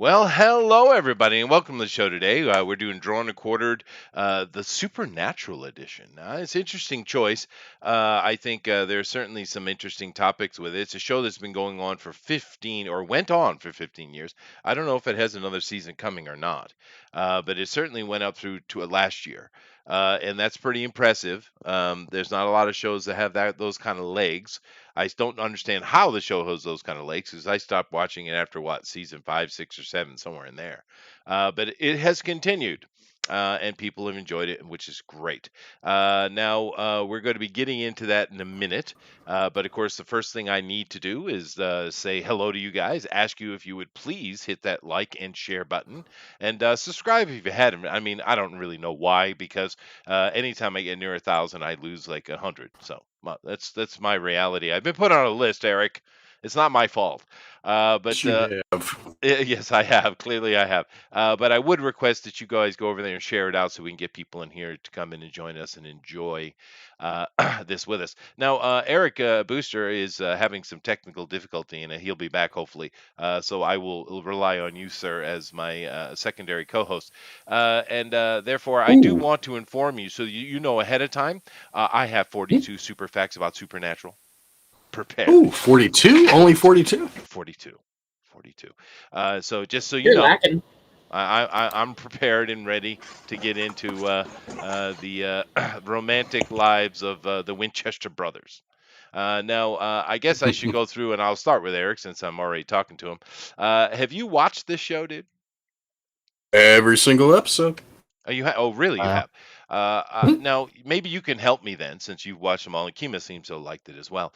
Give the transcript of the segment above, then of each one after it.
Well, hello everybody, and welcome to the show today. We're doing Drawn and Quartered, the Supernatural edition. It's an interesting choice. I think there's certainly some interesting topics with it. It's a show that's been going on for 15, or went on for 15 years. I don't know if it has another season coming or not, but it certainly went up through to last year, and that's pretty impressive. There's not a lot of shows that have those kind of legs. I don't understand how the show has those kind of legs because I stopped watching it after what, season 5, 6, or 7, somewhere in there. But it has continued. And people have enjoyed it, which is great. Now, we're going to be getting into that in a minute. But of course, the first thing I need to do is say hello to you guys, ask you if you would please hit that like and share button, and subscribe if you hadn't. I mean, I don't really know why, because anytime I get near 1,000, I lose like 100. So that's my reality. I've been put on a list, Eric. It's not my fault. But You have. Yes, I have. Clearly, I have. But I would request that you guys go over there and share it out so we can get people in here to come in and join us and enjoy uh, this with us. Now, Eric Booster is having some technical difficulty, and he'll be back hopefully. So I will rely on you, sir, as my secondary co-host. And therefore, I do want to inform you so you know ahead of time. I have 42 super facts about Supernatural prepared. Ooh, 42? Only 42? 42. So just so you You're know, lacking. I'm prepared and ready to get into the romantic lives of the Winchester brothers. Now, I guess I should go through, and I'll start with Eric since I'm already talking to him. Have you watched this show, dude? Every single episode. Oh, really? You have. Now, maybe you can help me then, since you've watched them all, and Kima seems to have liked it as well.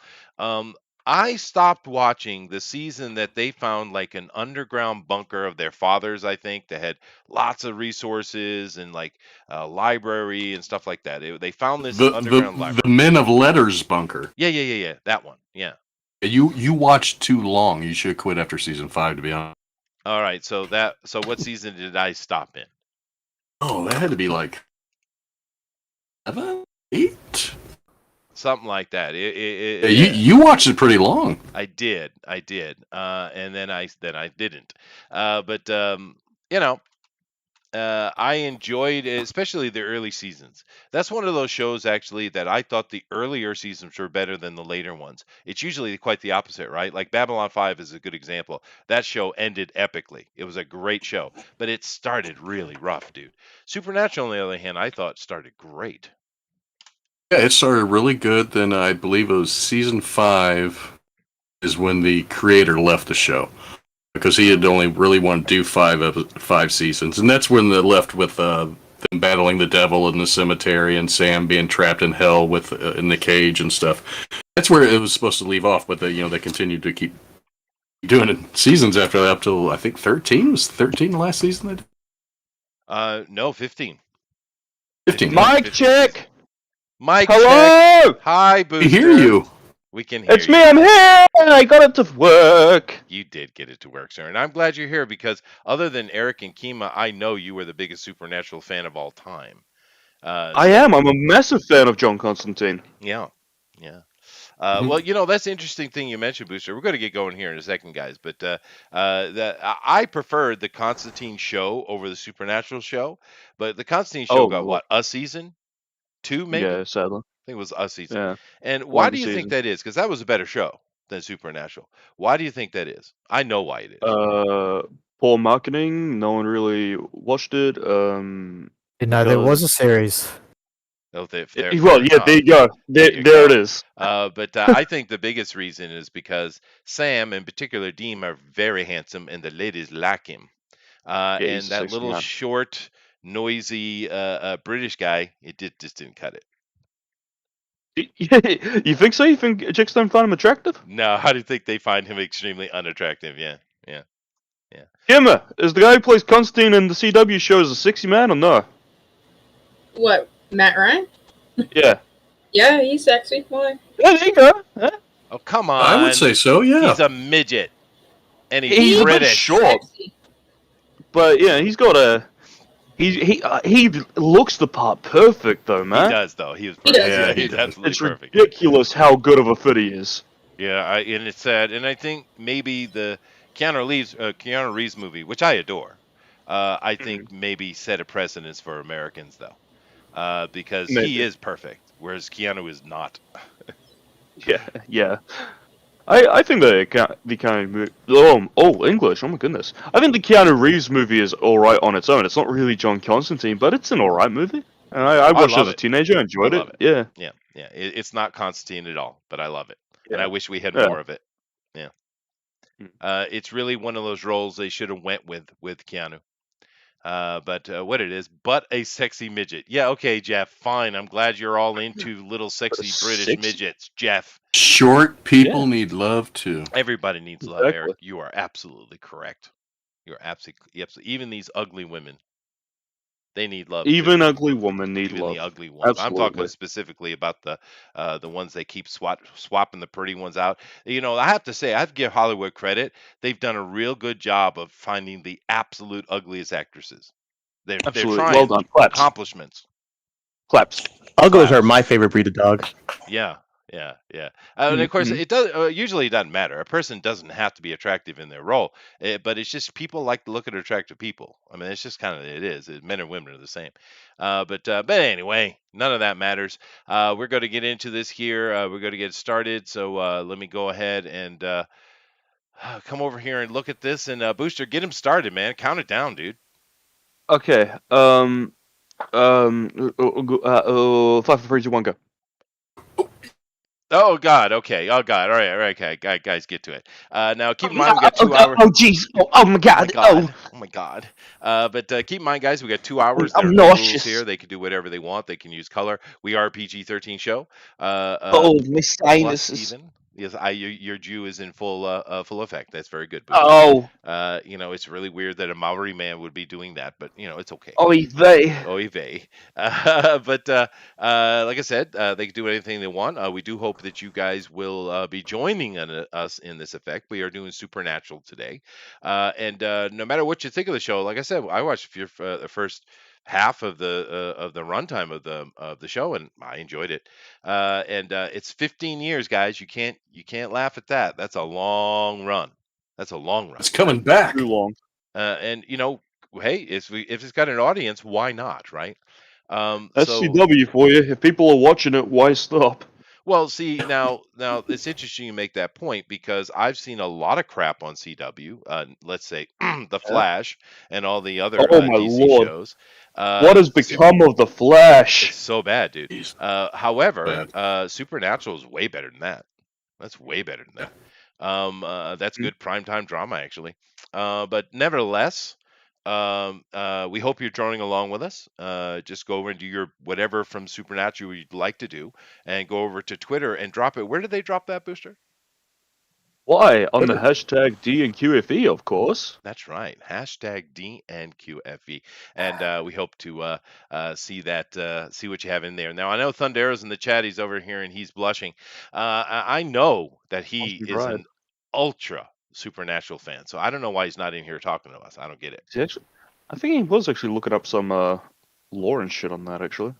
I stopped watching the season that they found like an underground bunker of their fathers, I think, that had lots of resources and like a library and stuff like that. They found this underground library. The Men of Letters bunker. Yeah. That one. Yeah. You watched too long. You should have quit after season 5, to be honest. All right. So what season did I stop in? Oh, that had to be like 7, 8? Something like that. You watched it pretty long. I did, and then I didn't. But you know, I enjoyed it, especially the early seasons. That's one of those shows actually that I thought the earlier seasons were better than the later ones. It's usually quite the opposite, right? Like Babylon 5 is a good example. That show ended epically. It was a great show, but it started really rough, dude. Supernatural, on the other hand, I thought started great. Yeah, it started really good. Then I believe it was season 5 is when the creator left the show, because he had only really wanted to do 5 seasons, and that's when they left with them battling the devil in the cemetery and Sam being trapped in hell with in the cage and stuff. That's where it was supposed to leave off, but they continued to keep doing it seasons after that up till I think 13. Was 13 the last season they did? No, 15. 15. Mic check. Mike, Hello. check. Hi, Booster. We hear you. We can hear It's you. me. I'm here. I got it to work. You did get it to work, sir. And I'm glad you're here because other than Eric and Kima, I know you were the biggest Supernatural fan of all time. I am. I'm a massive fan of John Constantine. Yeah. Well, that's an interesting thing you mentioned, Booster. We're going to get going here in a second, guys. But I preferred the Constantine show over the Supernatural show. But the Constantine show got what, a season? 2, maybe? Yeah, sadly. I think it was a season. Yeah. And why One do you think season. that is? Because that was a better show than Supernatural. Why do you think that is? I know why it is. Poor marketing. No one really watched it. There was a series. Oh, there you go. There it is. But I think the biggest reason is because Sam, in particular Dean, are very handsome, and the ladies like him. And that little short, noisy British guy, just didn't cut it. You think so? You think chicks don't find him attractive? No, I do think they find him extremely unattractive. Yeah. Kimmer, is the guy who plays Constantine in the CW shows a sexy man or no? What, Matt Ryan? Yeah. Yeah, he's sexy. Why? Yeah, there you go. Huh? Oh, come on. I would say so, yeah. He's a midget. And he's a bit British. short. Sexy. But yeah, he's got a... He looks the part perfect though, man. He does though. He was He perfect. does. Yeah, he's absolutely It's perfect. ridiculous how good of a fit he is. Yeah, and it's sad. And I think maybe the Keanu Reeves movie, which I adore, I think maybe set a precedence for Americans though, because he Maybe. is perfect, whereas Keanu is not. Yeah. I think the Keanu English, oh my goodness. I think the Keanu Reeves movie is alright on its own. It's not really John Constantine, but it's an alright movie. And I I watched it love as a it. teenager, I enjoyed love it. it. Yeah. Yeah. It's not Constantine at all, but I love it, and I Yeah. wish we had Yeah. more of it. Yeah. It's really one of those roles they should have went with Keanu. But what it is, but a sexy midget. Yeah, okay, Jeff. Fine. I'm glad you're all into little sexy British Sexy? midgets, Jeff. Short people Yeah. need love too. Everybody needs love, Exactly. Eric. You are absolutely correct. You're absolutely even these ugly women, they need love too. Even ugly women need Even the love. ugly ones. I'm talking Absolutely. specifically about the ones they keep swapping the pretty ones out. I have to say, I have to give Hollywood credit. They've done a real good job of finding the absolute ugliest actresses. They're Absolutely. Well trying. done. Claps. Accomplishments. Claps. Uggos are Claps. my favorite breed of dog. Yeah. And of course, Mm-hmm. it does. Usually, it doesn't matter. A person doesn't have to be attractive in their role, but it's just people like to look at attractive people. I mean, it's just kind of it is. Men and women are the same. But anyway, none of that matters. We're going to get into this here. We're going to get started. So let me go ahead and come over here and look at this. And Booster, get him started, man. Count it down, dude. Okay. 5, 4, 3, 2, 1, go. Oh God. Okay. Oh God. All right. Okay. Guys, get to it. Now, keep in mind we got 2 hours. Oh, jeez. Oh, my Oh my God. God. Oh my God. But keep in mind, guys, we got 2 hours. There I'm are no rules nauseous. here. They can do whatever they want. They can use color. We are a PG-13 show. Oh, my Plus, sinuses. even. Yes, your Jew is in full effect. That's very good, Booster. Oh, It's really weird that a Maori man would be doing that, but it's okay. oy vey. Oy vey. But like I said, they can do anything they want. We do hope that you guys will be joining us in this effect. We are doing Supernatural today, and no matter what you think of the show, like I said, I watched the first half of the runtime of the show, and I enjoyed it. And it's 15 years, guys. You can't laugh at that. That's a long run. That's a long run. It's coming back. Too long. And hey, if it's got an audience, why not, right? So SCW for you. If people are watching it, why stop? well, see now it's interesting you make that point because I've seen a lot of crap on CW. Let's say The Flash and all the other Oh my DC lord. shows. What has become of the It's Flash? so bad, dude. Jeez. However, Bad. Supernatural is way better than that. That's way better than that. That's good primetime drama, actually. But nevertheless, we hope you're joining along with us. Just go over and do your whatever from Supernatural you'd like to do, and go over to Twitter and drop it. Where did they drop that, Booster? Why? On the Twitter. hashtag DNQFE, of course. That's right. Hashtag DNQFE. And we hope to see that, see what you have in there. Now, I know Thundero's in the chat. He's over here and he's blushing. I know that he Must be is right. an ultra Supernatural fan. So I don't know why he's not in here talking to us. I don't get it. I think he was actually looking up some lore and shit on that, actually.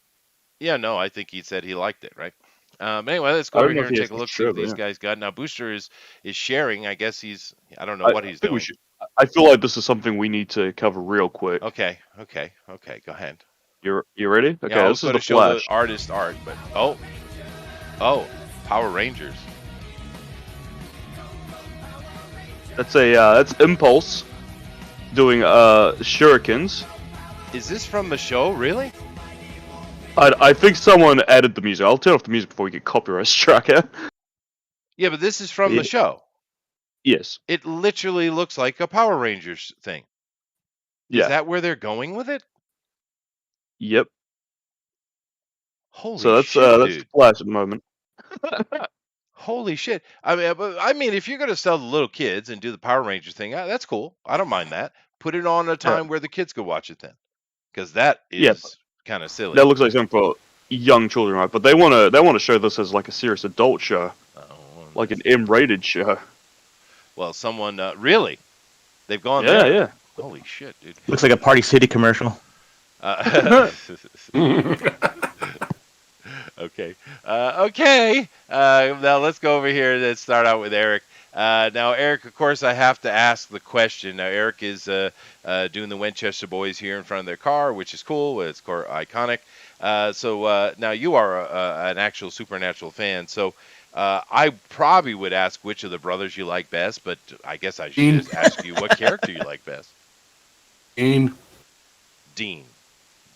Yeah, no, I think he said he liked it, right? Anyway, let's go I over don't know here if and he take a has look, to see show, what but these yeah. guys got. Now, Booster is sharing. I guess I don't know what he's think we doing. should. I feel like this is something we need to cover real quick. Okay. Go ahead. You ready? Okay, Yeah, I was this is going the to show the Flash. artist art, but Power Rangers. That's Impulse doing shurikens. Is this from the show, really? I think someone added the music. I'll turn off the music before we get copyright struck. Yeah, but this is from Yeah. the show. Yes. It literally looks like a Power Rangers thing. Yeah. Is that where they're going with it? Yep. Holy So that's shit, that's dude. the Flash at the moment. Holy shit. I mean, if you're going to sell the little kids and do the Power Rangers thing, that's cool. I don't mind that. Put it on a time where the kids could watch it then. Because that is kind of silly. That looks like something for young children, right? But they wanna show this as like a serious adult show, like an M-rated show. Well, someone really? They've gone Yeah, there? yeah. Holy shit, dude. Looks like a Party City commercial. Okay. Okay. Now let's go over here and start out with Eric. Now, Eric, of course, I have to ask the question. Now, Eric is doing the Winchester Boys here in front of their car, which is cool. It's iconic. So now you are an actual Supernatural fan. So I probably would ask which of the brothers you like best, but I guess I should Dean. just ask you what character you like best. Dean. Dean.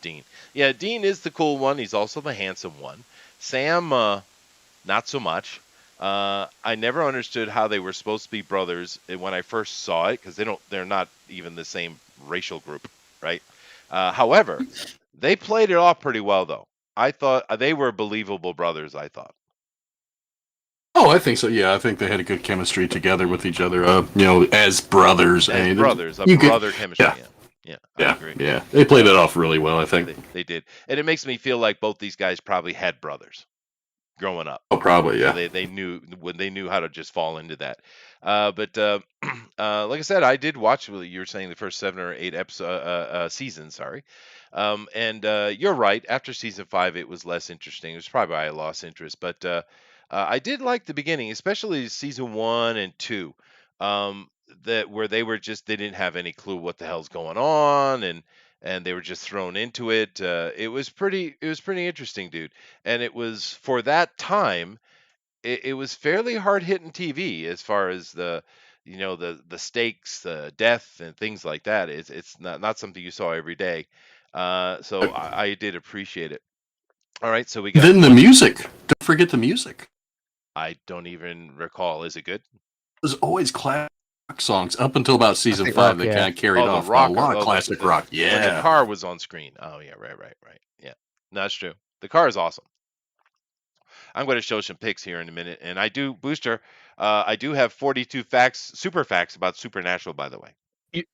Dean. Yeah, Dean is the cool one. He's also the handsome one. Sam, not so much. I never understood how they were supposed to be brothers when I first saw it because they're not even the same racial group, right? However, they played it off pretty well though. I thought they were believable brothers. I thought. Oh, I think so. Yeah, I think they had a good chemistry together with each other. As brothers. As brothers, a you could- brother chemistry. yeah. Yeah, I Yeah, agree. yeah. They played it off really well, I think. They did, and it makes me feel like both these guys probably had brothers growing up. Oh, probably, So yeah. they knew when they knew how to just fall into that. But like I said, I did watch. You were saying the first 7 or 8 seasons. Sorry, and you're right. After season 5, it was less interesting. It was probably why I lost interest. But I did like the beginning, especially season 1 and 2. That where they didn't have any clue what the hell's going on, and they were just thrown into it. It was pretty interesting, dude. And it was for that time it was fairly hard hitting TV as far as the stakes, the death, and things like that. It's not something you saw every day. So I did appreciate it. All right, so we got. Then the music. Don't forget the music. I don't even recall. Is it good? There's always classic songs up until about season Classic 5. rock, They yeah. kind of carried Oh, the off rock, a lot of oh, classic rock. When the Yeah. car was on screen. Oh yeah, right. Yeah, no, that's true. The car is awesome. I'm going to show some pics here in a minute, and I do Booster. I do have 42 super facts about Supernatural, by the way.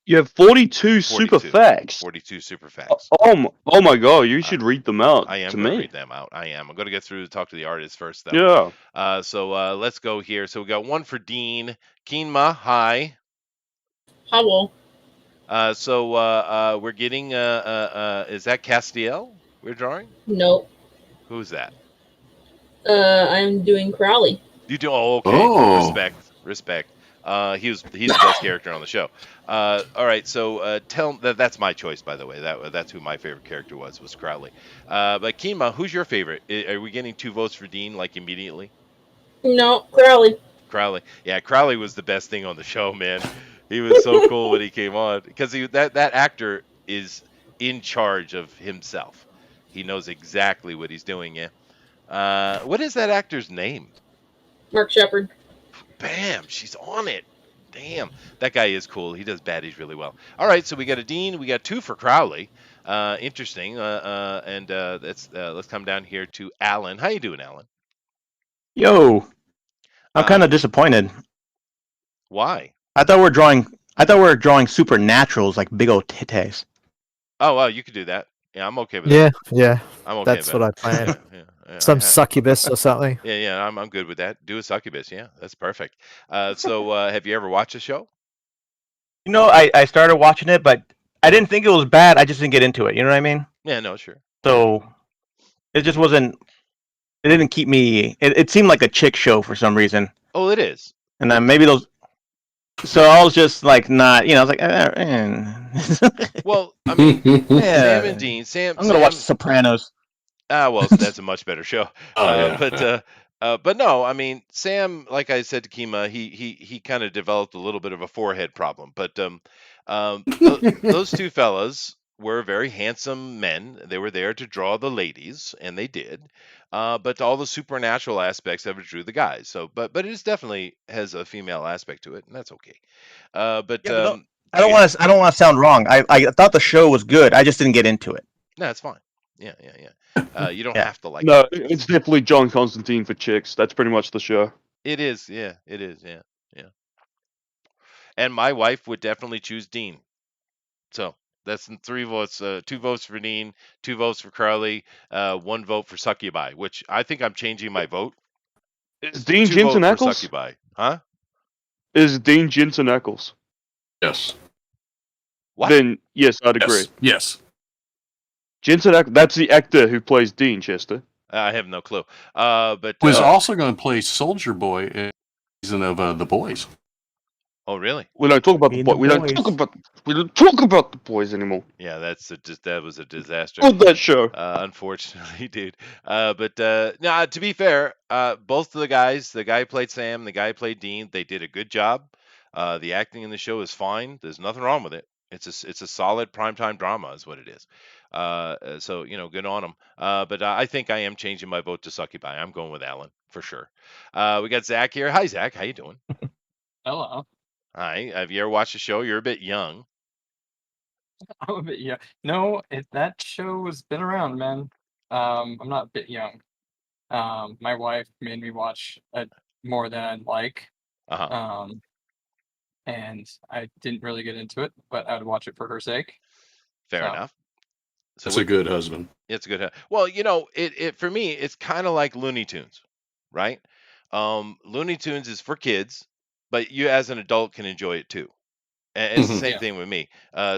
You have 42 super 42. facts. 42 super facts. Oh my god, you should read them out I am to going to me. read them out. I am. I'm going to get through to talk to the artist first, though. Yeah. So let's go here. So we got one for Dean. Keenma, hi. Howell. So we're getting. Is that Castiel we're drawing? Nope. Who's that? I'm doing Crowley. You do. Oh, okay. Oh. Respect. He's the best character on the show. All right, so tell that's my choice, by the way. That's who my favorite character was Crowley. But Kima, who's your favorite? Are we getting 2 votes for Dean like immediately? No, Crowley. Crowley, yeah, Crowley was the best thing on the show, man. He was so cool when he came on because that actor is in charge of himself. He knows exactly what he's doing. Yeah. What is that actor's name? Mark Shepard. Bam, she's on it. Damn, that guy is cool. He does baddies really well. All right, so we got a Dean. We got 2 for Crowley. Interesting. Let's come down here to Alan. How you doing, Alan? Yo, I'm kind of disappointed. Why? I thought we were drawing supernaturals like big old titties. Oh, well, you could do that. Yeah, I'm okay with Yeah, that. yeah. I'm okay That's with what that. I planned. Yeah, Some succubus or something. Yeah, I'm good with that. Do a succubus. Yeah, that's perfect. So have you ever watched the show? You know, I started watching it, but I didn't think it was bad. I just didn't get into it. You know what I mean? Yeah, no, sure. So it just wasn't. It didn't keep me. It seemed like a chick show for some reason. Oh, it is. And then maybe those. So I was just like not. I was like. Well, I mean, Yeah. Sam and Dean. I'm gonna watch The Sopranos. Well, that's a much better show. Oh, yeah. But no, I mean, Sam, like I said to Kima, he kind of developed a little bit of a forehead problem. But those 2 fellas were very handsome men. They were there to draw the ladies, and they did. But all the supernatural aspects of it drew the guys. So, but it is definitely has a female aspect to it, and that's okay. But I don't want to sound wrong. I thought the show was good. I just didn't get into it. no, it's fine. Yeah. You don't Yeah. have to like No, it. it's definitely John Constantine for chicks. That's pretty much the show. It is. Yeah, it is. Yeah. And my wife would definitely choose Dean. So that's 3 votes. 2 votes for Dean, 2 votes for Crowley, 1 vote for Succubi, which I think I'm changing my vote. Is Dean 2 Jensen votes for Ackles? Succubi. Huh? Is Dean Jensen Ackles? Yes. What? Then yes, I'd agree. Yes. Jensen Ackles, that's the actor who plays Dean, Chester. I have no clue. But Was also going to play Soldier Boy in season of The Boys. Oh, really? We don't talk about the Me and boy. the We don't boys. talk about. We don't talk about the boys anymore. Yeah, that was a disaster. Love that show. Unfortunately, dude. But no, to be fair, both of the guy who played Sam, the guy who played Dean, they did a good job. The acting in the show is fine. There's nothing wrong with it. It's a solid primetime drama, is what it is. So good on them. But I think I am changing my vote to Succubi. I'm going with Alan for sure. We got Zach here. Hi, Zach. How you doing? Hello. Hi. Have you ever watched the show? You're a bit young. I'm a bit young. No, that show has been around, man. I'm not a bit young. My wife made me watch more than I'd like. Uh-huh. Um, and I didn't really get into it, but I would watch it for her sake. Fair So, enough. So That's a good husband. It's good. Well, it for me, it's kind of like Looney Tunes, right? Looney Tunes is for kids, but you as an adult can enjoy it too. And it's the Mhm. same Yeah. thing with me.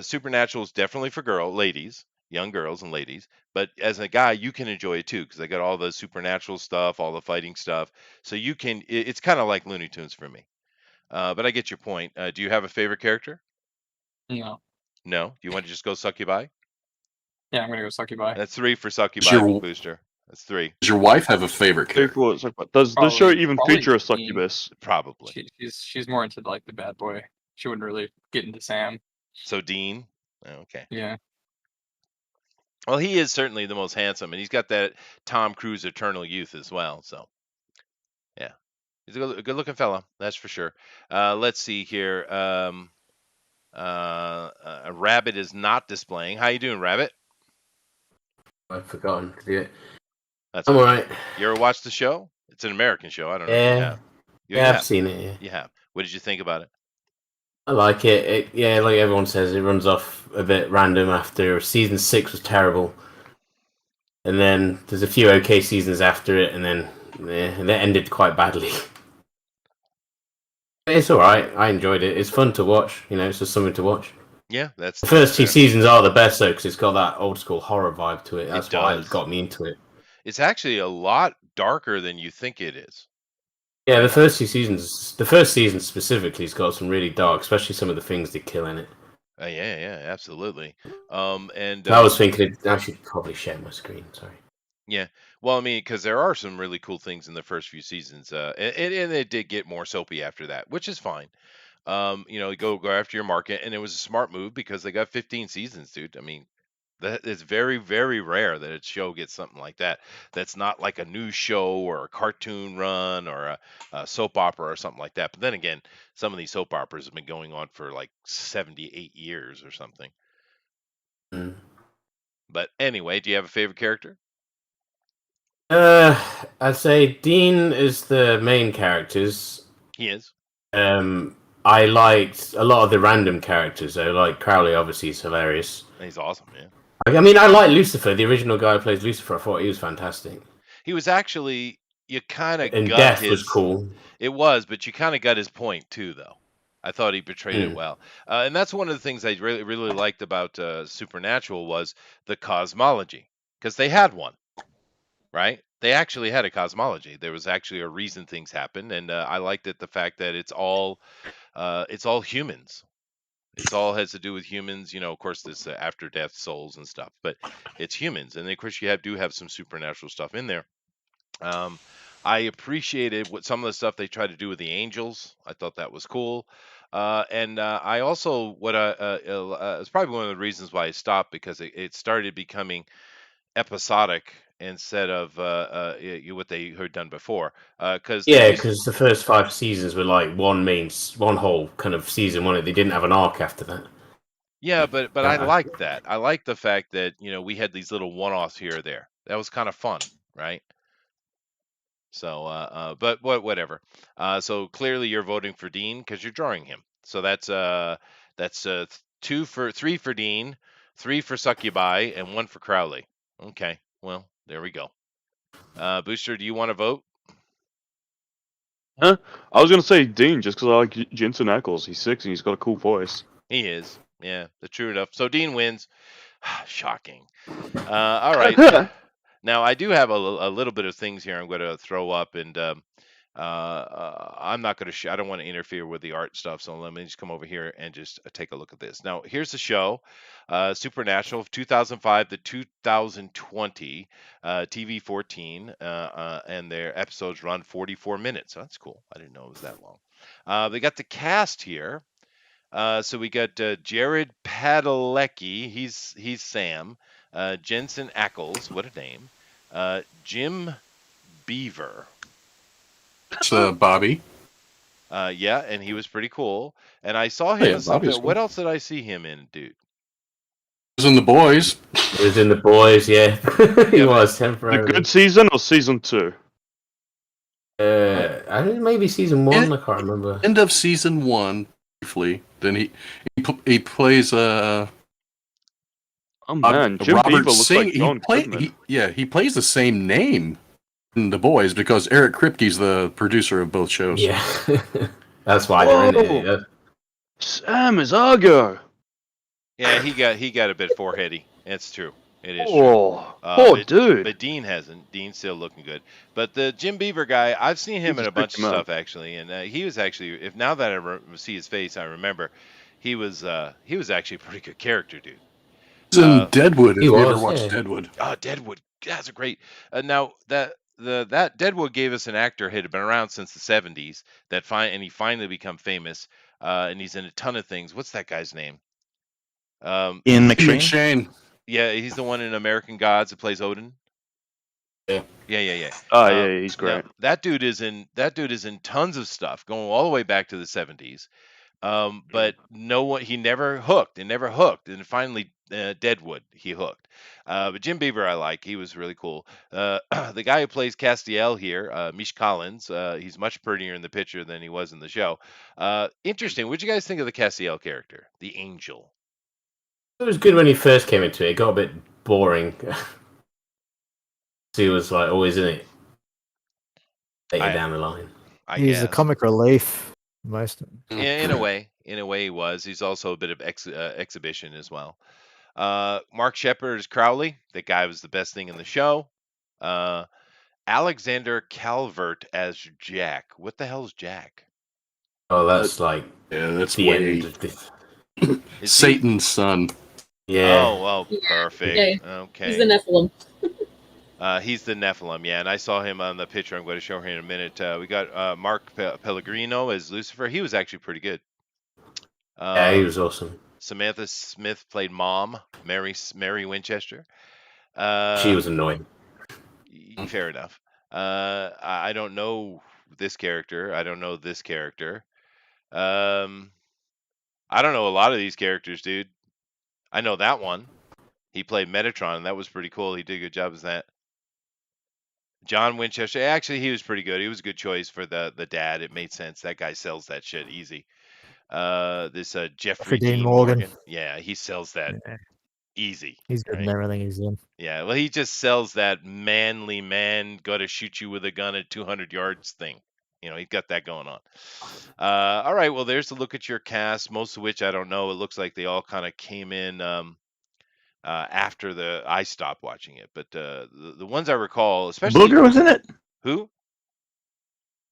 Supernatural is definitely for ladies, young girls and ladies. But as a guy, you can enjoy it too because they got all the supernatural stuff, all the fighting stuff. So you can. It's kind of like Looney Tunes for me. But I get your point. Do you have a favorite character? no. No. Do you want to just go Succubi? Yeah, I'm gonna go Succubi. That's 3 for Succubi, your Booster. That's 3. Does your wife have a favorite character? Does the show Probably- even probably feature a Dean. succubus? Probably. She's more into like the bad boy. She wouldn't really get into Sam. So Dean. Okay. Yeah. Well, he is certainly the most handsome, and he's got that Tom Cruise eternal youth as well. So, yeah, he's a good-looking fella, that's for sure. Let's see here. A Rabbit is not displaying. How you doing, Rabbit? I've forgotten to do it. That's I'm okay. alright. You ever watched the show? It's an American show. I don't know if you Yeah. have. You Yeah, I've have. seen it. Yeah. You have. What did you think about it? I like it. Yeah, like everyone says, it runs off a bit random after season 6 was terrible, and then there's a few okay seasons after it, and then and it ended quite badly. It's all right. I enjoyed it. It's fun to watch. It's just something to watch. Yeah, that's The first two fair. seasons are the best though, because it's got that old school horror vibe to it. That's why does. it got me into it. It's actually a lot darker than you think it is. Yeah, the first season specifically has got some really dark, especially some of the things they kill in it. Yeah, absolutely. And I was thinking I should probably share my screen. Sorry. Yeah, well, I mean, because there are some really cool things in the first few seasons, and it did get more soapy after that, which is fine. Go after your market, and it was a smart move because they got 15 seasons, dude. I mean, that is very, very rare that a show gets something like that. That's not like a news show or a cartoon run or a soap opera or something like that. But then again, some of these soap operas have been going on for like 78 years or something. Mm. But anyway, do you have a favorite character? I'd say Dean is the main characters. He is. I liked a lot of the random characters though. Like Crowley, obviously, is hilarious. He's awesome, yeah. I mean, I like Lucifer, the original guy who plays Lucifer. I thought he was fantastic. He was actually, you kind of And got Death his. was cool. It was, but you kind of got his point too, though. I thought he portrayed it well, and that's one of the things I really, really liked about Supernatural was the cosmology, because they had one, right? They actually had a cosmology. There was actually a reason things happened, and I liked it the fact that it's all humans. It's all has to do with humans, of course, this after death souls and stuff, but it's humans, and of course you do have some supernatural stuff in there. I appreciated what some of the stuff they tried to do with the angels. I thought that was cool. And I also it's probably one of the reasons why I stopped because it started becoming episodic instead of what they had done before. Because because the first 5 seasons were like one whole kind of season. They didn't have an arc after that. yeah, but I liked that. I liked the fact that we had these little one-offs here or there. That was kind of fun, right? So, but whatever. So clearly you're voting for Dean because you're drawing him. So that's 3 for Dean, 3 for Succubi, and 1 for Crowley. Okay, well there we go. Booster, do you want to vote? Huh? I was gonna say Dean just because I like Jensen Ackles. He's 6 and he's got a cool voice. He is. Yeah, that's true enough. So Dean wins. Shocking. All right. Now I do have a little bit of things here I'm going to throw up, and I'm not going to. I don't want to interfere with the art stuff, so let me just come over here and just take a look at this. Now, here's the show, Supernatural, 2005 to 2020, TV 14, and their episodes run 44 minutes. So that's cool. I didn't know it was that long. They got the cast here. So we got Jared Padalecki. He's Sam. Jensen Ackles. What a name. Jim Beaver. It's Bobby. Yeah, and he was pretty cool. And I saw him Yeah, in something. Bobby's What cool. else did I see him in, dude? He was in The Boys. He was in The Boys, yeah. He Yeah, was The temporarily. good season or season 2? I think maybe season 1. I can't remember. End of season 1, briefly. Then he plays Oh man, Jim Robert Beaver looks Sing. like John Goodman. He plays the same name in The Boys because Eric Kripke's the producer of both shows. Yeah. That's why they're in it. Yeah. Sam is Argo. Yeah, he got a bit foreheady. It's true. It is true. Oh, poor dude. But Dean hasn't. Dean's still looking good. But the Jim Beaver guy, I've seen him in a bunch of stuff actually, and he was actually. If now that I see his face, I remember he was actually a pretty good character, dude. He's in Deadwood. If you ever watched yeah. Deadwood. Oh, Deadwood. That's a great. Now that Deadwood gave us an actor who had been around since the 70s and he finally become famous. And he's in a ton of things. What's that guy's name? Ian McShane. Yeah, he's the one in American Gods that plays Odin. Yeah. Yeah. Oh yeah, he's great. Now, that dude is in tons of stuff, going all the way back to the 70s. But he never hooked, and finally Deadwood he hooked. But Jim Beaver I like. He was really cool. The guy who plays Castiel here, Mish Collins, he's much prettier in the picture than he was in the show. Interesting. What'd you guys think of the Castiel character, the angel? It was good when he first came into it. It got a bit boring. So he was like always in it later down the line. He's a comic relief most. In a way he was. He's also a bit of exhibition as well. Mark Shepard as Crowley. That guy was the best thing in the show. Alexander Calvert as Jack. What the hell's Jack? Oh, that's like that's the way end of this. Satan's son. Yeah. Oh, well, perfect. Yeah. Okay. He's the Nephilim. He's the Nephilim, yeah, and I saw him on the picture I'm going to show here in a minute. We got Mark Pellegrino as Lucifer. He was actually pretty good. Yeah, he was awesome. Samantha Smith played Mom, Mary Winchester. She was annoying. Fair enough. I don't know this character. I don't know this character. I don't know a lot of these characters, dude. I know that one. He played Metatron, and that was pretty cool. He did a good job as that. John Winchester. Actually, he was pretty good. He was a good choice for the dad. It made sense. That guy sells that shit easy. This Jeffrey Dean Morgan. Yeah, he sells that easy. He's good in everything he's in. Yeah, well, he just sells that manly man, gotta shoot you with a gun at 200 yards thing. You know, he's got that going on. All right, well, there's a look at your cast, most of which I don't know. It looks like they all kind of came in after I stopped watching it. But the ones I recall, especially... Booger was in it? Who?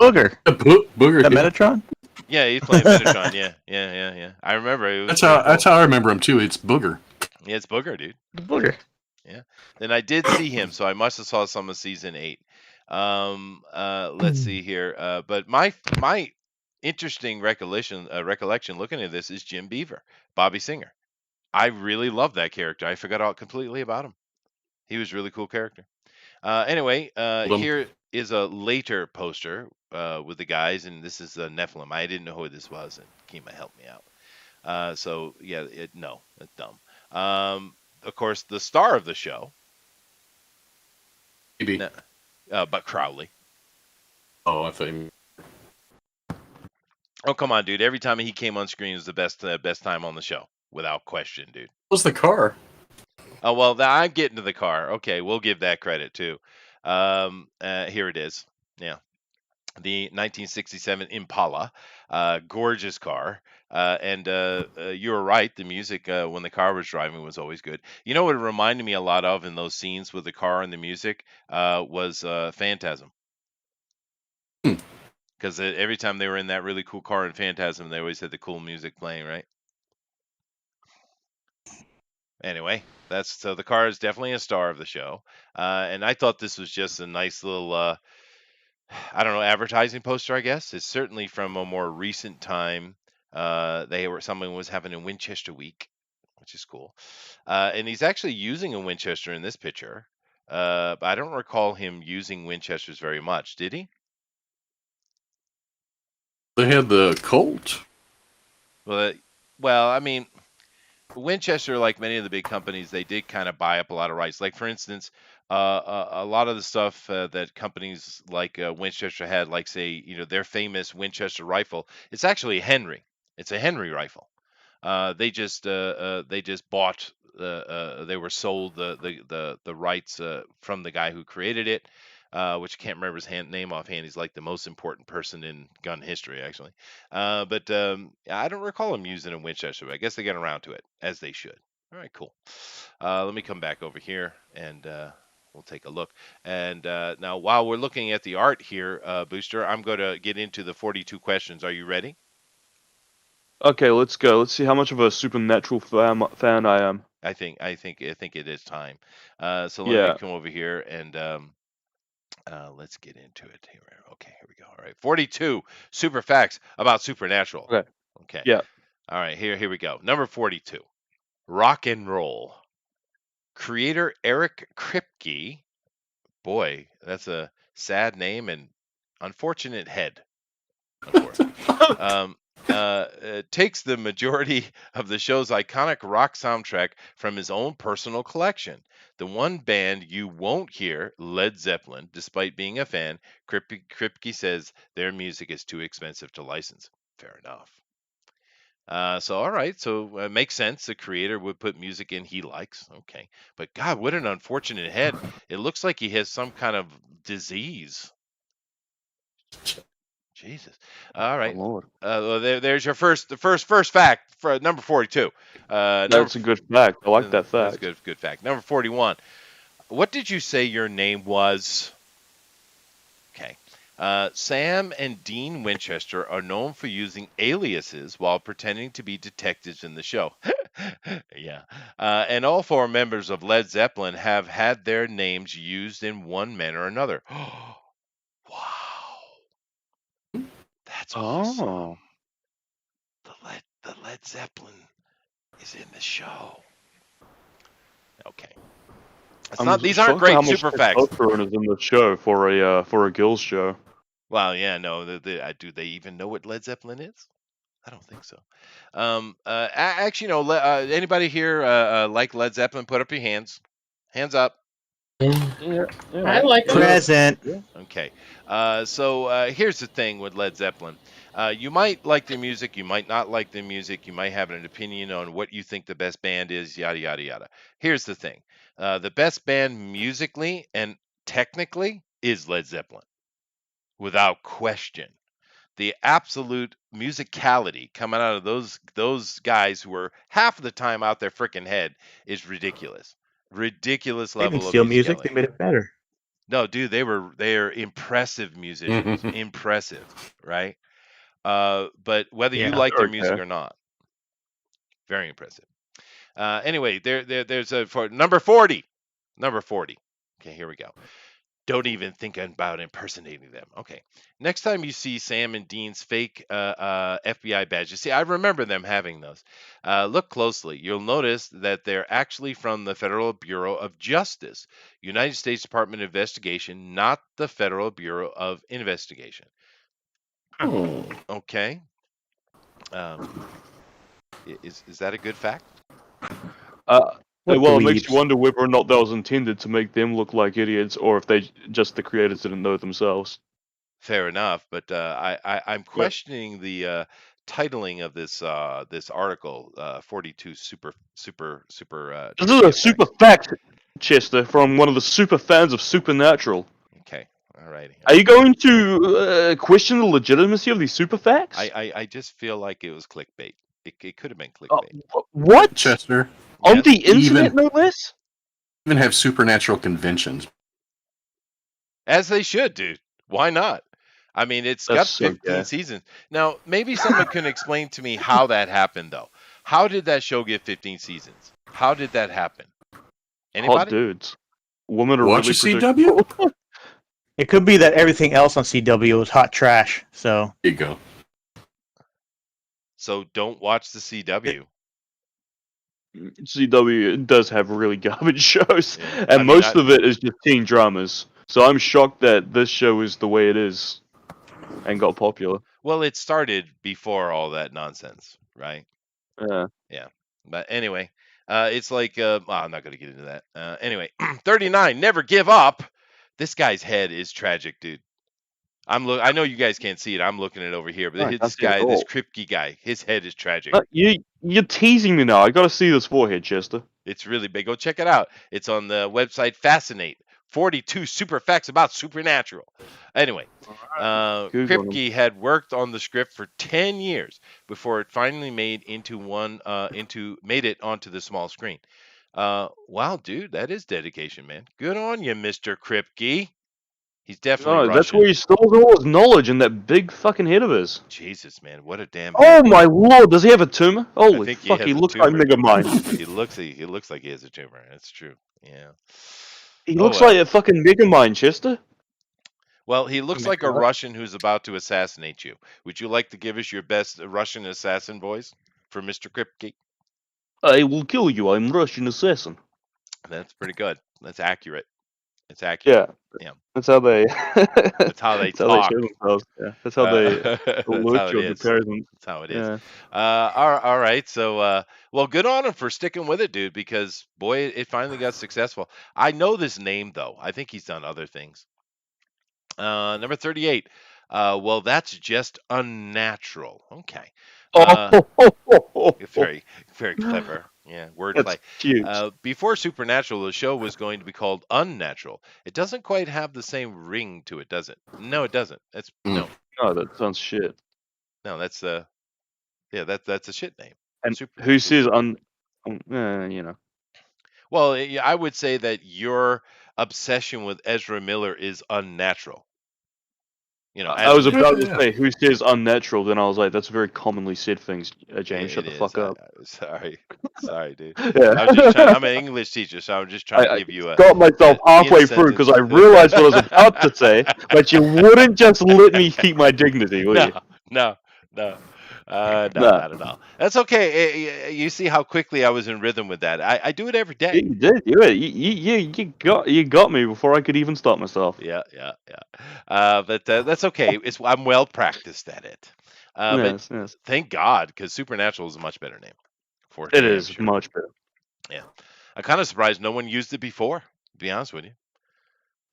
Booger. Booger. The Metatron? Yeah, he's playing Metatron. Yeah. I remember. It was that's how I remember him, too. It's Booger. Yeah, it's Booger, dude. Booger. Yeah. Then I did see him, so I must have saw some of season 8. Let's see here. But my interesting recollection looking at this is Jim Beaver, Bobby Singer. I really love that character. I forgot completely about him. He was a really cool character. Anyway, here is a later poster with the guys, and this is Nephilim. I didn't know who this was, and Kima helped me out. So yeah, no, that's dumb. Of course, the star of the show, Maybe. but Crowley. Oh, I think. Oh, come on, dude! Every time he came on screen was the best time on the show, without question, dude. What's the car? Oh well, I'm getting to the car. Okay, we'll give that credit too. Here it is. Yeah, the 1967 Impala, gorgeous car. And you were right. The music when the car was driving was always good. You know what it reminded me a lot of in those scenes with the car and the music was Phantasm. because every time they were in that really cool car in Phantasm, they always had the cool music playing, right? Anyway, so the car is definitely a star of the show, and I thought this was just a nice little, I don't know, advertising poster. I guess it's certainly from a more recent time. Someone was having a Winchester week, which is cool, and he's actually using a Winchester in this picture. But I don't recall him using Winchesters very much. Did he? They had the Colt. Well, I mean, Winchester, like many of the big companies, they did kind of buy up a lot of rights. Like, for instance, a lot of the stuff that companies like Winchester had, like, say, their famous Winchester rifle, it's actually a Henry. It's a Henry rifle. They just bought. They were sold the rights from the guy who created it, which I can't remember his name offhand. He's like the most important person in gun history, actually. But I don't recall him using a Winchester. But I guess they get around to it, as they should. All right, cool. Let me come back over here and we'll take a look. And now, while we're looking at the art here, Booster, I'm going to get into the 42 questions. Are you ready? Okay, let's go. Let's see how much of a Supernatural fan I am. I think it is time. So let me come over here and let's get into it here. Okay, here we go. All right, 42 super facts about Supernatural. Okay. Yeah. All right, here we go. Number 42. Rock and roll. Creator Eric Kripke. Boy, that's a sad name and unfortunate head. Of course. Takes the majority of the show's iconic rock soundtrack from his own personal collection. The one band you won't hear, Led Zeppelin, despite being a fan, Kripke says their music is too expensive to license. Fair enough. All right, so it makes sense. The creator would put music in he likes. Okay, but God, what an unfortunate head! It looks like he has some kind of disease. Jesus. All right. There's your first fact for number 42. That's a good fact. I like that fact. That's good fact. Number 41. What did you say your name was? Okay. Sam and Dean Winchester are known for using aliases while pretending to be detectives in the show. Yeah. And all four members of Led Zeppelin have had their names used in one manner or another. Wow. That's awesome. The Led Zeppelin is in the show. Okay. These aren't great super facts. Is in the show for a girls' show. Well, yeah, no. Do they even know what Led Zeppelin is? I don't think so. Actually, no. Anybody here like Led Zeppelin? Put up your hands. Hands up. Yeah. I like them. Present. Okay. So here's the thing with Led Zeppelin. You might like their music. You might not like their music. You might have an opinion on what you think the best band is, yada, yada, yada. Here's the thing. The best band musically and technically is Led Zeppelin. Without question. The absolute musicality coming out of those guys who were half of the time out their freaking head is ridiculous. Ridiculous level of steal music. They made it better. No, dude, they are impressive musicians. Impressive, right? But whether you like their music or not, very impressive. Anyway, there's for number 40. Number 40. Okay, here we go. Don't even think about impersonating them. Okay. Next time you see Sam and Dean's fake FBI badges, see, I remember them having those. Look closely. You'll notice that they're actually from the Federal Bureau of Justice, United States Department of Investigation, not the Federal Bureau of Investigation. Okay. Is that a good fact? Well, it makes you wonder whether or not that was intended to make them look like idiots, or if the creators didn't know themselves. Fair enough, but I'm questioning the titling of this article, 42 super. This is a super fact, Chester, from one of the super fans of Supernatural. Okay, all righty. Are you going to question the legitimacy of these super facts? I just feel like it was clickbait. It could have been clickbait. What? Chester. On the internet, no less? Even have supernatural conventions. As they should, dude. Why not? I mean, it's got That's so 15 gay. seasons. Now, maybe someone can explain to me how that happened, though. How did that show get 15 seasons? How did that happen? Hot Anybody? dudes. Women are Watch really a CW? predictable. It could be that everything else on CW is hot trash. So There you go. So don't watch the CW. CW does have really garbage shows, Yeah. and I mean, most of it is just teen dramas. So I'm shocked that this show is the way it is and got popular. Well, it started before all that nonsense, right? Yeah. Yeah. But anyway, it's like well, I'm not going to get into that. Anyway, 39. Never give up. This guy's head is tragic, dude. I know you guys can't see it. I'm looking at it over here, No, I but can't this see it at guy, this all. Kripke guy, his head is tragic. You're teasing me now. I gotta see this forehead, Chester. It's really big. Go check it out. It's on the website Fascinate. 42 super facts about supernatural. Anyway, Googling Kripke had worked on the script for 10 years before it finally made made it onto the small screen. Wow, dude, that is dedication, man. Good on you, Mr. Kripke. He's definitely No, that's Russian. where he stores all his knowledge in that big fucking head of his. Jesus, man, what a damn Oh head. my lord, does he have a tumor? Holy think he fuck, has he a looks like tumor. Megamind. He looks like he has a tumor. That's true. Yeah. He Oh, looks well. like a fucking Megamind, Chester. Well, he looks like a what? Russian who's about to assassinate you. Would you like to give us your best Russian assassin voice for Mr. Kripke? I will kill you, I'm Russian assassin. That's pretty good. That's accurate. It's accurate. Yeah. That's how they. That's how they That's how they talk. show themselves. Yeah, that's how they That's alert how it you of the is. presence. That's how it is. Yeah. All right. So, well, good on him for sticking with it, dude, because boy, it finally got successful. I know this name though. I think he's done other things. Number 38. Well, that's just unnatural. Okay. Very, very clever. Yeah, wordplay. That's cute. Before Supernatural, the show was going to be called Unnatural. It doesn't quite have the same ring to it, does it? No, it doesn't. That's no, Oh, that sounds shit. no. That's yeah, that's a shit name. And Super. who says you know. Well, I would say that your obsession with Ezra Miller is unnatural. You know, I was as about to Yeah. say who says unnatural, then I was like, that's very commonly said things, James. it Shut the is. fuck up. Sorry, dude. Yeah. I'm an English teacher, so I'm just trying to I give you a. got myself in a halfway through because I sentence. realized what I was about to say, but you wouldn't just let me keep my dignity, would you? No, no, no, Nah. not at all. That's okay. You see how quickly I was in rhythm with that. I do it every Yeah, day. you did. You got me before I could even stop myself. Yeah. But that's okay. I'm well practiced at it. But Yes. thank God, because Supernatural is a much better name. For It damn is sure. much better. Yeah, I'm kind of surprised no one used it before. To be honest with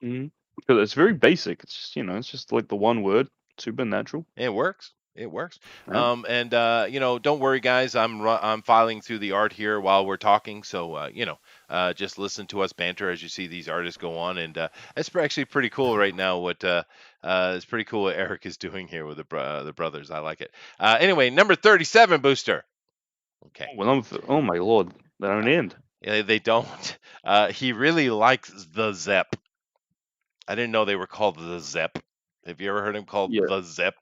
you, Because it's very basic. It's just, it's just like the one word, supernatural. it works. It works. Yeah. And don't worry, guys. I'm filing through the art here while we're talking, so just listen to us banter as you see these artists go on, and it's actually pretty cool right now. It's pretty cool what Eric is doing here with the brothers. I like it. Anyway, number 37, Booster. Okay. Well, oh my lord, they don't end. Yeah, they don't. He really likes the Zep. I didn't know they were called the Zep. Have you ever heard him called Yeah. the Zep?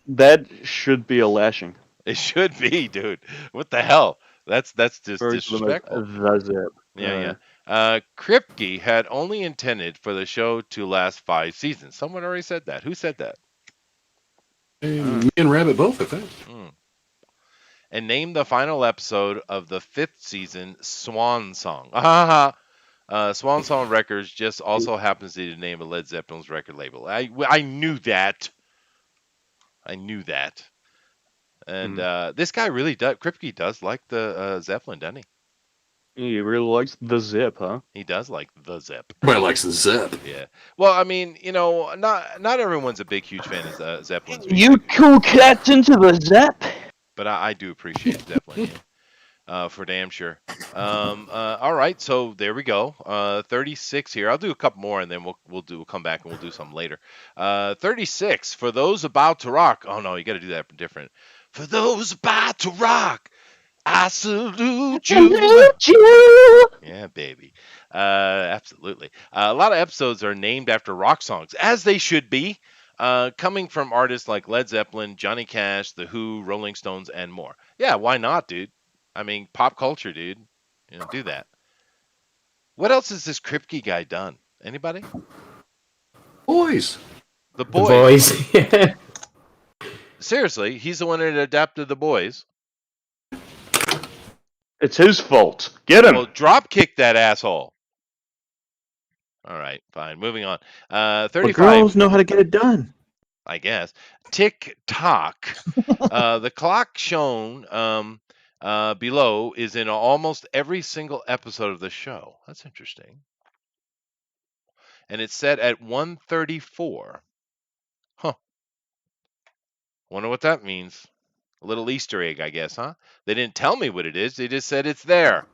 That should be a lashing. It should be, dude. What the hell? That's just Very disrespectful. The zip. Yeah. Kripke had only intended for the show to last 5 seasons. Someone already said that. Who said that? Me and Rabbit both, I think. And named the final episode of the 5th season Swan Song. Swan Song Records just also happens to be the name of Led Zeppelin's record label. I knew that. And this guy really does. Kripke does like the Zeppelin, doesn't he? He really likes the zip, huh? He does like the Zep. Everybody likes the Zep. Yeah. Well, I mean, not everyone's a big, huge fan of Zeppelin's. You cool cats into the zip. But I do appreciate Zeppelin. For damn sure. All right, so there we go. 36 here. I'll do a couple more, and then we'll come back and we'll do some later. 36 for those about to rock. Oh no, you got to do that different. For those about to rock, I salute you. Yeah, baby. Absolutely. A lot of episodes are named after rock songs, as they should be. coming from artists like Led Zeppelin, Johnny Cash, The Who, Rolling Stones, and more. Yeah, why not, dude? I mean, pop culture, dude. Do that. What else has this Kripke guy done? Anybody? Boys. The The Boys. boys. Seriously, he's the one that adapted The Boys. It's his fault. Get him. Well, drop kick that asshole. All right, fine. Moving on. But 35. girls know how to get it done. I guess. Tick tock. The clock shown below is in almost every single episode of the show. That's interesting. And it's set at 1:34. Huh. Wonder what that means. A little Easter egg, I guess, huh? They didn't tell me what it is. They just said it's there.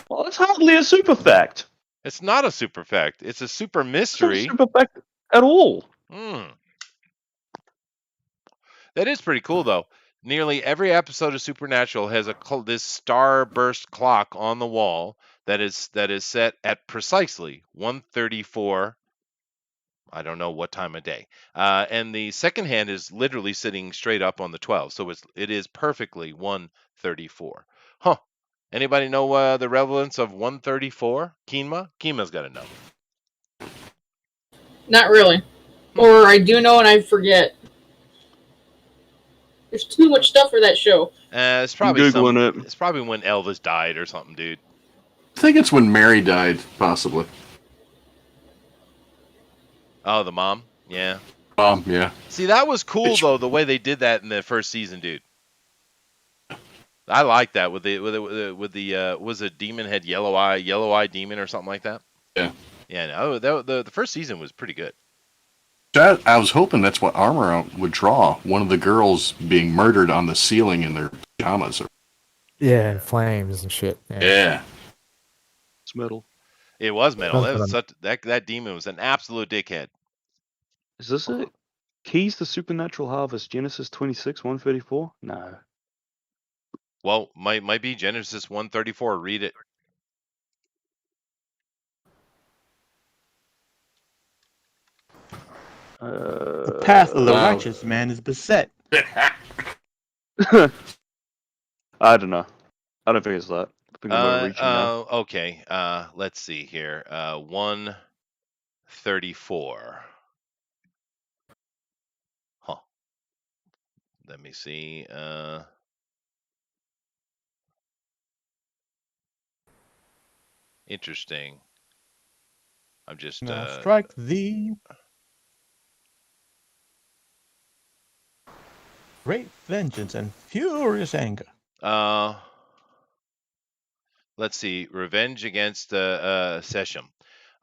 Well, that's hardly a super fact. It's not a super fact. It's a super It's not a mystery. super fact at all. That is pretty cool, though. Nearly every episode of Supernatural has this starburst clock on the wall that is set at precisely 1:34. I don't know what time of day. And the second hand is literally sitting straight up on the 12, so it is perfectly 1:34. Huh? Anybody know the relevance of 1:34? Kima's got to know. Not really. Or I do know and I forget. There's too much stuff for that show. It's probably Googling it. It's probably when Elvis died or something, dude. I think it's when Mary died, possibly. Oh, the mom? Yeah. Yeah. See, that was cool though, the way they did that in the first season, dude. I like that with the was a demon had yellow eye demon or something like that. Yeah. Yeah. No, the first season was pretty good. I was hoping that's what Armor would draw. One of the girls being murdered on the ceiling in their pajamas. Yeah, and flames and shit. Yeah. It's metal. It was metal. Something. That demon was an absolute dickhead. Is this it? Keys to Supernatural Harvest, Genesis 26, 134? No. Well, might be Genesis 1:34. Read it. The path of the Wow. righteous man is beset. I don't know. I don't think it's that. I think I'm overreaching now. Okay. Let's see here. 1:34. Huh. Let me see. Interesting. I'm just Now strike thee. Great vengeance and furious anger. Let's see. Revenge against Seshem.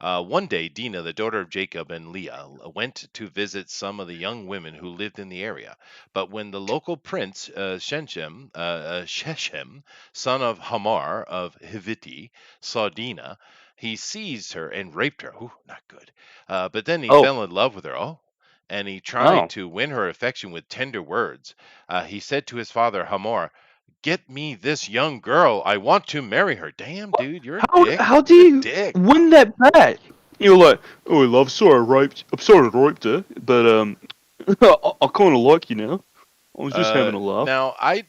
One day, Dinah, the daughter of Jacob and Leah, went to visit some of the young women who lived in the area. But when the local prince, Shechem, son of Hamar of Hiviti, saw Dinah, he seized her and raped her. Ooh, not good. But then he fell in love with her. Oh. And he tried to win her affection with tender words. He said to his father, Hamor, "Get me this young girl. I want to marry her." Damn, dude, you're a dick. How do You're a you dick. win that back? You're like, oh, love, I'm sorry I raped her, but I kind of like you now. I was just having a laugh. Now, How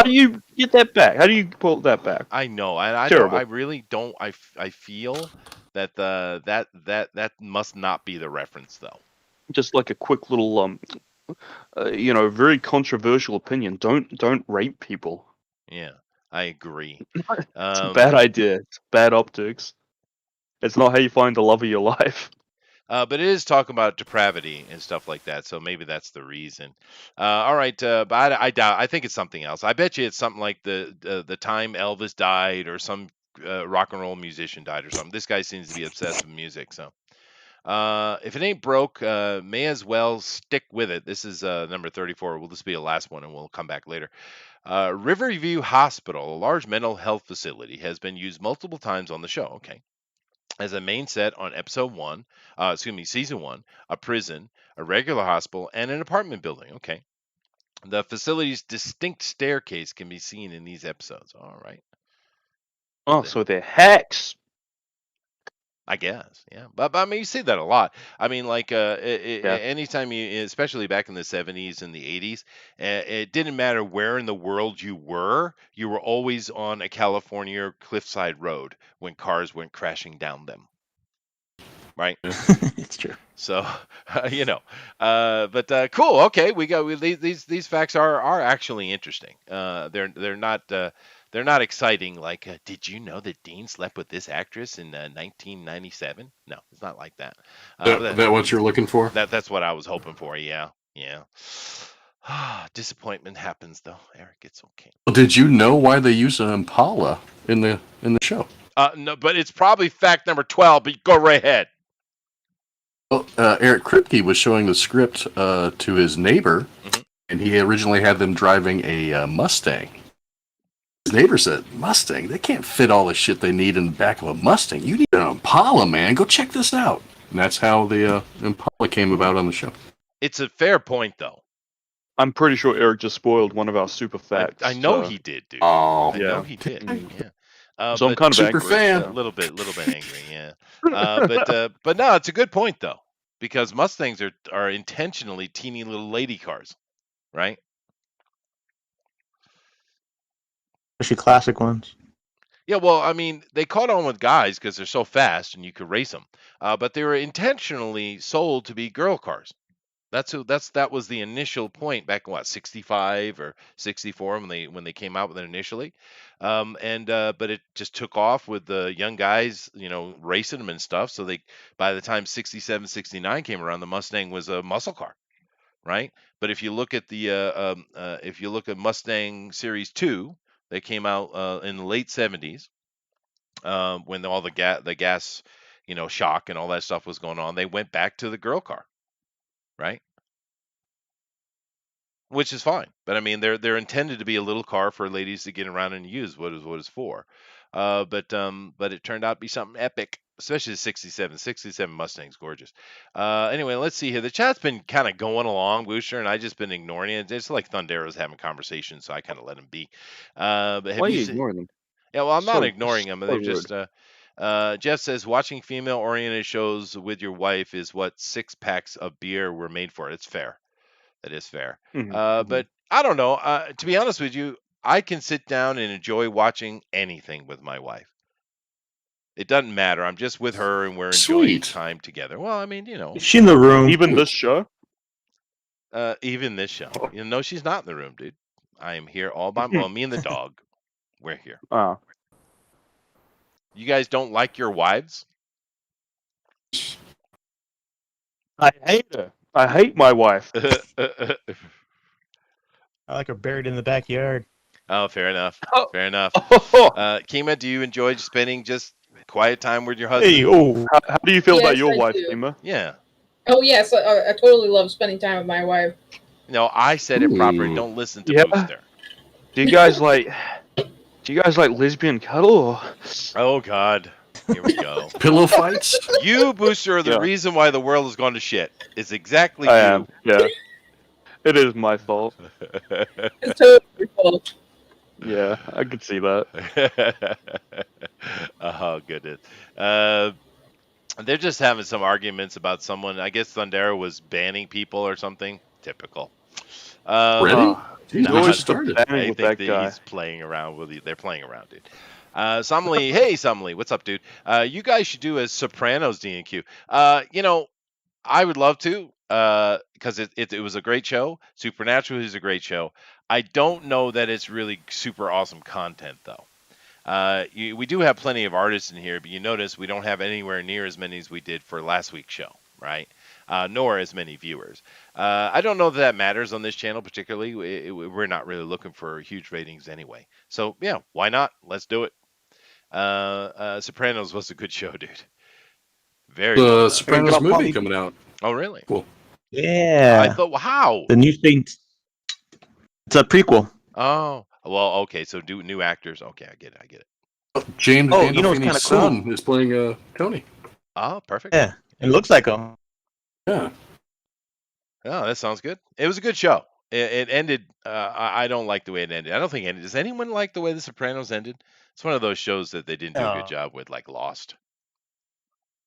do you get that back? How do you pull that back? I know, and I Terrible. don't. I really don't. I feel that that must not be the reference, though. Just like a quick little very controversial opinion. Don't rape people. Yeah, I agree. It's a bad idea. It's bad optics. It's not how you find the love of your life. But it is talking about depravity and stuff like that, so maybe that's the reason. All right, but I doubt. I think it's something else. I bet you it's something like the time Elvis died, or some rock and roll musician died, or something. This guy seems to be obsessed with music, so. If it ain't broke, may as well stick with it. This is number 34. Will this be the last one, and we'll come back later. Riverview Hospital, a large mental health facility, has been used multiple times on the show. Okay. As a main set on season 1, a prison, a regular hospital, and an apartment building. Okay. The facility's distinct staircase can be seen in these episodes. All right. Oh, so they're hacks. I guess, yeah. But I mean, you see that a lot. I mean, like, Yeah. anytime you, especially back in the 70s and the 80s, it didn't matter where in the world you were always on a California cliffside road when cars went crashing down them, right? It's true. So, but cool. Okay, these facts are actually interesting. They're not exciting. Like, did you know that Dean slept with this actress in 1997? No, it's not like that. That what you're looking for? That's what I was hoping for. Yeah, yeah. Disappointment happens though, Eric. It's okay. Well, did you know why they use an Impala in the show? No, but it's probably fact number 12. But go right ahead. Well, Eric Kripke was showing the script to his neighbor, and he originally had them driving a Mustang. His neighbor said, "Mustang? They can't fit all the shit they need in the back of a Mustang. You need an Impala, man. Go check this out." And that's how the Impala came about on the show. It's a fair point though. I'm pretty sure Eric just spoiled one of our super facts. I know he did, dude. Oh, I know yeah. he did. Yeah. So I'm but kind of super angry. fan. a little bit angry, yeah. But no, it's a good point though, because Mustangs are intentionally teeny little lady cars, right? Especially classic ones. Yeah, well, I mean, they caught on with guys because they're so fast and you could race them, but they were intentionally sold to be girl cars. That was the initial point back in what 65 or 64 when they came out with it initially, but it just took off with the young guys, racing them and stuff. So by the time 67, 69 came around, the Mustang was a muscle car, right? But if you look at if you look at Mustang Series 2, they came out in the late 70s, when all the gas, shock and all that stuff was going on. They went back to the girl car, right? Which is fine, but I mean, they're intended to be a little car for ladies to get around and use. What is for, but it turned out to be something epic, especially the 67 Mustang's gorgeous. Anyway, let's see here. The chat's been kind of going along, Booster, and I just been ignoring it. It's like Thundero's having conversations, so I kind of let him be. But have Why are you you seen? ignoring them? Yeah, well, I'm not So- ignoring them. so They've rude. just. Jeff says watching female-oriented shows with your wife is what 6 packs of beer were made for. It's fair. That is fair. Mhm. But I don't know. To be honest with you, I can sit down and enjoy watching anything with my wife. It doesn't matter. I'm just with her and we're enjoying Sweet. time together. Well, I mean, Is she in the room? Even this show? even this show. No, she's not in the room, dude. I am here all by well, me and the dog. We're here. Ah. You guys don't like your wives? I hate her. I hate my wife. I like her buried in the backyard. Oh, fair enough. Oh. Fair enough. how, Kima, do you enjoy spending just quiet time with your husband? Hey, oh, how do you feel about Yes, your I wife, do. Emma? Yeah. Oh yes, I totally love spending time with my wife. No, I said it proper. Ooh. Don't listen to Yeah. Booster. Do you guys like lesbian cuddle? Or... Oh God, here we go. Pillow fights? You, Booster, are the Yeah. reason why the world has gone to shit. It's exactly I you. am. Yeah. It is my fault. It's totally your fault. Yeah, I could see that. Oh goodness. They're just having some arguments about someone. I guess Thundera was banning people or something. Typical. Really? Oh, Jeez, no, we always just started. I banning with think that guy. he's playing around with you. They're playing around, dude. Sumley, hey Sumley, what's up, dude? You guys should do a Sopranos D&Q. I would love to, because it was a great show. Supernatural is a great show. I don't know that it's really super awesome content though. We do have plenty of artists in here, but you notice we don't have anywhere near as many as we did for last week's show, right? Nor as many viewers. I don't know that matters on this channel particularly. We're not really looking for huge ratings anyway. So yeah, why not? Let's do it. Sopranos was a good show, dude. Very well The done. Sopranos I'll movie probably- coming out. Oh really? Cool. yeah. I thought how? The new thing. It's a prequel. Oh well, okay. So do new actors. Okay, I get it. James Oh, you know what's Gandolfini's kinda cool? son is playing Tony. Oh, perfect. Yeah, it looks like him. Yeah. Oh, that sounds good. It was a good show. It ended. I don't like the way it ended. I don't think it ended. Does anyone like the way The Sopranos ended? It's one of those shows that they didn't do a good No. job with, like Lost.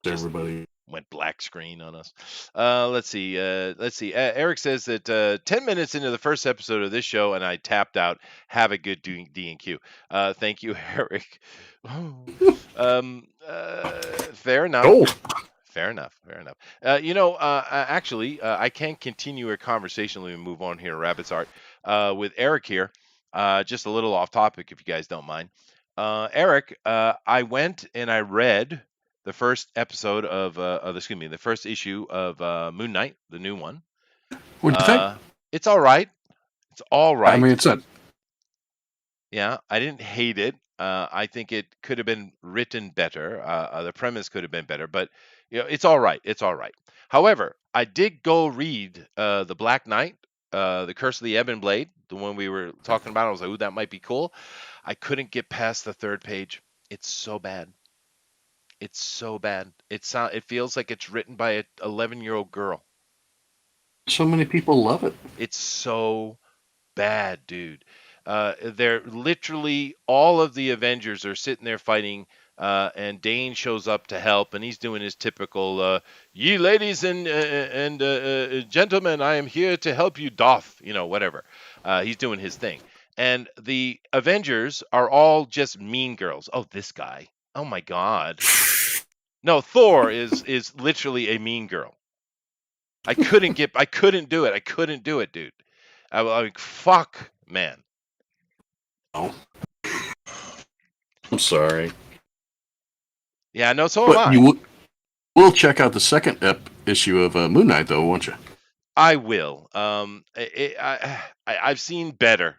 Just Everybody. went black screen on us. Let's see. Eric says that 10 minutes into the first episode of this show, and I tapped out. Have a good D&Q. Thank you, Eric. Fair enough. Oh, Fair enough. Actually, I can continue a conversation. Let me move on here, Rabbit's Art, with Eric here. Just a little off topic, if you guys don't mind. Eric, I went and I read the first episode the first issue of Moon Knight, the new one. what'd you think? It's all right. It's all right. I mean, it's not. Yeah, I didn't hate it. I think it could have been written better. The premise could have been better, but it's all right. It's all right. However, I did go read The Black Knight, The Curse of the Ebon Blade, the one we were talking about. I was like, ooh, that might be cool. I couldn't get past the third page. It's so bad. It's so bad. It feels like it's written by an 11-year-old girl. So many people love it. It's so bad, dude. They're literally all of the Avengers are sitting there fighting, and Dane shows up to help, and he's doing his typical, "Ye ladies and gentlemen, I am here to help you, doth," whatever. He's doing his thing, and the Avengers are all just mean girls. Oh, this guy. Oh my God. No, Thor is literally a mean girl. I couldn't do it. I couldn't do it, dude. I was like, fuck, man. Oh. I'm sorry. Yeah, no, so am I. But you will check out the second issue of Moon Knight, though, won't you? I will. I've seen better.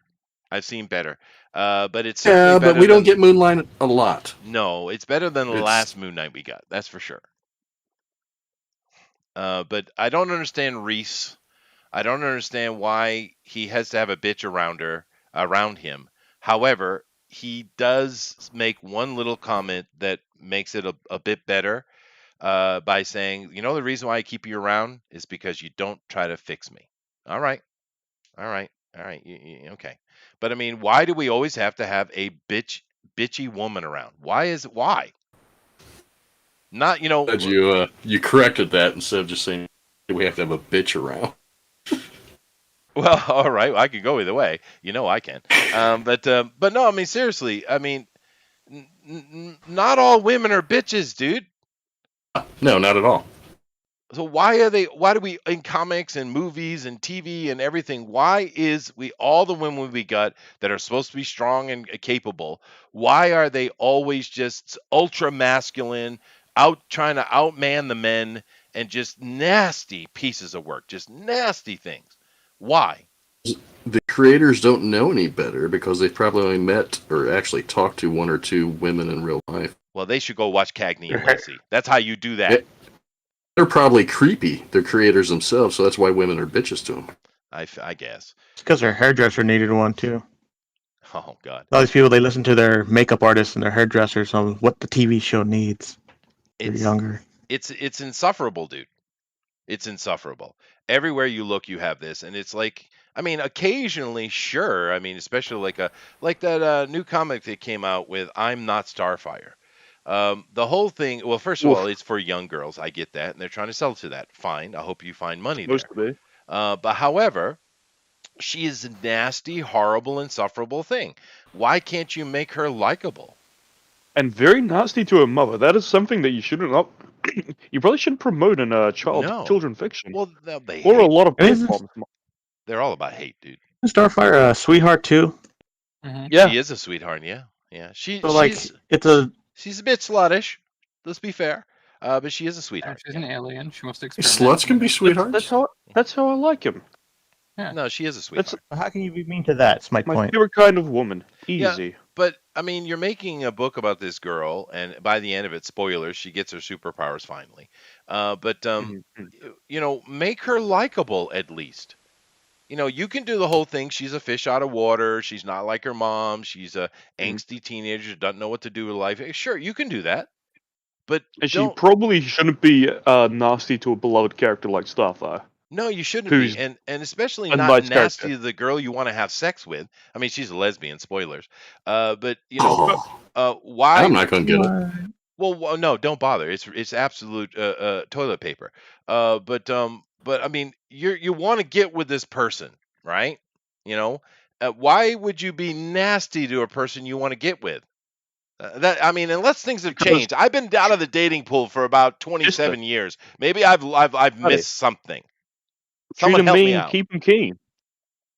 But it's Yeah, better but we don't than- get Moonlight a lot. No, it's better than the It's- last Moon Knight we got. That's for sure. But I don't understand Reese. I don't understand why he has to have a bitch around him. However, he does make one little comment that makes it a bit better by saying, the reason why I keep you around is because you don't try to fix me. All right. Okay. But I mean, why do we always have to have a bitchy woman around? Why? Not, Glad you corrected that instead of just saying we have to have a bitch around. Well, all right. I could go either way. I can. But no, I mean, seriously. I mean, not all women are bitches, dude. No, not at all. So why do we, in comics and movies and TV and everything, why is all the women we got that are supposed to be strong and capable, why are they always just ultra masculine, trying to outman the men, and just nasty pieces of work, just nasty things? Why? The creators don't know any better because they've probably only met or actually talked to one or two women in real life. Well, they should go watch Cagney and Lacey. That's how you do that. They're probably creepy, the creators themselves, so that's why women are bitches to them. I guess. It's because their hairdresser needed one too. Oh God. All these people, they listen to their makeup artists and their hairdressers on what the TV show needs. They're younger. It's insufferable, dude. It's insufferable. Everywhere you look, you have this, and it's like, I mean, occasionally, sure. I mean, especially like that new comic that came out with "I'm Not Starfire." The whole thing. Well, first of all, it's for young girls. I get that, and they're trying to sell to that. Fine. I hope you find money there. Supposed to be. But however, she is a nasty, horrible, insufferable thing. Why can't you make her likable? And very nasty to her mother. That is something that you shouldn't up. You probably shouldn't promote in children fiction. Well, they Or a hate. lot of Isn't- platforms. They're all about hate, dude. Starfire a sweetheart too. Yeah. She is a sweetheart. Yeah. So like, it's a She's a bit sluttish. Let's be fair. But she is a sweetheart. She's an alien. She wants to experiment. Sluts can be sweethearts. That's how I like him. No, she is a sweetheart. how can you be mean to that? It's my My point. favorite kind of woman. Yeah. Easy. But I mean, you're making a book about this girl, and by the end of it, spoilers, she gets her superpowers finally. Make her likable at least. You can do the whole thing. She's a fish out of water. She's not like her mom. She's a angsty teenager, doesn't know what to do with life. Sure, you can do that. But And she probably shouldn't be nasty to a beloved character like Starfire. No, you shouldn't Who's be, and especially a not nice nasty character. to the girl you want to have sex with. I mean, she's a lesbian. Spoilers. But Oh, why? I'm not going to get it. Well, no, don't bother. It's absolute toilet paper. But I mean, you want to get with this person, right? You know, why would you be nasty to a person you want to get with? That I mean, unless things have Because changed. I've been out of the dating pool for about Mister, 27 years. Maybe I've buddy, missed something. treat Someone 'em help me mean, out. keep 'em keen.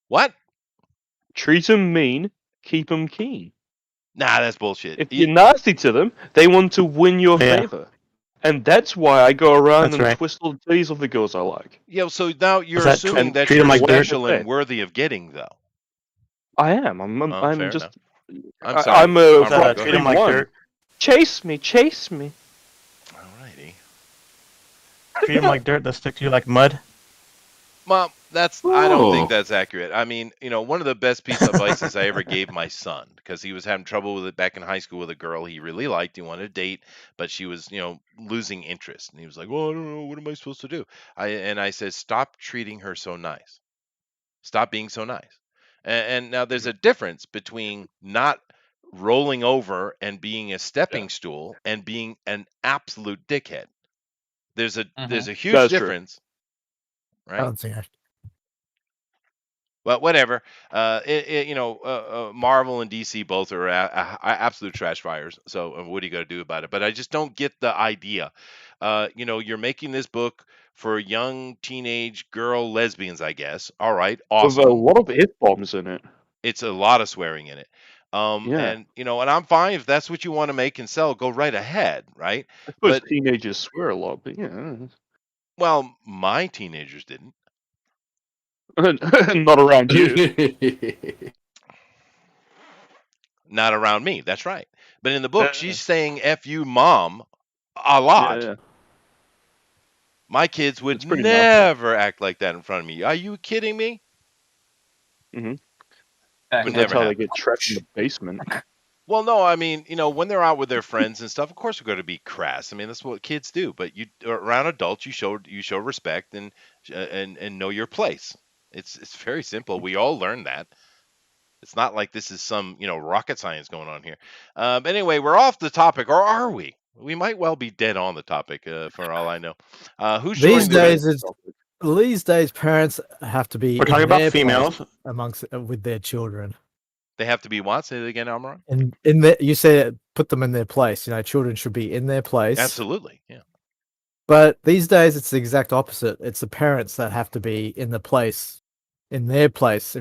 What? Treat 'em mean, keep 'em keen. Nah, that's bullshit. If you're nasty to them, they want to win your Yeah. favor. And that's why I go around That's and right. twist all the titties of the girls I like. Yeah, so now you're that assuming And that treat 'em you're like dirt? special and worthy of getting, though. I am. I'm Fair just. enough. I'm sorry. I'm a Armor, Rock go treat 'em ahead. like 3-1. dirt. Chase me, chase me. Alrighty. Treat them like dirt. They'll stick to you like mud. Mom, I don't think Oh. that's accurate. I mean, one of the best piece of advices I ever gave my son, because he was having trouble with it back in high school with a girl he really liked. He wanted to date, but she was, losing interest. And he was like, "Well, I don't know. What am I supposed to do?" I said, "Stop treating her so nice. Stop being so nice." And now there's a difference between not rolling over and being a stepping stool and being an absolute dickhead. There's a huge That's true. difference, I right? don't think I. But whatever. Marvel and DC both are absolute trash fires. So what are you going to do about it? But I just don't get the idea. You're making this book for young teenage girl lesbians, I guess. All right, With a awesome. lot of F bombs in it. It's a lot of swearing in it. Yeah. And I'm fine if that's what you want to make and sell. Go right ahead, right? I suppose But teenagers swear a lot, but yeah. well, my teenagers didn't. Not around you. Not around me. That's right. But in the book, she's saying "f you, mom" a lot. Yeah. My kids would It's pretty nasty. never act like that in front of me. Are you kidding me? Mm-hmm. Would That's never how they happen. get trapped in the basement. Well, no, I mean, when they're out with their friends and stuff, of course we're going to be crass. I mean, that's what kids do. But you around adults, you show respect and know your place. It's very simple. We all learn that. It's not like this is some rocket science going on here. But anyway, we're off the topic, or are we? We might well be dead on the topic, for all I know. Who's These showing the these days, parents have to be We're talking in their about females. place amongst with their children. They have to be what? Say it again, Almaron. And in the, you said put them in their place. Children should be in their place. Absolutely, yeah. But these days, it's the exact opposite. It's the parents that have to be in their place in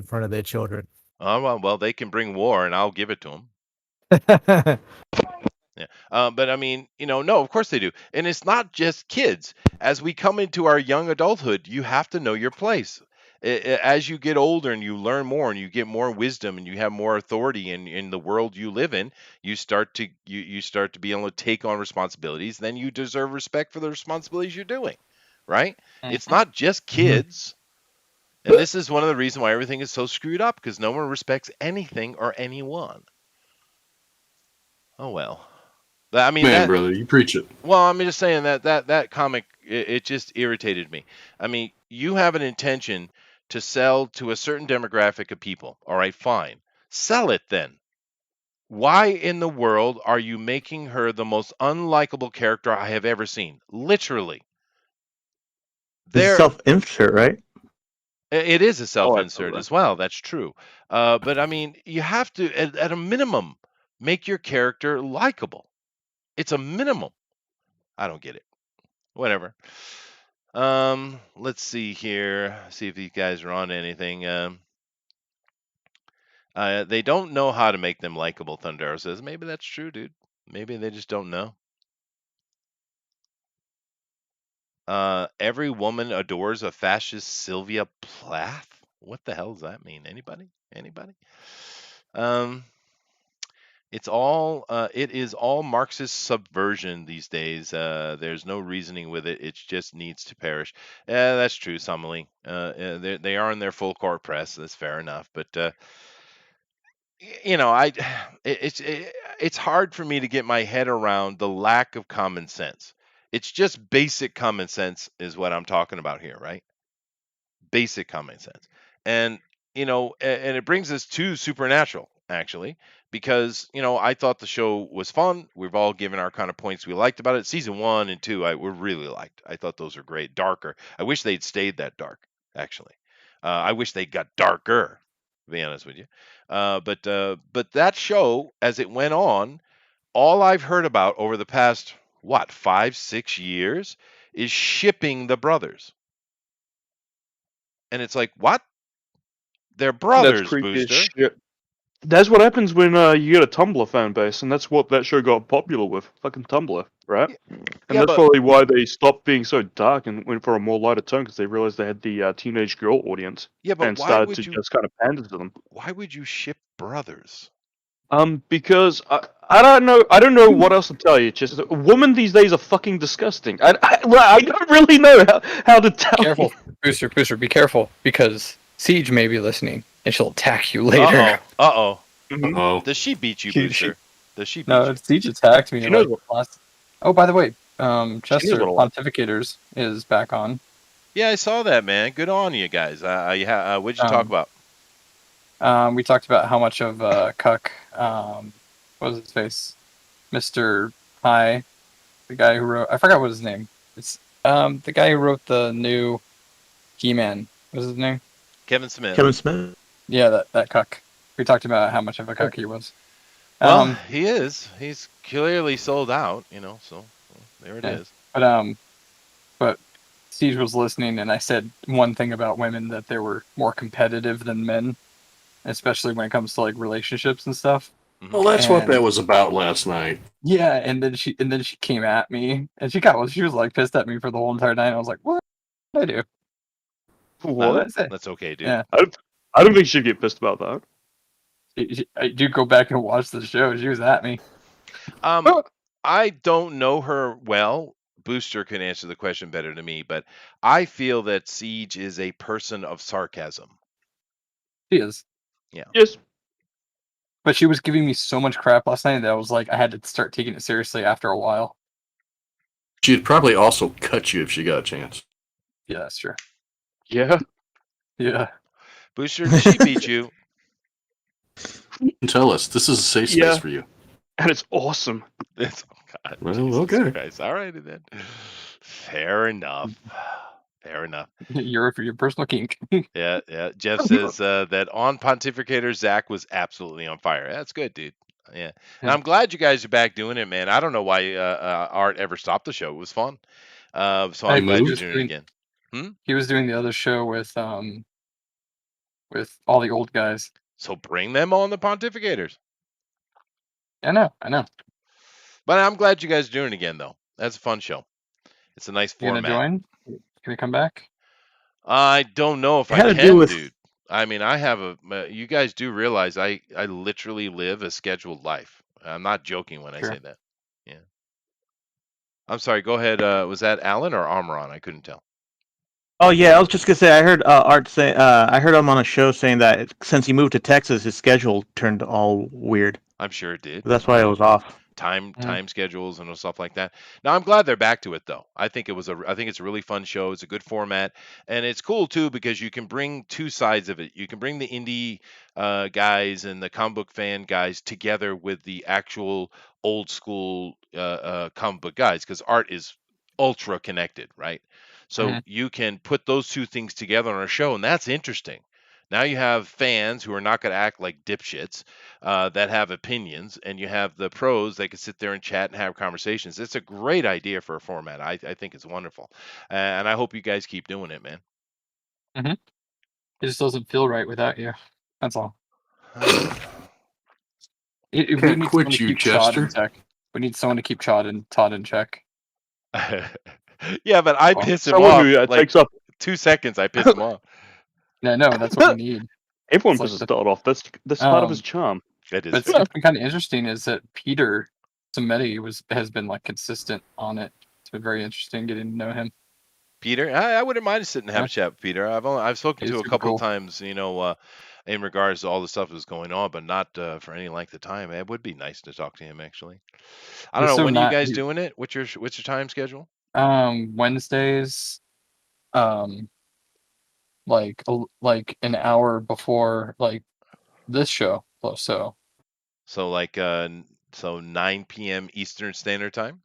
front of their children. Oh well, they can bring war, and I'll give it to them. Yeah. But I mean, no, of course they do. And it's not just kids. As we come into our young adulthood, you have to know your place. As you get older and you learn more and you get more wisdom and you have more authority in the world you live in, you start to be able to take on responsibilities. Then you deserve respect for the responsibilities you're doing, right? It's not just kids. And this is one of the reasons why everything is so screwed up, because no one respects anything or anyone. Oh well. I mean, Man, brother, you preach it. well, I'm just saying that comic, it just irritated me. I mean, you have an intention to sell to a certain demographic of people. All right, fine. Sell it then. Why in the world are you making her the most unlikable character I have ever seen? Literally. It's self-insert, right? It is a self-insert absolutely. as well. That's true. But I mean, you have to, at a minimum, make your character likable. It's a minimum. I don't get it. Whatever. Let's see here. See if these guys are on anything. They don't know how to make them likable, Thundero says. Maybe that's true, dude. Maybe they just don't know. Every woman adores a fascist Sylvia Plath. What the hell does that mean? Anybody? It is all Marxist subversion these days. There's no reasoning with it. It just needs to perish. That's true, Summerly. They are in their full court press. That's fair enough. But it's hard for me to get my head around the lack of common sense. It's just basic common sense is what I'm talking about here, right? Basic common sense. And and it brings us to Supernatural. actually, because I thought the show was fun. We've all given our kind of points we liked about it. Season 1 and 2, I we really liked. I thought those were great. Darker. I wish they'd stayed that dark. Actually, I wish they got darker. To be honest with you, but that show, as it went on, all I've heard about over the past, what, 5, 6 years is shipping the brothers. And it's like, what? They're That's brothers, creepy as Booster. shit. That's what happens when you get a Tumblr fan base, and that's what that show got popular with. Fucking Tumblr, right? Yeah, And yeah, that's but probably why they stopped being so dark and went for a more lighter tone, because they realized they had the teenage girl audience and why started to would you just kind of pander to them. ship brothers? Because I don't know what else to tell you. Just women these days are fucking disgusting. I don't really know how to tell Careful, you. Booster, be careful, because Siege may be listening, and she'll attack you later. Uh-oh. Mhm. Oh, Does she beat you, She- Booster? Does she beat No, you? Siege attacked me. She knows Like, last. Oh, by the way, Chester what I like. Pontificators is back on. Yeah, I saw that, man. Good on you guys. What'd you talk about? We talked about how much of Cuck, what was his face? Mr. High, the guy who wrote, I forgot what his name. It's the guy who wrote the new He-Man. What's his name? Kevin Smith. Kevin Smith. Yeah, that Cuck. We talked about how much of a Cuck he was. Well, he is. He's clearly sold out, so there it is. But Siege was listening, and I said one thing about women, that they were more competitive than men, especially when it comes to like relationships and stuff. well, that's what And- that was about last night. Yeah, and then she came at me, and she was like pissed at me for the whole entire night. I was like, "What did I do? What did I say?" That's okay, dude. Yeah. I don't think she'd get pissed about that. I do go back and watch the show. She was at me. I don't know her well. Booster can answer the question better than me, but I feel that Siege is a person of sarcasm. She is. Yes. But she was giving me so much crap last night that I was like, I had to start taking it seriously after a while. She'd probably also cut you if she got a chance. Yeah, that's true. Yeah. Yeah. Booster, did she beat you? Tell us. This is a safe space Yeah. for you. And it's awesome. Oh, God, Well, Jesus okay. Christ. All righty then. Fair enough. Fair enough. You're for your personal kink. Yeah. Jeff says that on Pontificator, Zach was absolutely on fire. That's good, dude. Yeah. And I'm glad you guys are back doing it, man. I don't know why Art ever stopped the show. It was fun. So I'm glad you're doing it again. He was doing the other show with all the old guys. So bring them on the Pontificators. I know. But I'm glad you guys are doing it again, though. That's a fun show. It's a nice You gonna format. join? Can you come back? I don't know if It had I to can, do with- dude. I mean, I have you guys do realize I literally live a scheduled life. I'm not joking when I Sure. say that. Yeah. I'm sorry. Go ahead. Was that Alan or Amron? I couldn't tell. Oh yeah, I was just gonna say I heard Art say I heard him on a show saying that since he moved to Texas, his schedule turned all weird. I'm sure it did. That's why it was off. Time schedules and stuff like that. Now I'm glad they're back to it though. I think it's a really fun show. It's a good format, and it's cool too because you can bring two sides of it. You can bring the indie guys and the comic book fan guys together with the actual old school comic book guys because Art is ultra connected, right? So you can put those two things together on a show, and that's interesting. Now you have fans who are not going to act like dipshits that have opinions, and you have the pros that can sit there and chat and have conversations. It's a great idea for a format. I think it's wonderful, and I hope you guys keep doing it, man. It just doesn't feel right without you. That's all. We Can't need quit someone to you, keep Todd in Chester. check. We need someone to keep Todd in check. Yeah, but I piss him Someone off who like takes up. 2 seconds. I piss him off. No, that's what we need. Everyone It's like pisses Todd off. That's part of his charm. It is. But what's been kind of interesting is that Peter Samedi has been like consistent on it. It's been very interesting getting to know him. Peter, I wouldn't mind sitting and have a chat with Peter. I've spoken He's to a super couple cool. of times, in regards to all the stuff that's going on, but not for any length of time. It would be nice to talk to him actually. I don't He's know so when are you not- guys he- doing it. What's your time schedule? Wednesdays, like an hour before like this show. So So like so 9 p.m. Eastern Standard Time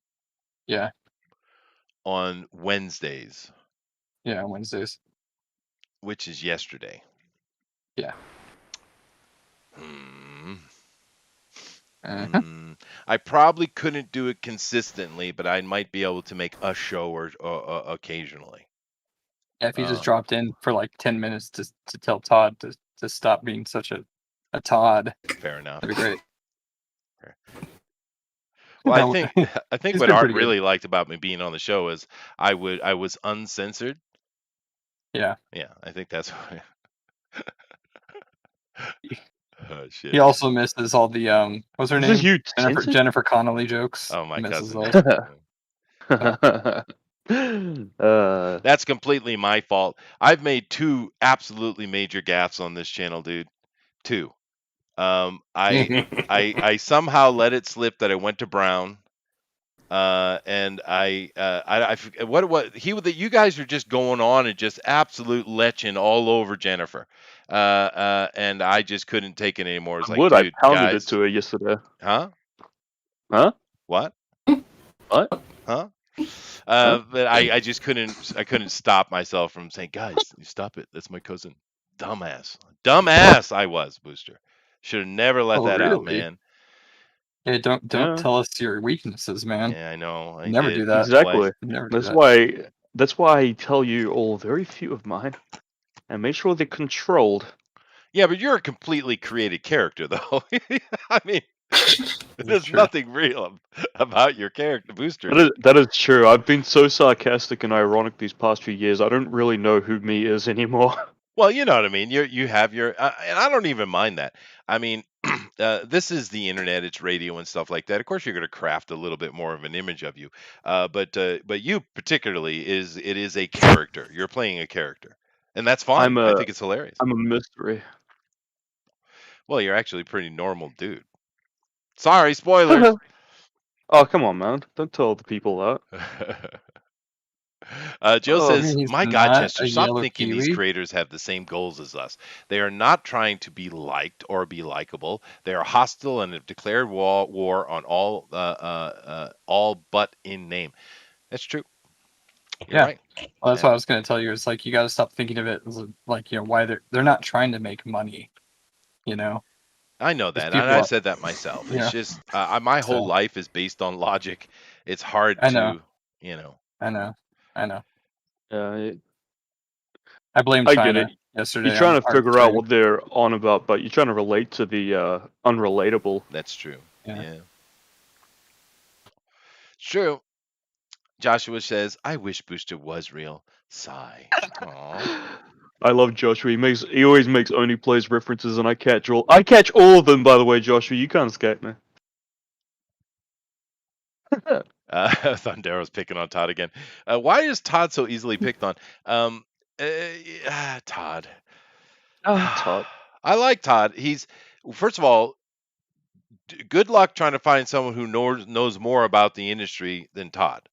yeah, on Wednesdays, Wednesdays. which is yesterday. Yeah. Hmm. Uh-huh. I probably couldn't do it consistently, but I might be able to make a show or occasionally. Yeah, if you just Uh, dropped in for like 10 minutes to tell Todd to stop being such a Todd, fair enough. that'd be great. Well, That would- I think He's what been Art pretty good. really liked about me being on the show is I was uncensored. Yeah. Yeah, I think that's why. Oh shit. He also misses all the what's her This is name? you tinted? Jennifer Connelly jokes. Oh, my He misses cousin. those. That's completely my fault. I've made 2 absolutely major gaffes on this channel, dude. 2. I somehow let it slip that I went to Brown. And you guys are just going on and just absolute leching all over Jennifer. And I just couldn't take it anymore. It's like, I dude, pounded guys, it to her yesterday. huh? Huh? What? What? Huh? Huh? But I just couldn't stop myself from saying, guys, you stop it. That's my cousin. Dumbass I was, Booster. Should have never let Oh, that out, really? man. Hey, don't Yeah. tell us your weaknesses, man. Yeah, I know. I Never did. do that. Exactly. Never do That's that. why I tell you all very few of mine, and make sure they're controlled. Yeah, but you're a completely created character, though. I mean, there's true. nothing real about your character, Booster. That is true. I've been so sarcastic and ironic these past few years. I don't really know who me is anymore. Well, you know what I mean. You have your, and I don't even mind that. I mean, this is the internet, it's radio and stuff like that. Of course, you're going to craft a little bit more of an image of you, but you particularly it is a character. You're playing a character, and that's fine. I think it's hilarious. I'm a mystery. Well, you're actually a pretty normal dude. Sorry, spoilers. Oh, come on, man! Don't tell the people that. Joe Oh. says, He's "My God, not Chester, a stop yellow thinking these kiwi. creators have the same goals as us. They are not trying to be liked or be likable. They are hostile and have declared war on all but in name." That's true. You're Yeah. right. Well, that's what I was going to tell you. It's like you got to stop thinking of it as like, why they're not trying to make money. I know that, and people I've are- said that myself. Yeah. It's just my whole So- life is based on logic. It's hard I know. to, I know. Yeah, I blame I China get it. yesterday. You're trying on to art figure out trade. what they're on about, but you're trying to relate to the unrelatable. That's true. Yeah. Yeah. It's true. Joshua says, "I wish Booster was real." Sigh. Aw. I love Joshua. He always makes Only Plays references, and I catch all of them. By the way, Joshua, you can't escape me. Thundero's picking on Todd again. Why is Todd so easily picked on? Todd. Todd. I like Todd. First of all, good luck trying to find someone who knows more about the industry than Todd.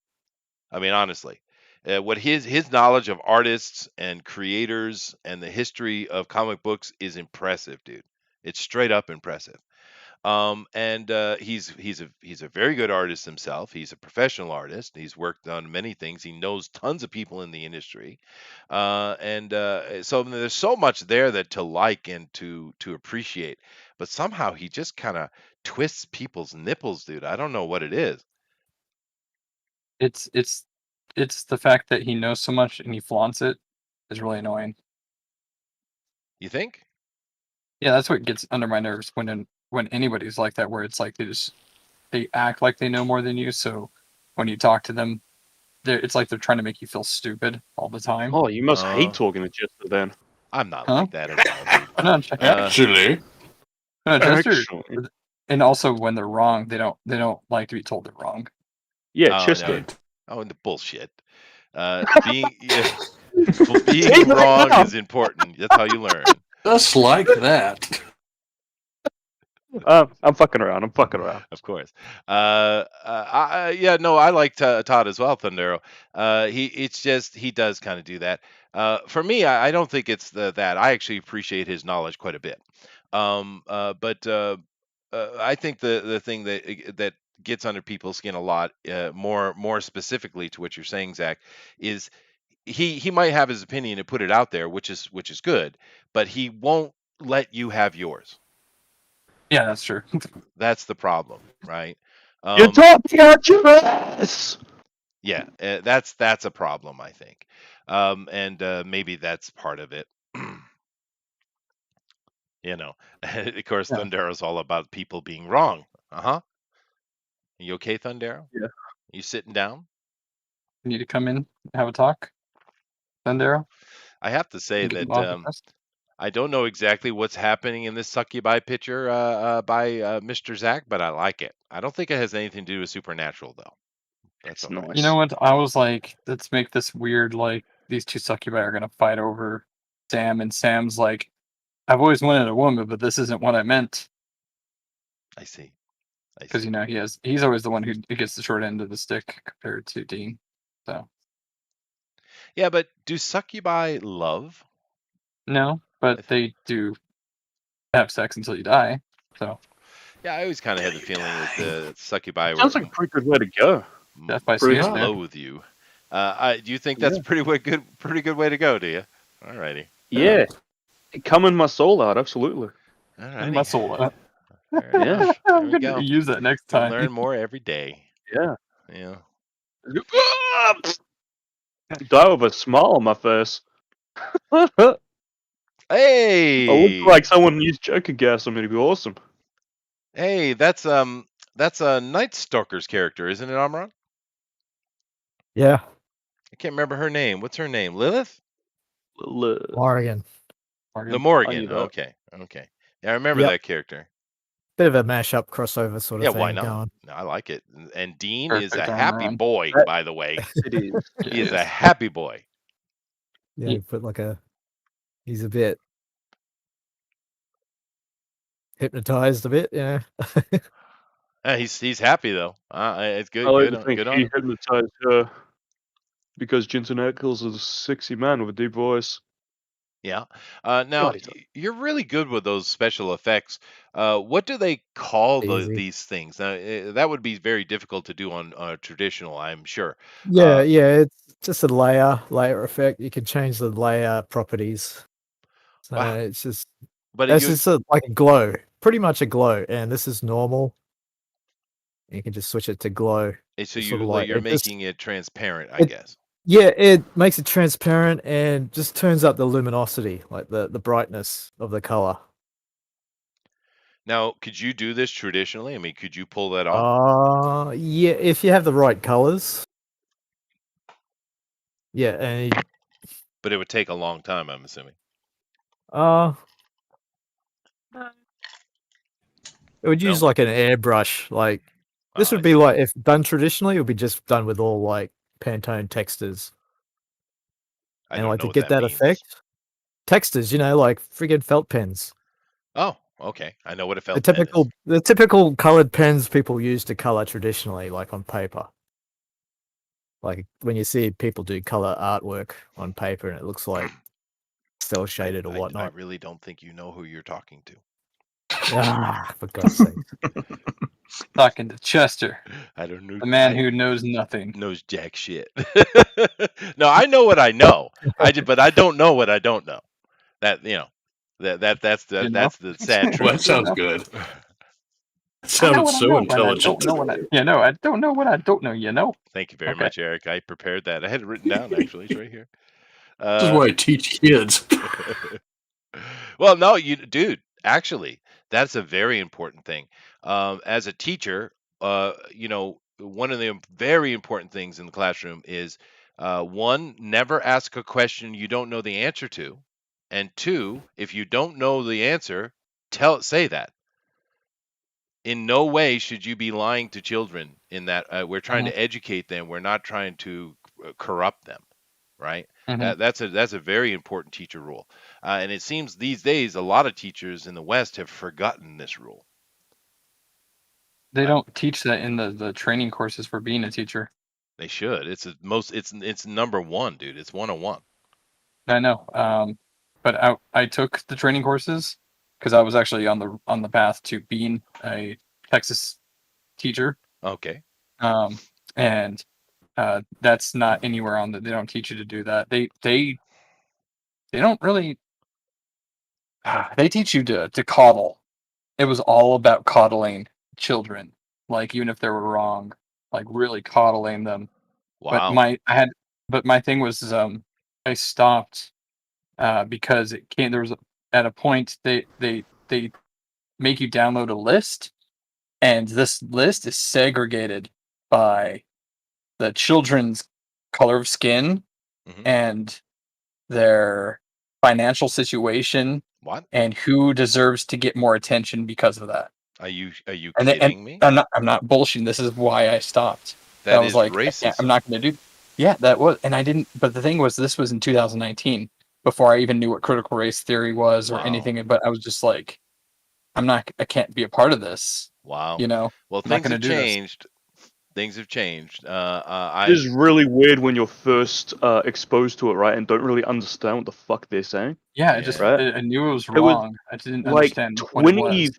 I mean, honestly, what his knowledge of artists and creators and the history of comic books is impressive, dude. It's straight up impressive. And he's a very good artist himself. He's a professional artist. He's worked on many things. He knows tons of people in the industry, so there's so much there that to like and to appreciate. But somehow he just kind of twists people's nipples, dude. I don't know what it is. It's the fact that he knows so much and he flaunts it is really annoying. You think? Yeah, that's what gets under my nerves when anybody's like that, where it's like they act like they know more than you. So when you talk to them, it's like they're trying to make you feel stupid all the time. Oh, you must hate talking to Chester then. I'm not Huh? like that at all, dude. No, Actually, Chester, Actually. and also when they're wrong, they don't like to be told they're wrong. Yeah, Oh, Chester. no. Oh, and the bullshit. Being wrong is important. That's how you learn. just like that. I'm fucking around. Of course. I like Todd as well, Thundero. He does kind of do that. For me, I don't think it's that. I actually appreciate his knowledge quite a bit. But I think the thing that gets under people's skin a lot, more specifically to what you're saying, Zach, is he might have his opinion and put it out there, which is good, but he won't let you have yours. Yeah, that's true. That's the problem, right? You're talking out your ass. Yeah, that's a problem, I think, and maybe that's part of it. You know, of course, Yeah. Thundero's all about people being wrong. You okay, Thundero? Yeah. You sitting down? You need to come in and have a talk, Thundero. I have to say Get that off the crust. I don't know exactly what's happening in this succubi picture by Mr. Zach, but I like it. I don't think it has anything to do with Supernatural, though. That's It's all right. nice. You know what? I was like, let's make this weird. Like these two succubi are gonna fight over Sam, and Sam's like, I've always wanted a woman, but this isn't what I meant. I see. Because he's always the one who gets the short end of the stick compared to Dean. So Yeah, but do succubi love? no, but they do have sex until you die. So Yeah, I always kind of had the feeling that the succubi were Sounds like a pretty good way to go. death by Pretty suicide. loathe you. Do you think that's a pretty good way to go? Do you? Alrighty. Yeah. Coming my soul out, absolutely. Alrighty. My soul. Fair enough. There I'm we gonna go. use that next We'll time. learn more every day. Yeah. Yeah. Die with a smile on my face. I Hey. look like someone used Joker gas on me to be awesome. Hey, that's a Night Stalker's character, isn't it, Amron? Yeah, I can't remember her name. What's her name? Lilith? Morgan. The I Morgan. knew that. Okay. Yeah, I remember Yep. that character. Bit of a mashup crossover sort of Yeah, thing why not? going. No, I like it. And Dean Perfect, is a happy Amron. boy, That- by the way. It is. He is a happy boy. Yeah, Ye- you put he's a bit hypnotized a bit, yeah. He's happy though. It's good. I like Good to on, think good on he him. hypnotized her because Jensen Ackles is a sexy man with a deep voice. Yeah. Now Bloody hell. you're really good with those special effects. What do they call Easy. these things? Now, that would be very difficult to do on traditional, I'm sure. Yeah, it's just a layer effect. You can change the layer properties. So Wow. it's just But that's just like a glow, pretty much a glow, and this is normal. You can just switch it to glow. so sort of like you're it just- making it transparent, I it- guess. Yeah, it makes it transparent and just turns up the luminosity, like the brightness of the color. Now, could you do this traditionally? I mean, could you pull that off? Yeah, if you have the right colors. Yeah, and But it would take a long time, I'm assuming. it would use No? like an airbrush. Like this I would be see. like if done traditionally, it would be just done with all like Pantone textures. I And don't like know to what get that means. effect, textures, like friggin' felt pens. Oh, okay. I know what a The felt pen is. typical colored pens people use to color traditionally, like on paper. Like when you see people do color artwork on paper and it looks like cell shaded or I whatnot. really don't think you know who you're talking to. For God's sake. Talking to Chester, I don't know. the man who knows nothing. knows jack shit. No, I know what I know. But I don't know what I don't know. That's the sad Well, truth. that sounds good. It I know sounded what I so know, but I intelligent. don't know what I I don't know what I don't know. Thank you very Okay. much, Eric. I prepared that. I had it written down actually. It's right here. This is why I teach kids. Well, no, dude. Actually, that's a very important thing. As a teacher, one of the very important things in the classroom is one, never ask a question you don't know the answer to, and two, if you don't know the answer, say that. In no way should you be lying to children. In that we're trying to educate them. We're not trying to corrupt them, right? Mhm. That's a very important teacher rule, and it seems these days a lot of teachers in the West have forgotten this rule. They don't teach that in the training courses for being a teacher. They should. It's number one, dude. It's 101. I know. But I took the training courses because I was actually on the path to being a Texas teacher. Okay. And that's not anywhere on the. They don't teach you to do that. They don't really. They teach you to coddle. It was all about coddling children, like even if they were wrong, like really coddling them. But Wow. my thing was I stopped because it came. There was at a point they make you download a list, and this list is segregated by the children's color of skin Mhm. and their financial situation What? and who deserves to get more attention because of that. Are you And kidding me? I'm not bullshitting. This is why I stopped. That I was is like, racist. I'm not going to do. Yeah, that was, and I didn't. But the thing was, this was in 2019, before I even knew what critical race theory was or Wow. anything. But I was just like, I can't be a part of this. Wow. You know, Well, I'm not things going to have do this. changed. Things have changed. It I is really weird when you're first exposed to it, right, and don't really understand what the fuck they're saying. Yeah, Yeah. Right? I knew it was It was wrong. I didn't like understand what it was.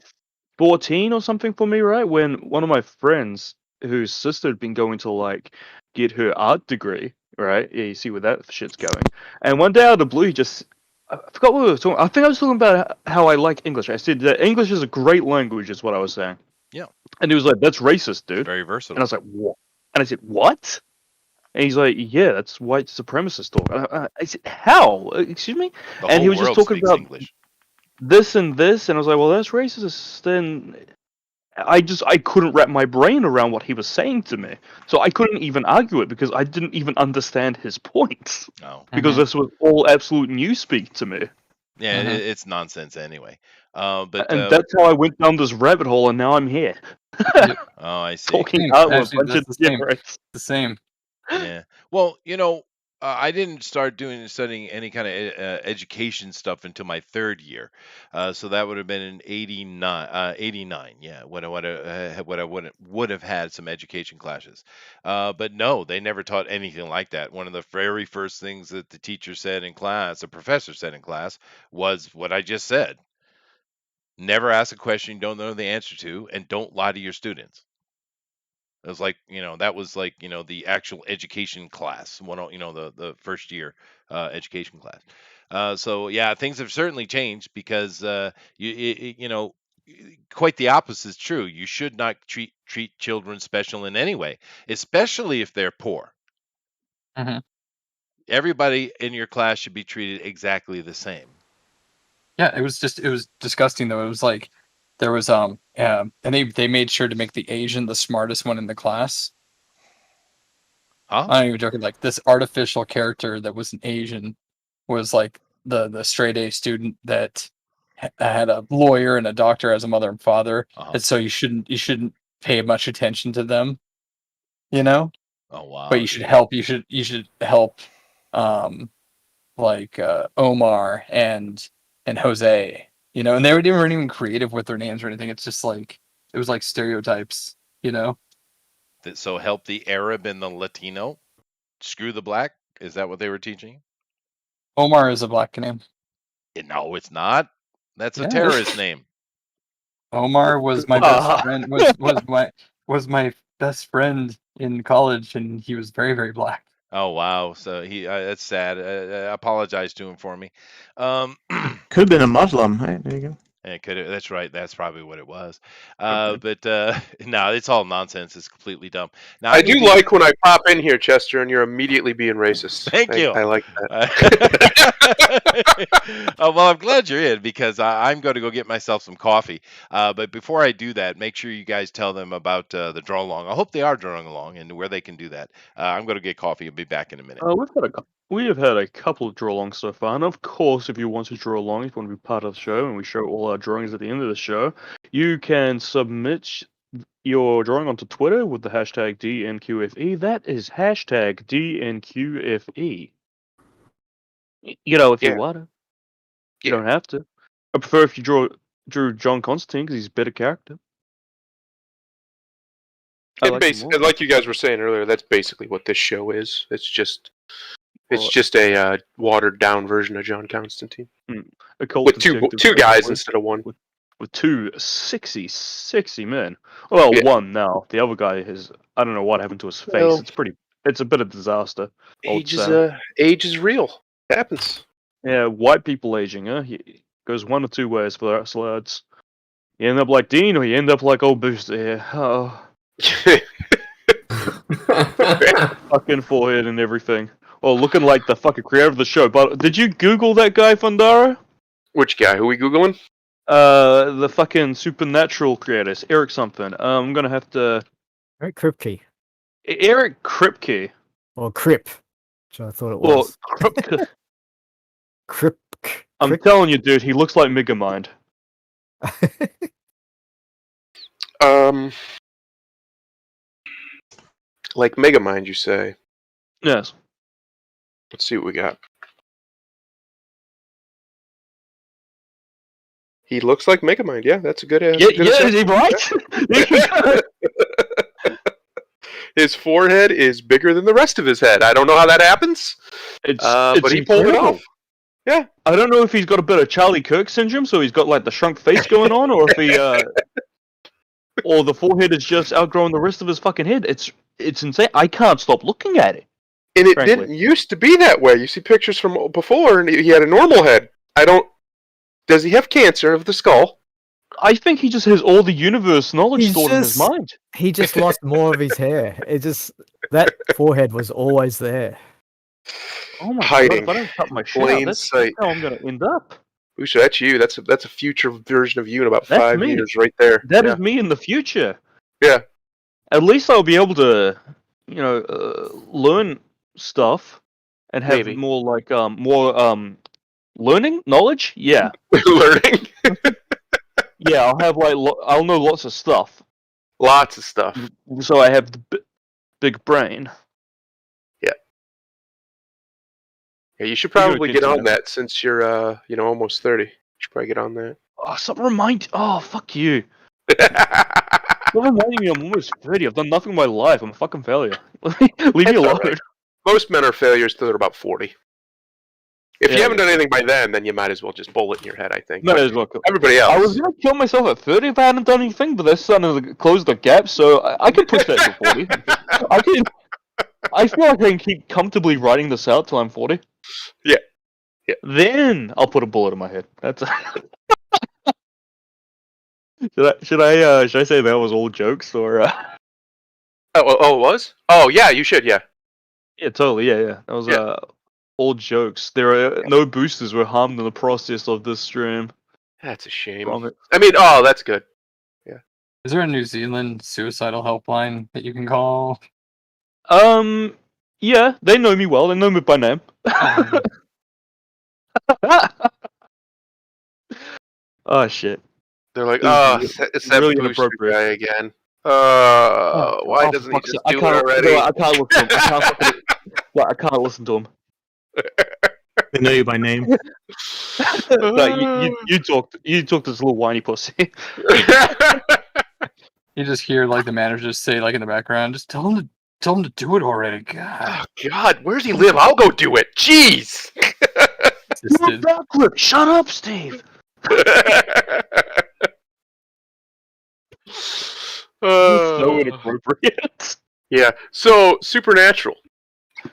2014 or something for me, right? When one of my friends, whose sister had been going to like get her art degree, right? Yeah, you see where that shit's going. And one day out of the blue, he just I forgot what we were talking. I think I was talking about how I like English. I said that English is a great language, is what I was saying. Yeah. And he was like, "That's racist, dude." Very And I versatile. was like, "What?" And I said, "What?" And he's like, "Yeah, that's white supremacist talk." And I said, "How? Excuse me?" The And he whole was just world talking speaks about English. this and this, and I was like, "Well, that's racist." Then I couldn't wrap my brain around what he was saying to me, so I couldn't even argue it because I didn't even understand his points Oh. because Mhm. this was all absolute newspeak to me, Yeah, Mhm. it's nonsense anyway. But and that's how I went down this rabbit hole, and now I'm here Yep. oh, I see. talking Same. out with a Actually, bunch that's of the same. degenerates. The same. Yeah. Well, I didn't start studying any kind of education stuff until my third year. So that would have been in 89. 89. Yeah. When I would have had some education classes. But no, they never taught anything like that. One of the very first things that the teacher said in class, the professor said in class, was what I just said. Never ask a question you don't know the answer to, and don't lie to your students. It was like, that was like, the actual education class, the first year education class. So yeah, things have certainly changed because quite the opposite is true. You should not treat children special in any way, especially if they're poor. Mhm. Everybody in your class should be treated exactly the same. Yeah, it was disgusting though. It was like there was and they made sure to make the Asian the smartest one in the class. Huh? I'm not even joking. Like this artificial character that was an Asian was like the straight A student that had a lawyer and a doctor as a mother and father. Uh-huh. And so you shouldn't pay much attention to them, you know. Oh wow. But you should help. You should help, like Omar and Jose, and they weren't even creative with their names or anything. It's just like it was like stereotypes, So help the Arab and the Latino. Screw the black. Is that what they were teaching? Omar is a black name. No, it's not. That's a Yeah, it is. terrorist name. Omar was my best friend. Was my best friend in college, and he was very very black. Oh wow. So that's sad. I apologize to him for me. Could have been a Muslim. Hey, there you go. It could. That's right. That's probably what it was. But no, it's all nonsense. It's completely dumb. Now I do like when I pop in here, Chester, and you're immediately being racist. Thank you. I like that. Well, I'm glad you're in because I'm going to go get myself some coffee. But before I do that, make sure you guys tell them about the draw along. I hope they are drawing along and where they can do that. I'm going to get coffee. I'll be back in a minute. We have had a couple of draw alongs so far, and of course, if you want to draw along, if you want to be part of the show, and we show all our drawings at the end of the show, you can submit your drawing onto Twitter with the hashtag DNQFE. That is hashtag DNQFE. If you Yeah. want to. You Yeah. don't have to. I prefer if you drew John Constantine because he's a better character. Like you guys were saying earlier, that's basically what this show is. It's just It's just a watered down version of John Constantine occult with detective two guys boy instead of one. with two sexy men. Well, Yeah. one now. The other guy is. I don't know what happened to his face. Well, It's a bit of disaster. age is real. It happens. Yeah, white people aging. He goes one or two ways for us lads. You end up like Dean, or you end up like old Booster here. Oh, fucking forehead and everything. Well, looking like the fucking creator of the show. But did you Google that guy, Fundara? Which guy? Who we googling? The fucking Supernatural creators, Eric something. I'm gonna have to. Eric Kripke. Eric Kripke. Or Crip, which I thought it Well, was. Kripke. Kripke. I'm telling you, dude, he looks like Megamind. Like Megamind, you say? Yes. Let's see what we got. He looks like Megamind. Yeah, that's a good. Yeah, is he right? His forehead is bigger than the rest of his head. I don't know how that happens. It's but he pulled it incredible. off. Yeah. I don't know if he's got a bit of Charlie Kirk syndrome, so he's got like the shrunk face going on, or if he, or the forehead is just outgrowing the rest of his fucking head. It's insane. I can't stop looking at it. And it frankly. didn't used to be that way. You see pictures from before, and he had a normal head. Does he have cancer of the skull? I think he just has all the universe knowledge stored in his mind. He just lost more of his hair. That forehead was always there. Oh my Hiding. god! If I don't cut my shit Plain out, that's sight. how I'm gonna end up. Usha, that's you. That's a future version of you in about That's 5 me. years, right there. That yeah. is me in the future. Yeah. At least I'll be able to, learn stuff and have Maybe. more like learning knowledge. Yeah, Learning. yeah. I'll have like I'll know lots of stuff, Lots of stuff. so I have the big brain. Yeah, you should You do a probably good get on job. that since you're almost 30. You should probably get on that. Oh, something remind. Oh, fuck you. Don't remind me I'm almost 30. I've done nothing in my life. I'm a fucking failure. Leave me That's alone. alright. Most men are failures till they're about 40. If you Yeah, haven't done anything by then you might as well just bullet in your head, I think. Might But as well. everybody else. I was gonna kill myself at 30 if I hadn't done anything, but they're starting to close the gap, so I can push that to 40. I feel like I can keep comfortably writing this out till I'm 40. Yeah. Yeah. Then I'll put a bullet in my head. That's. Should I say that was all jokes or? Oh, it was? Oh, yeah, you should, yeah. Yeah, totally. Yeah. That was all jokes. There are no boosters were harmed in the process of this stream. That's a shame. From it. I mean, oh, that's good. Is there a New Zealand suicidal helpline that you can call? Yeah, they know me well. They know me by name. Oh shit. They're like, It's it's that really booster inappropriate. guy again. Why doesn't he just do it already? I can't listen to him. I can't listen to him. They know you by name. Like, you talk to this little whiny pussy. You just hear like the manager just say like in the background, just tell him to do it already. God. Oh, God, where does he live? I'll go do it. Jeez. Assisted. Backflip. Shut up, Steve. So inappropriate. Yeah. So Supernatural.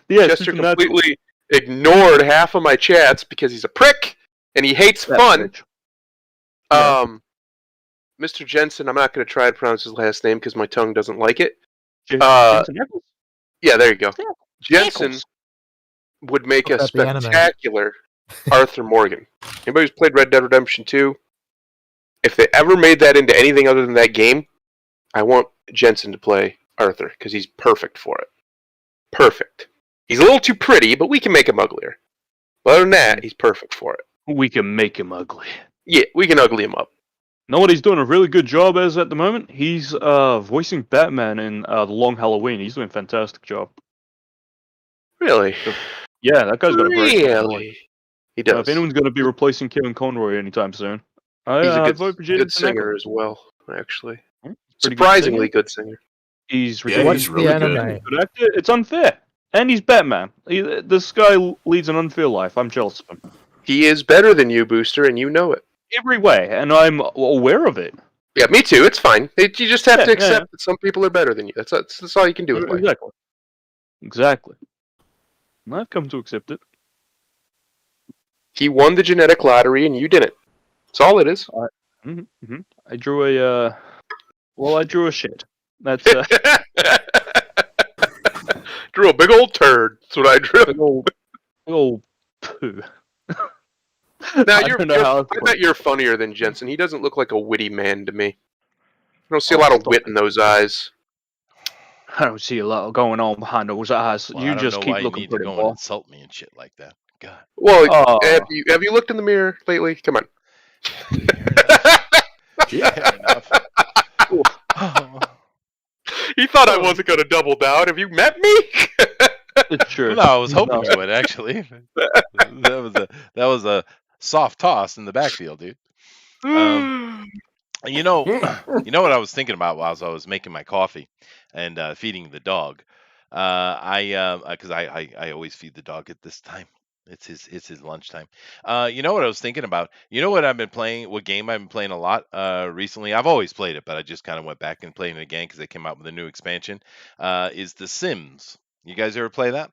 Yeah, Chester Supernatural. completely ignored half of my chats because he's a prick and he hates That fun. bitch. Yeah. Mr. Jensen, I'm not going to try to pronounce his last name because my tongue doesn't like it. Jensen Ackles? Yeah, there you go. Yeah. Jensen Ackles. would make a What about the anime? spectacular Arthur Morgan. Anybody who's played Red Dead Redemption 2, if they ever made that into anything other than that game, I want Jensen to play Arthur because he's perfect for it. Perfect. He's a little too pretty, but we can make him uglier. But other than that, he's perfect for it. We can make him ugly. Yeah, we can ugly him up. Know what he's doing a really good job as at the moment? He's voicing Batman in The Long Halloween. He's doing a fantastic job. Really? Yeah, that guy's got a great voice. Really? He does. If anyone's going to be replacing Kevin Conroy anytime soon, He's a I'd vote for good Jensen singer Ackles. as well, actually. Pretty good Surprisingly singer. good singer. He's Yeah, What's he's the really anime? good. good actor. It's unfair. And he's Batman. This guy leads an unfair life. I'm jealous of him. He is better than you, Booster, and you know it. Every way, and I'm aware of it. Yeah, me too. It's fine. You just have Yeah, to accept that some people are better than you. That's all you can do with life. Exactly. And I've come to accept it. He won the genetic lottery, and you didn't. That's all it is. I drew a. I drew a shit. That's drew a big old turd. That's what I drew. big old poo. Now I bet you're funnier than Jensen. He doesn't look like a witty man to me. I don't see a lot of wit in those eyes. I don't see a lot going on behind those eyes. Well, you I don't just know keep why looking you need to pretty go well. and insult me and shit like that. God. Well, have you looked in the mirror lately? Come on. Fair enough. He thought I wasn't going to double down. Have you met me? Sure. No, I was hoping you would actually. That was a soft toss in the backfield, dude. You know what I was thinking about while I was making my coffee and feeding the dog. Because I always feed the dog at this time. It's his lunchtime. You know what I was thinking about? You know what I've been playing? What game I've been playing a lot recently? I've always played it, but I just kind of went back and played it again because they came out with a new expansion. Is The Sims? You guys ever play that?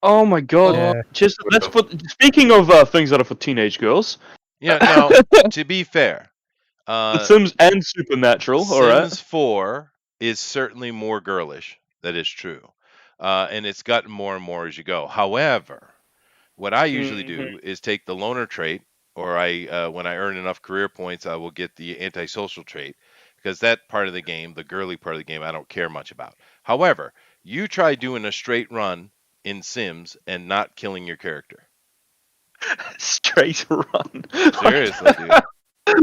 Oh my god! Yeah. Just that's for speaking of things that are for teenage girls. Yeah. No. To be fair, The Sims and Supernatural. All right. Sims 4 is certainly more girlish. That is true, and it's gotten more and more as you go. However, what I usually do is take the loner trait, or when I earn enough career points, I will get the antisocial trait, because that part of the game, the girly part of the game, I don't care much about. However, you try doing a straight run in Sims and not killing your character. Straight run. Seriously, dude.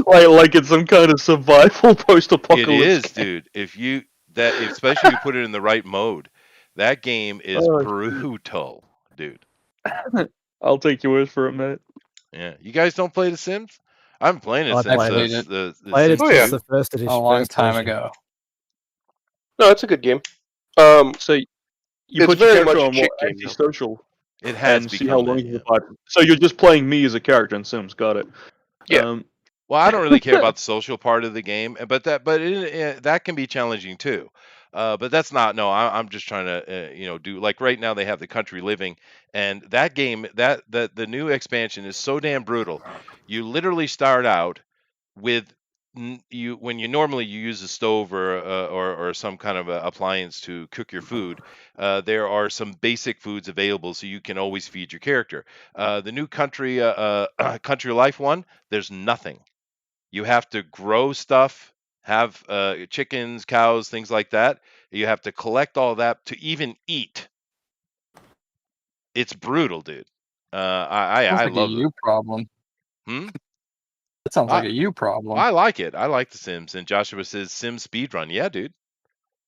Like it's some kind of survival post-apocalypse. It is, dude. Especially if you put it in the right mode, that game is brutal, dude. I'll take your word for it, mate. Yeah, you guys don't play The Sims? I'm playing it I since played the Played it Sims since 2. the first edition. A long first time version. ago. No, it's a good game. So you It's put your very character much a on chick what game, though. antisocial It has and see how become long that, you yeah. survive. So you're just playing me as a character in Sims. Got it. Yeah. Well, I don't really care about the social part of the game, but that can be challenging too. But that's not. No, I'm just trying to do, like, right now they have the country living, and that game, the new expansion is so damn brutal. You literally start out with when you normally use a stove or some kind of appliance to cook your food. There are some basic foods available, so you can always feed your character. The new country country life one, there's nothing. You have to grow stuff, have chickens, cows, things like that. You have to collect all that to even eat. It's brutal, dude. I Sounds like a love it. you problem. That sounds like a you problem. I like it. I like The Sims. And Joshua says Sims speedrun. Yeah, dude.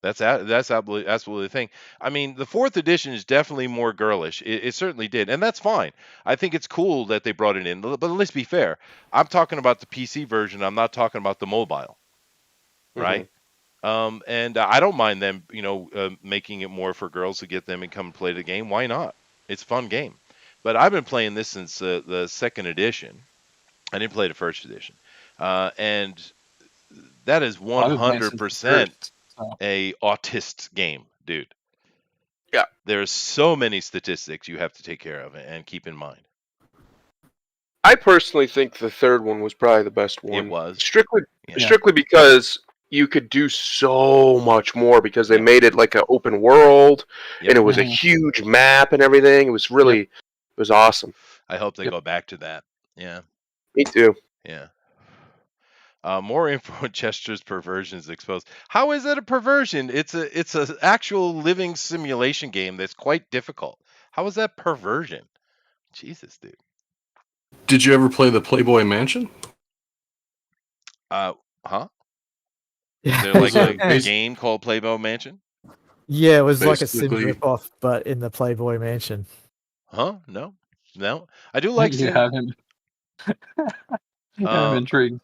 That's absolutely the thing. I mean, the 4th edition is definitely more girlish. It certainly did, and that's fine. I think it's cool that they brought it in. But let's be fair. I'm talking about the PC version. I'm not talking about the mobile, right? And I don't mind them, making it more for girls to get them and come play the game. Why not? It's a fun game. But I've been playing this since the 2nd edition. I didn't play the 1st edition, and that is 100%. A autist game, dude. Yeah. There's so many statistics you have to take care of and keep in mind. I personally think the 3rd one was probably the best one. It was. Strictly because you could do so much more, because they made it like an open world, and it was a huge map and everything. It was really, it was awesome. I hope they go back to that. Yeah. Me too. Yeah. More info on Chester's perversions exposed. How is it a perversion? It's a actual living simulation game that's quite difficult. How is that perversion? Jesus, dude. Did you ever play the Playboy Mansion? Huh? Yeah. Is there like a game called Playboy Mansion? Yeah, it was like a Sims Basically- ripoff, but in the Playboy Mansion. Huh? No. I do like You Sims. have him. I'm intrigued.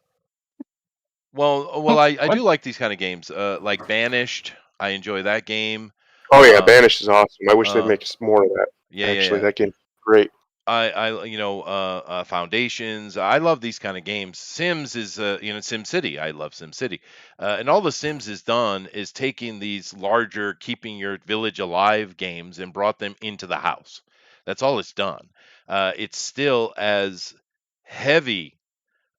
Well, I do like these kind of games. Like Banished, I enjoy that game. Oh yeah, Uh, Banished is awesome. I wish they'd uh, make more of that. yeah, Actually, yeah, that game's great. Foundations. I love these kind of games. Sims is, Sim City. I love Sim City, and all the Sims is done is taking these larger, keeping your village alive games and brought them into the house. That's all it's done. It's still as heavy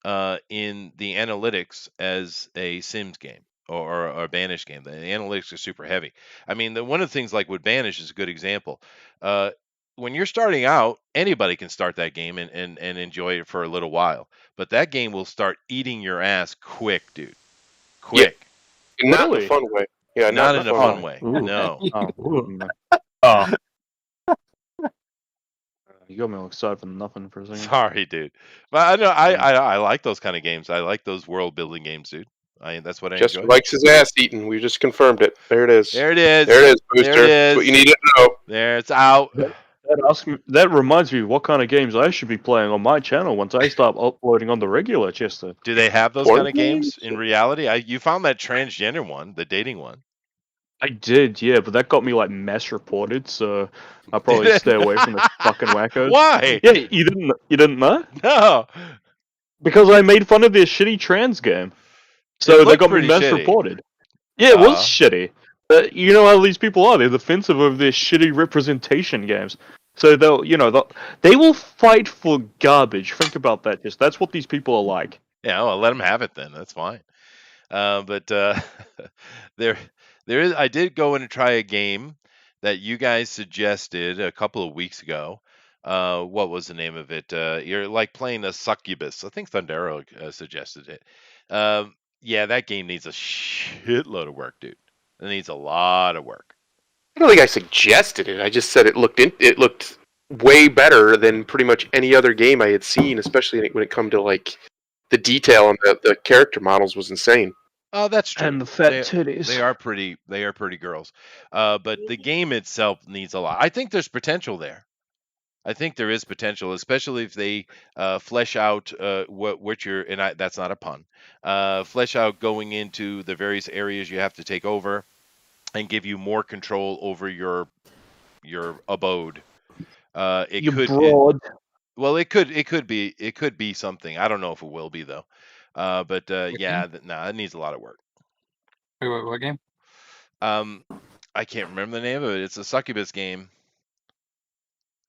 in the analytics as a Sims game or a Banish game. The analytics are super heavy. I mean, one of the things like with Banish is a good example. When you're starting out, anybody can start that game and enjoy it for a little while. But that game will start eating your ass quick, dude. Yeah, Quick. not in a Really? fun way. Yeah, not Not in a in a fun fun way. way. Ooh. No. Oh, Ooh. no. Oh, You got me all excited for nothing for a second. Sorry, dude. But I know Yeah. I like those kind of games. I like those world building games, dude. That's what I Jester enjoy. likes his ass eaten. We just confirmed it. There it is. There it is. There it is, There Booster. it That's what is. you need to know. There it's out. That reminds me what kind of games I should be playing on my channel once I start uploading on the regular, Chester. Do they have those Porn kind of games in reality? You found that transgender one, the dating one. I did, yeah, but that got me like mess reported, so I'll probably stay away from the fucking wackos. Why? Yeah, you didn't know? No. Because I made fun of their shitty trans game. So they looked got me pretty mess shitty. reported. Yeah, it was Uh. shitty. You know how these people are, they're defensive of their shitty representation games. So they will fight for garbage. Think about that, just that's what these people are like. Yeah, well, let them have it then. That's fine. But there is. I did go in and try a game that you guys suggested a couple of weeks ago. What was the name of it? You're like playing a succubus. I think Thundero suggested it. Yeah, that game needs a shitload of work, dude. It needs a lot of work. I don't think I suggested it. I just said it looked way better than pretty much any other game I had seen, especially when it come to like the detail and the character models was insane. Oh, that's true. And the fat titties. They are pretty. They are pretty girls. But the game itself needs a lot. I think there's potential there. I think there is potential, especially if they flesh out what you're. And that's not a pun. Flesh out going into the various areas you have to take over, and give you more control over your abode. It You could. broad. Well, it could be something. I don't know if it will be though. But yeah, it needs a lot of work. Wait, what game? I can't remember the name of it. It's a succubus game.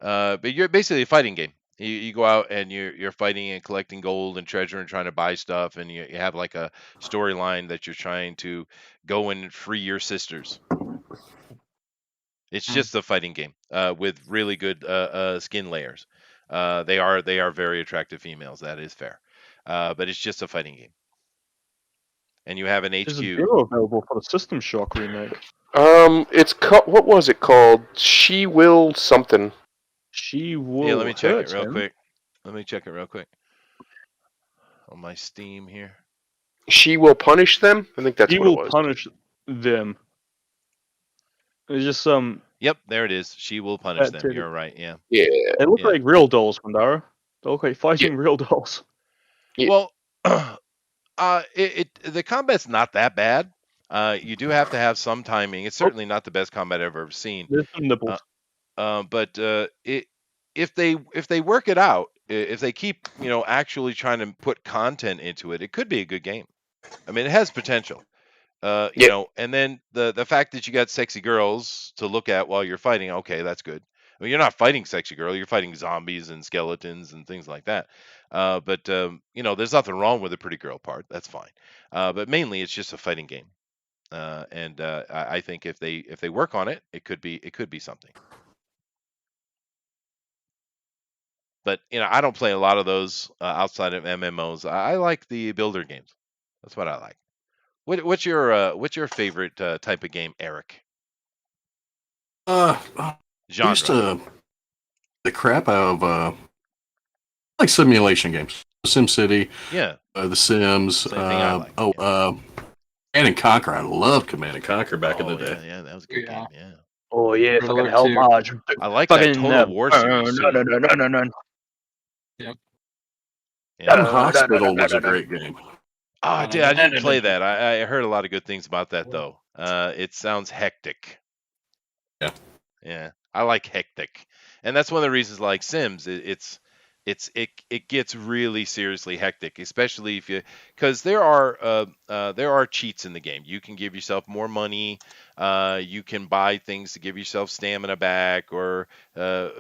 But you're basically a fighting game. You go out and you're fighting and collecting gold and treasure and trying to buy stuff, and you have like a storyline that you're trying to go and free your sisters. It's just a fighting game with really good skin layers. They are very attractive females. That is fair. But it's just a fighting game. And you have an There's a HQ. demo available for the System Shock remake. It's what was it called? She Will Something. She will. Yeah, let me check hurt it real him. quick. Let me check it real quick. On my Steam here. She Will Punish Them? I think that's He what it will was. punish them. It's just Yep, there it is. She will punish That them. titty. You're right. Yeah. Yeah. They look Yeah. like real dolls, Mandara. They look like fighting real dolls. Yeah. Well, the combat's not that bad. You do have to have some timing. It's certainly not the best combat I've ever seen. There's some nipples. But if they work it out, if they keep actually trying to put content into it, it could be a good game. I mean, it has potential. And then the fact that you got sexy girls to look at while you're fighting, okay, that's good. I mean, you're not fighting sexy girl, you're fighting zombies and skeletons and things like that. But there's nothing wrong with the pretty girl part. That's fine. But mainly, it's just a fighting game. And I think if they work on it, it could be something. But I don't play a lot of those outside of MMOs. I like the builder games. That's what I like. What's your favorite type of game, Eric? I Genre. used to the crap out of like simulation games, SimCity, Yeah. The Sims. Same thing I like. Command and Conquer. I loved Command and Conquer back in the day. Yeah, that was a good game. Yeah. Oh yeah, Really fucking like hell, too. Marge. I like that Total War series too. No. Yeah. Gun Hospital was a great game. Oh, I didn't play that. I heard a lot of good things about that though. It sounds hectic. Yeah, I like hectic, and that's one of the reasons I like Sims. It gets really seriously hectic, especially if you because there are cheats in the game. You can give yourself more money. You can buy things to give yourself stamina back or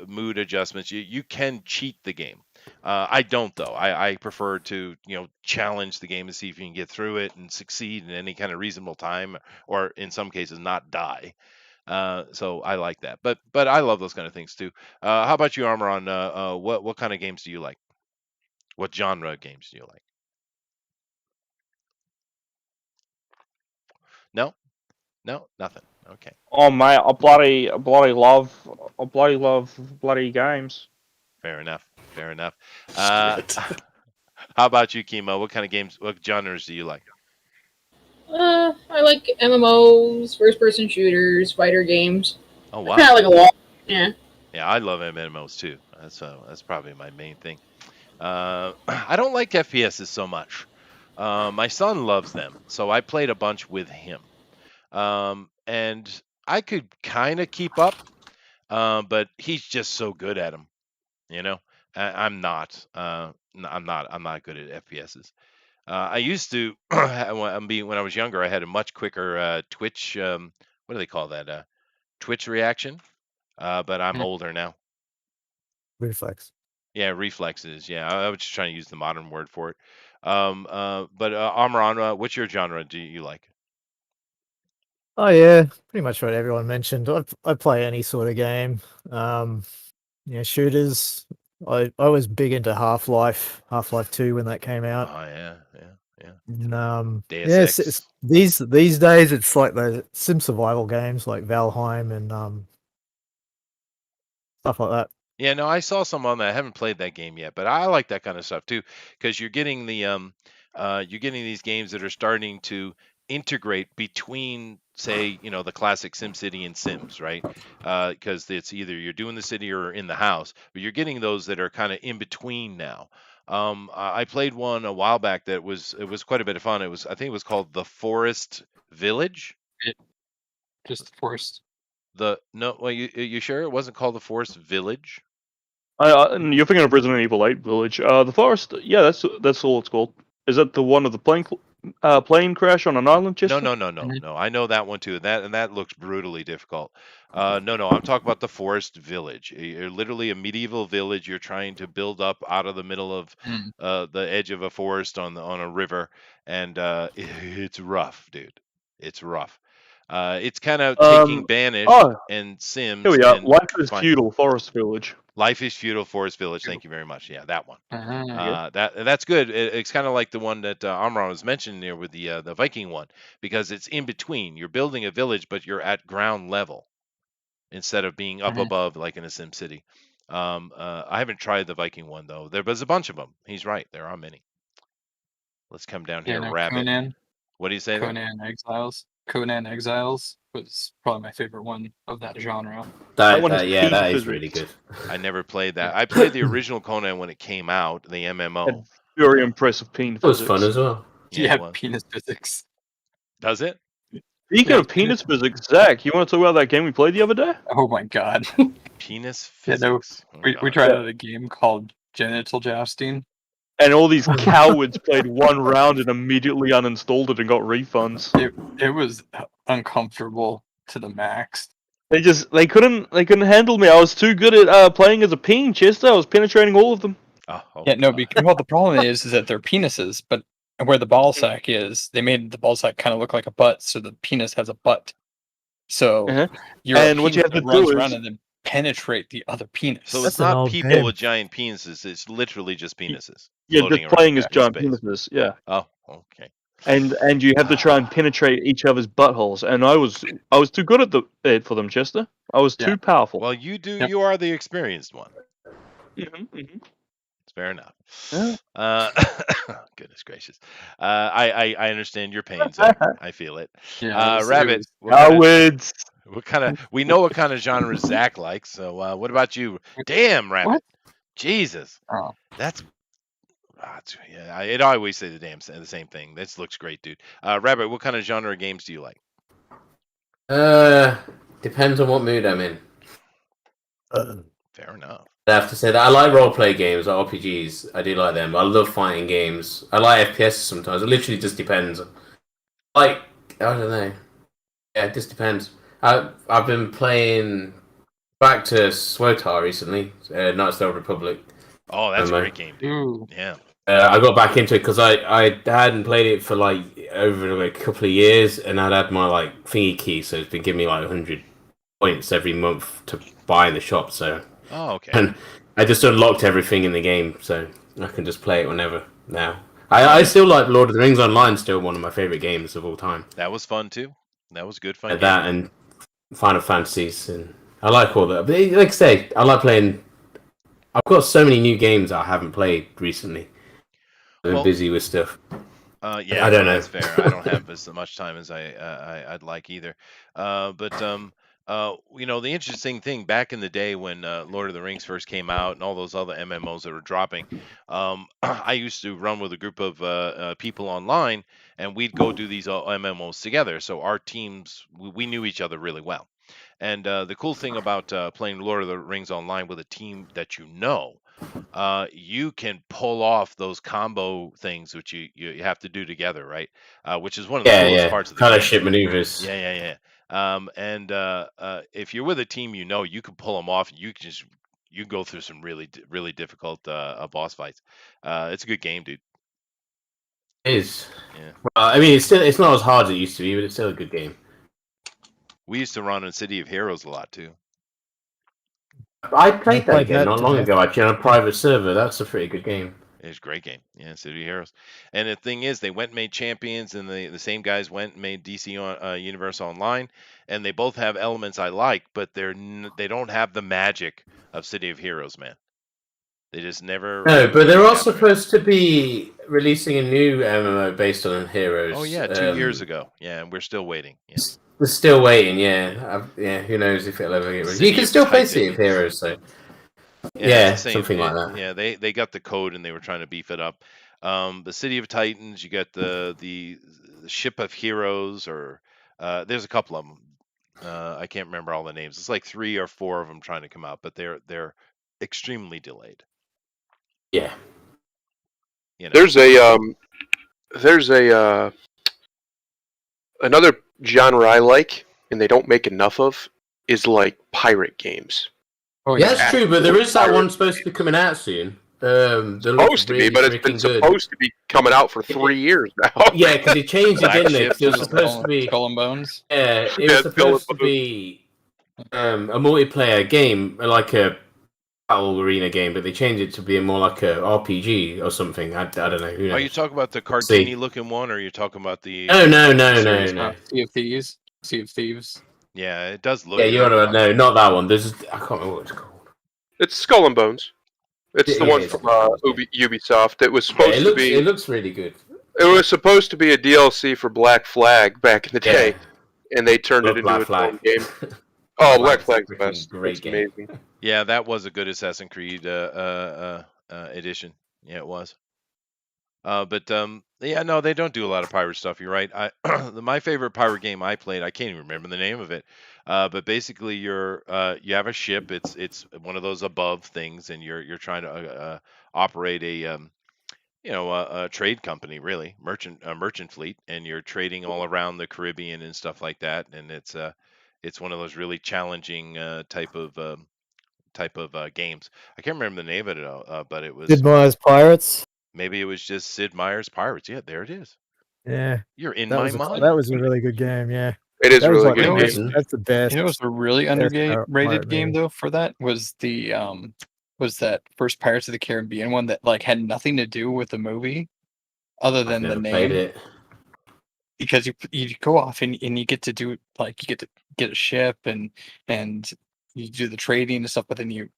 mood adjustments. You can cheat the game. I don't though. I prefer to challenge the game to see if you can get through it and succeed in any kind of reasonable time, or in some cases not die. So I like that, but I love those kind of things too. How about you, Armor? On what kind of games do you like? What genre of games do you like? No, no, nothing. Okay, Oh mate, I bloody love bloody games. fair enough. Fair enough. Shit. How about you, Kimo? What kind of games? What genres do you like? I like MMOs, first-person shooters, fighter games. Oh I kind wow, of like a lot. Yeah. yeah, I love MMOs too. That's probably my main thing. I don't like FPSs so much. My son loves them, so I played a bunch with him. And I could kind of keep up, but he's just so good at them. You know, I'm not. I'm not good at FPSs. I used to when I was younger. I had a much quicker Twitch. What do they call that? Twitch reaction. But I'm Mm. older now. Reflex. Yeah, reflexes. Yeah, I was just trying to use the modern word for it. But Amran, what's your genre do you like? Oh yeah, pretty much what everyone mentioned. I play any sort of game. Shooters. I was big into Half-Life 2 when that came out. Oh yeah, yeah, yeah. And, Deus yeah, Ex. these days it's like the sim survival games like Valheim and stuff like that. Yeah, no, I saw some on that. I haven't played that game yet, but I like that kind of stuff too, because you're getting these games that are starting to integrate between, say, the classic SimCity and Sims, right? Because it's either you're doing the city or in the house, but you're getting those that are kind of in between now. I played one a while back that it was quite a bit of fun. I think it was called The Forest Village. Just forced. The no, well, you sure it wasn't called The Forest Village? And you're thinking of Resident Evil 8 Village. The forest. Yeah, that's all it's called. Is that the one of the plane crash on an island, No, Chester? no, no, no, Mhm. no. I know that one too. That looks brutally difficult. No, no. I'm talking about the Forest Village. You're literally a medieval village. You're trying to build up out of the middle of Mm. the edge of a forest on a river, and it's rough, dude. It's rough. It's kind of taking Um. Banished Oh, and here Sims we are. and Life is fine. Feudal Forest Village. Life is Feudal Forest Village. Thank you very much. Yeah, that one. Uh-huh. That's good. It's kind of like the one that Amron was mentioning there with the Viking one, because it's in between. You're building a village, but you're at ground level instead of being up Mhm. above like in a Sim City. I haven't tried the Viking one though. There's a bunch of them. He's right. There are many. Let's come down Yeah, here, no, Rabbit. What do you say there? Conan Exiles. Conan Exiles was probably my favorite one of that genre. That one is Yeah, Team that is Physics. really good. I never played that. I played the original Conan when it came out, the MMO. Had very impressive Team It was Physics. fun as well. Yeah, Yeah, it was. penis physics. Does it? Speaking Yeah. of penis physics, Zach, you want to talk about that game we played the other day? Oh my god. Penis Yeah, no, physics. Oh, we God. tried out a game called Genital Jousting. And all these cowards played one round and immediately uninstalled it and got refunds. It was uncomfortable to the max. They couldn't handle me. I was too good at playing as a peen, Chester. I was penetrating all of them. Oh, Yeah, no, God. because well, the problem is that they're penises, but where the ball sack is, they made the ball sack kind of look like a butt, so the penis has a butt. So Uh-huh. you're And a what you penis have that to runs do around is- and then penetrate the other penis. So That's it's an not old people game. with giant penises. It's literally just penises. You're floating just playing around as in giant space. penises, yeah. Oh, okay. And you have to try and penetrate each other's buttholes. And I was too good at it for them, Chester. I was Yeah. too powerful. Well, you are the experienced one. It's fair enough. Yeah. Goodness gracious. I understand your pain, Zach. I feel it. Yeah, it Rabbit. was- Cowards. We know what kind of genre Zach likes. So what about you? Damn, Rabbit. What? Jesus. Oh. Yeah. I always say the same thing. This looks great, dude. Rabbit, what kind of genre games do you like? Depends on what mood I'm in. Fair enough. I have to say that I like role-play games, like RPGs. I do like them. I love fighting games. I like FPS sometimes. It literally just depends. Like, I don't know. Yeah, it just depends. I've been playing back to SWOTAR recently, Knights of the Old Republic. Oh, that's a MMO. great game, dude. Ooh. Yeah. I got back into it because I hadn't played it for like over like, a couple of years, and I'd had my like thingy key, so it's been giving me like 100 points every month to buy in the shop. So, Oh, okay. and I just unlocked everything in the game, so I can just play it whenever now. I still like Lord of the Rings Online, still one of my favorite games of all time. That was fun too. That was good fun. That and Final Fantasies, and I like all that. But like I say, I like playing. I've got so many new games I haven't played recently. I've been busy with stuff. Yeah, I don't know. That's fair. I don't have as much time as I'd like either. The interesting thing back in the day when Lord of the Rings first came out and all those other MMOs that were dropping, I used to run with a group of people online, and we'd go do these MMOs together. So our teams, we knew each other really well. And the cool thing about playing Lord of the Rings online with a team that you know, you can pull off those combo things which you have to do together, right? Which is one of the coolest parts of the game. Ship maneuvers. Yeah. If you're with a team, you know, you can pull them off. You go through some really difficult boss fights. It's a good game, dude. It is. Yeah. Well, I mean, it's not as hard as it used to be, but it's still a good game. We used to run in City of Heroes a lot too. I played that game that not long ago, actually, on a private server. That's a pretty good game. It's a great game. Yeah, City of Heroes. And the thing is, they went and made Champions, and the same guys went and made DC Universe Online, and they both have elements I like, but they don't have the magic of City of Heroes, man. They just never. No, but really they're all got there. supposed to be releasing a new MMO based on Heroes. Oh yeah, 2 years ago. Yeah, and we're still waiting. Yeah. We're still waiting. Yeah, who knows if it'll ever get released? You can still play City of Heroes, so. Yeah, it's the same, something like that. Yeah, they got the code and they were trying to beef it up. The City of Titans, you got the Ship of Heroes, or there's a couple of them. I can't remember all the names. It's like 3 or 4 of them trying to come out, but they're extremely delayed. Yeah. You know. There's a another genre I like, and they don't make enough of, is like pirate games. Oh yeah, that's true, but there is that one supposed to be coming out soon. Supposed to be, but it's been supposed to be coming out for 3 years now. Yeah, because they changed it, didn't they? 'Cause it was supposed to be Skull and Bones. Yeah, it was supposed to be a multiplayer game, like a battle arena game, but they changed it to be more like a RPG or something. I don't know. Who knows? Are you talking about the cartoony looking one, or are you talking about the? No. Sea of Thieves. Sea of Thieves. Yeah, it does look. Yeah, you ought to know. Not that one. There's I can't remember what it's called. It's Skull and Bones. It's the one from Ubisoft. It was supposed to be. It looks really good. It was supposed to be a DLC for Black Flag back in the day, and they turned it into its own game. Oh, Black Flag's the best. It's amazing. Yeah, that was a good Assassin's Creed edition. Yeah, it was. Yeah, no, they don't do a lot of pirate stuff. You're right. My favorite pirate game I played, I can't even remember the name of it. But basically, you have a ship. It's one of those above things, and you're trying to operate a trade company, really, merchant fleet, and you're trading all around the Caribbean and stuff like that. And it's one of those really challenging type of games. I can't remember the name of it, but it was Sid Meier's Pirates. Maybe it was just Sid Meier's Pirates. Yeah, there it is. Yeah, you're in my mind. That was a really good game. Yeah, it is really good. That's the best. You know, it was a really underrated game though. For that was that first Pirates of the Caribbean one that like had nothing to do with the movie, other than the name. Played it. Because you go off and you get to do like you get to get a ship and you do the trading and stuff, but then you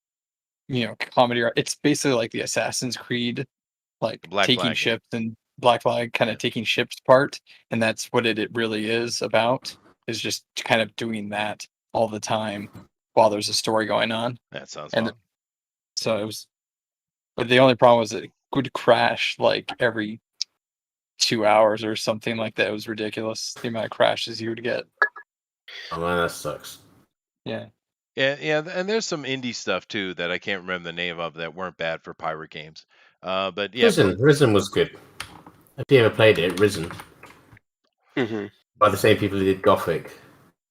know comedy. It's basically like the Assassin's Creed, like taking ships and Black Flag kind of taking ships apart, and that's what it really is about. Is just kind of doing that all the time while there's a story going on. That sounds fun. So it was, but the only problem was it would crash like every 2 hours or something like that. It was ridiculous the amount of crashes you would get. Oh man, that sucks. Yeah. Yeah, and there's some indie stuff too that I can't remember the name of that weren't bad for pirate games. But yeah, Risen was good. If you ever played it, Risen Hmm. by the same people who did Gothic.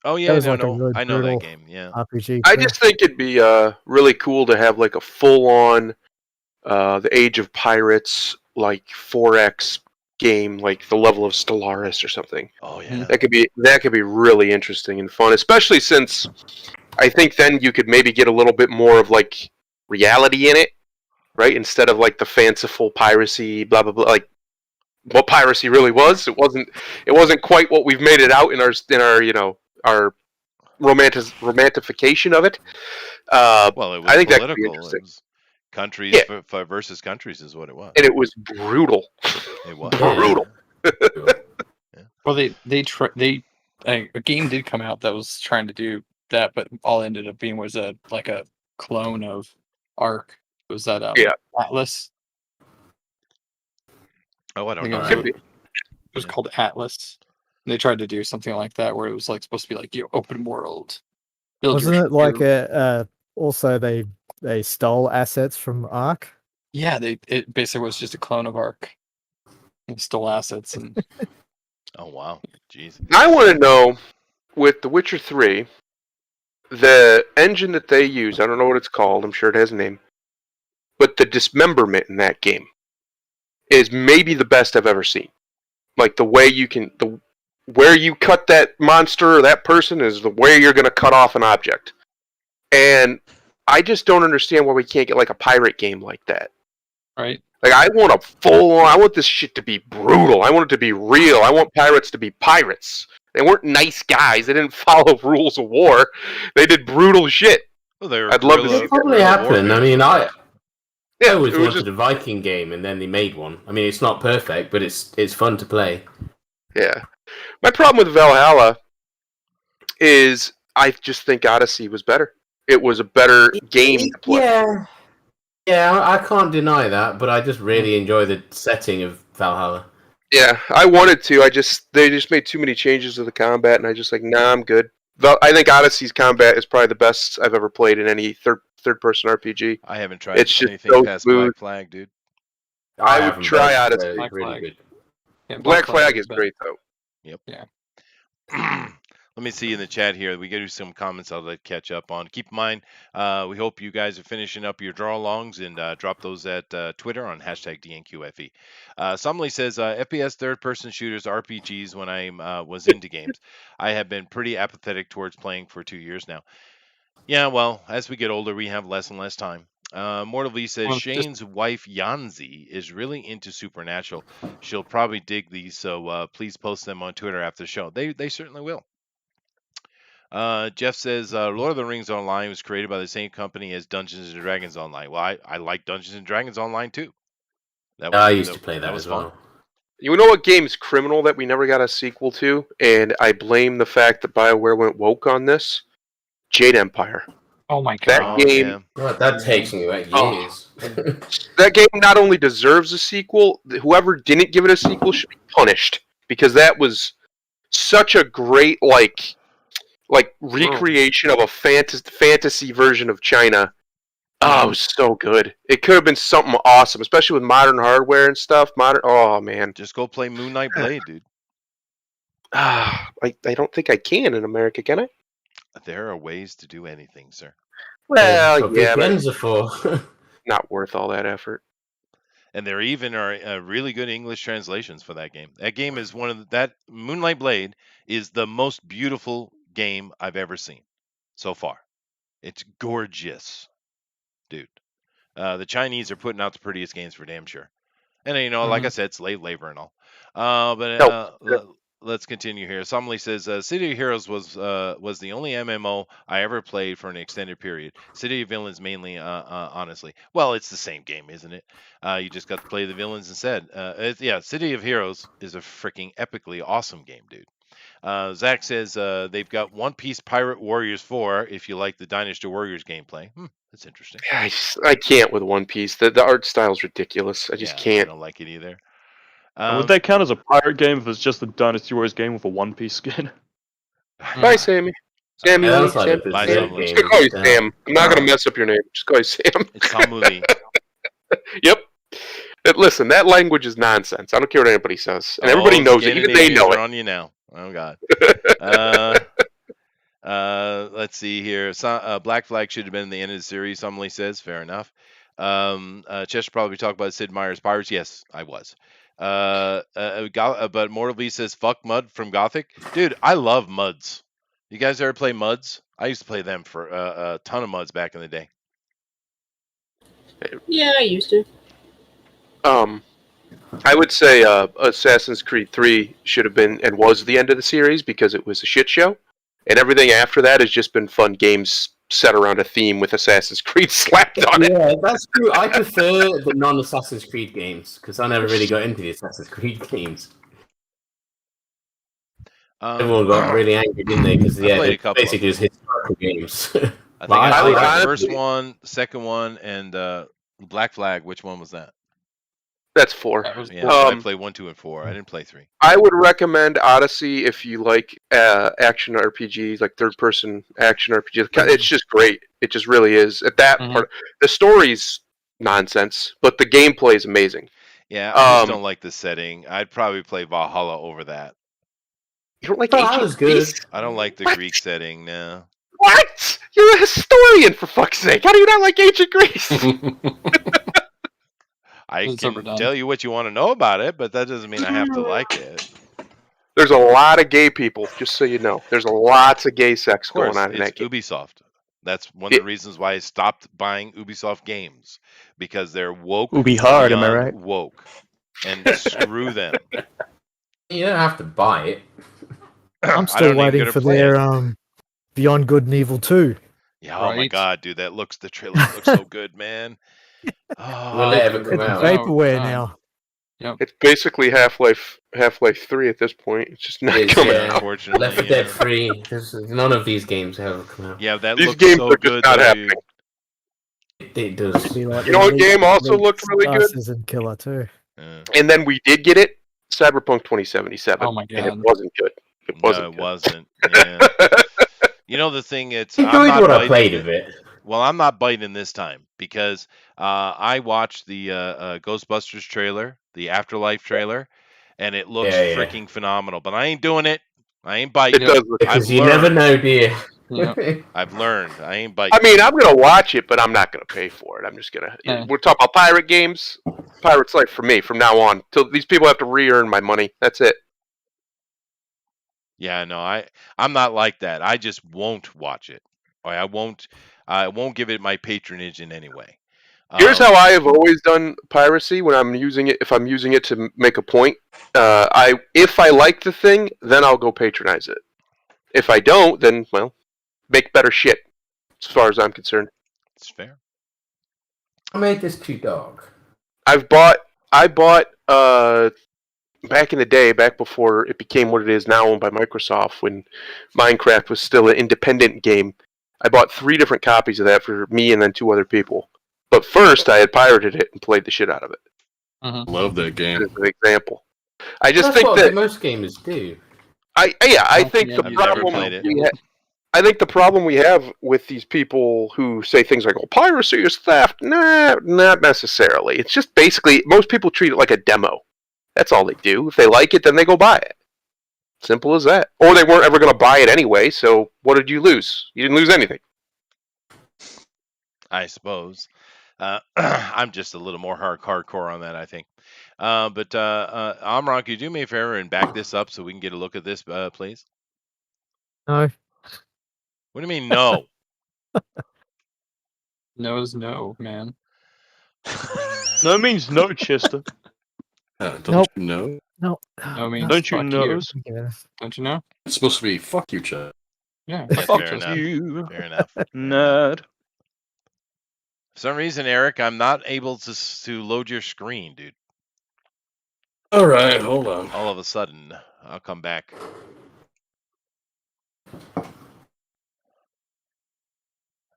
oh That yeah, was no, like a no, really I know that brutal game. Yeah, RPG I too. just think it'd be really cool to have like a full-on the Age of Pirates like 4X game, like the level of Stellaris or something. oh Mhm. yeah. That could be really interesting and fun, especially since I think then you could maybe get a little bit more of like reality in it, right? Instead of like the fanciful piracy, blah blah blah. Like what piracy really was. It wasn't quite what we've made it out in our our romantification of it. Well, it I was think that could be political. It interesting. was countries Yeah, versus countries is what it was. and it was brutal. It was Yeah. Brutal. Well, a game did come out that was trying to do that, but all ended up being was a clone of Ark. Was that Yeah. Atlas? Oh, I don't I think know. it was, Could be. it was Yeah. called Atlas. And they tried to do something like that where it was like supposed to be like open world. Build Wasn't your, it like your- also they stole assets from Ark? Yeah, it basically was just a clone of Ark. And stole assets and Oh wow, jeez. I want to know with The Witcher 3, the engine that they use. I don't know what it's called. I'm sure it has a name. But the dismemberment in that game is maybe the best I've ever seen. Like the way where you cut that monster or that person is the way you're going to cut off an object. And I just don't understand why we can't get like a pirate game like that. right. Like I want this shit to be brutal. I want it to be real. I want pirates to be pirates. They weren't nice guys. They didn't follow rules of war. They did brutal shit. Well, they were I'd love to guerrilla- see It probably guerrilla happened. I warfare. mean, I Yeah, always it was wanted just a Viking game, and then they made one. I mean, it's not perfect, but it's fun to play. yeah. My problem with Valhalla is I just think Odyssey was better. It was a better game to play. Yeah, I can't deny that, but I just really enjoy the setting of Valhalla. Yeah, I wanted to. They just made too many changes to the combat, and I just like, nah, I'm good. I think Odyssey's combat is probably the best I've ever played in any third person RPG. I haven't tried It's just anything so past smooth. Black Flag, dude. I would haven't, try but Odyssey. they're Black really Flag. good. Yeah, Black Flag is better. great though. Let me see in the chat here. We got to do some comments I'll let catch up on. Keep in mind, we hope you guys are finishing up your draw alongs and drop those at Twitter on hashtag DNQFE. Somebody says FPS third-person shooters, RPGs. When I was into games, I have been pretty apathetic towards playing for 2 years now. Yeah, well, as we get older, we have less and less time. Mortal V says Well, Shane's wife Yanzi is really into Supernatural. She'll probably dig these, so please post them on Twitter after the show. They certainly will. Jeff says Lord of the Rings Online was created by the same company as Dungeons and Dragons Online. Well, I like Dungeons and Dragons Online too. I used to play that was as fun. well. You know what game's criminal that we never got a sequel to, and I blame the fact that BioWare went woke on this. Jade Empire. Oh my That god. Oh, game- yeah. God, that takes me back years. That game not only deserves a sequel, whoever didn't give it a sequel should be punished because that was such a great like recreation of a fantasy version of China. Oh, it was so good. It could have been something awesome, especially with modern hardware and stuff. Oh man, Just go play Moon Knight Blade, dude. I don't think I can in America, can I? There are ways to do anything, sir. Well, What yeah, but VPNs are for. not worth all that effort. And there even are really good English translations for that game. That game is that Moonlight Blade is the most beautiful game I've ever seen so far. It's gorgeous, dude. The Chinese are putting out the prettiest games for damn sure. And like I said, it's slave labor and all. Let's continue here. Somebody says City of Heroes was the only MMO I ever played for an extended period. City of Villains mainly, honestly. Well, it's the same game, isn't it? You just got to play the villains instead. City of Heroes is a freaking epically awesome game, dude. Zach says they've got One Piece Pirate Warriors 4 if you like the Dynasty Warriors gameplay. That's interesting. I can't with One Piece. The art style's ridiculous. I just I can't. don't like it either. Would that count as a pirate game if it's just a Dynasty Warriors game with a One Piece skin? Bye, Sammy. Samuel, Yeah, that was like Sam, the Bye, Berserk Samuli. game. just call you but, Sam. I'm not gonna mess up your name. Just call you Sam. It's Samuli. Yep. Listen, that language is nonsense. I don't care what anybody says, and everybody Oh, knows it. Even they Scandinavians know are it. on you now. Oh God. Let's see here. Black Flag should have been the end of the series. Somebody says, fair enough. Chester probably talked about Sid Meier's Pirates. Yes, I was. But Mortal V says, fuck Mud from Gothic. Dude, I love Muds. You guys ever play Muds? I used to play them for a ton of Muds back in the day. Yeah, I used to. I would say Assassin's Creed 3 should have been and was the end of the series because it was a shit show, and everything after that has just been fun games set around a theme with Assassin's Creed slapped on it. Yeah, that's true. I prefer the non-Assassin's Creed games because I never really got into the Assassin's Creed games. Everyone got really angry, didn't they? Because I played they're a couple of basically just historical games. I think But I I played like the it. first one, the second one, and Black Flag. Which one was that? That's 4. That was Yeah, so I played 1, 2, and 4. I didn't play 3. I would recommend Odyssey if you like action RPGs, like third-person action RPGs. It's just great. It just really is. At that part, the story's nonsense, but the gameplay is amazing. Yeah, I just don't like the setting. I'd probably play Valhalla over that. You don't like That ancient was good. Greece? I don't like the What? Greek setting. No. What? You're a historian, for fuck's sake. How do you not like ancient Greece? I It's can overdone. tell you what you want to know about it, but that doesn't mean I have to like it. There's a lot of gay people, just so you know. There's lots of gay sex Of course, going on in it's that game. Ubisoft. That's one of the reasons why I stopped buying Ubisoft games, because they're woke. Ubi hard, am I beyond right? Woke, and screw them. You don't have to buy it. I'm I still don't even waiting gonna for play their it. Beyond Good and Evil 2. Yeah, oh my Right. god, dude, the trailer looks so good, man. Will it ever come It's out? vaporware God. now. It's basically Half-Life 3 at this point. It's just not It's, coming yeah. out. Unfortunately, Left 4 yeah. Dead 3. None of these games have ever come out. Yeah, that These looks games so are just good, not though, happening. dude. It does. Be like You know what Elite- game also Elite looked really Star good? Citizen Killer too. And then we did get it, Cyberpunk 2077. Oh my And it God. wasn't good. It wasn't No, it good. wasn't. Yeah. You know the thing, it's I'm Enjoyed not what I biting played it. of it. Well, I'm not biting this time because I watched the Ghostbusters trailer, the Afterlife trailer, and it looks Yeah. freaking phenomenal. But I ain't doing it. I ain't biting. It does look Because I've you never learned. know, do you? Yeah. I've learned. I ain't biting. I mean, I'm gonna watch it, but I'm not gonna pay for it. I'm just gonna. Yeah. We're talking about pirate games. Pirate's Life for me from now on. Till these people have to re-earn my money. That's it. Yeah, no, I'm not like that. I just won't watch it. Or I won't give it my patronage in any way. Here's how I have always done piracy when I'm using it. If I'm using it to make a point, if I like the thing, then I'll go patronize it. If I don't, then well, make better shit. As far as I'm concerned, It's fair. I made this cute dog. I bought back in the day, back before it became what it is now, owned by Microsoft, when Minecraft was still an independent game. I bought 3 different copies of that for me and then 2 other people. But first, I had pirated it and played the shit out of it. Love that game. As an example, I just That's think what that most gamers do. I think the I've never problem played it. I think the problem we have with these people who say things like, "Oh, piracy is theft," nah, not necessarily. It's just basically most people treat it like a demo. That's all they do. If they like it, then they go buy it. Simple as that. Or they weren't ever going to buy it anyway. So what did you lose? You didn't lose anything. I suppose. I'm just a little more hardcore on that, I think. But Amron, could you do me a favor and back this up so we can get a look at this, please? No. What do you mean, no? No is no, man. No means no, Chester. Don't Nope. you know? No. No means Don't you fuck know? Yeah. Don't you know? It's supposed to be fuck you, Chad. Yeah. Yeah, Fuck fair Chester. enough. You Fair enough. nerd. For some reason, Eric, I'm not able to load your screen, dude. All right, hold on. All of a sudden, I'll come back.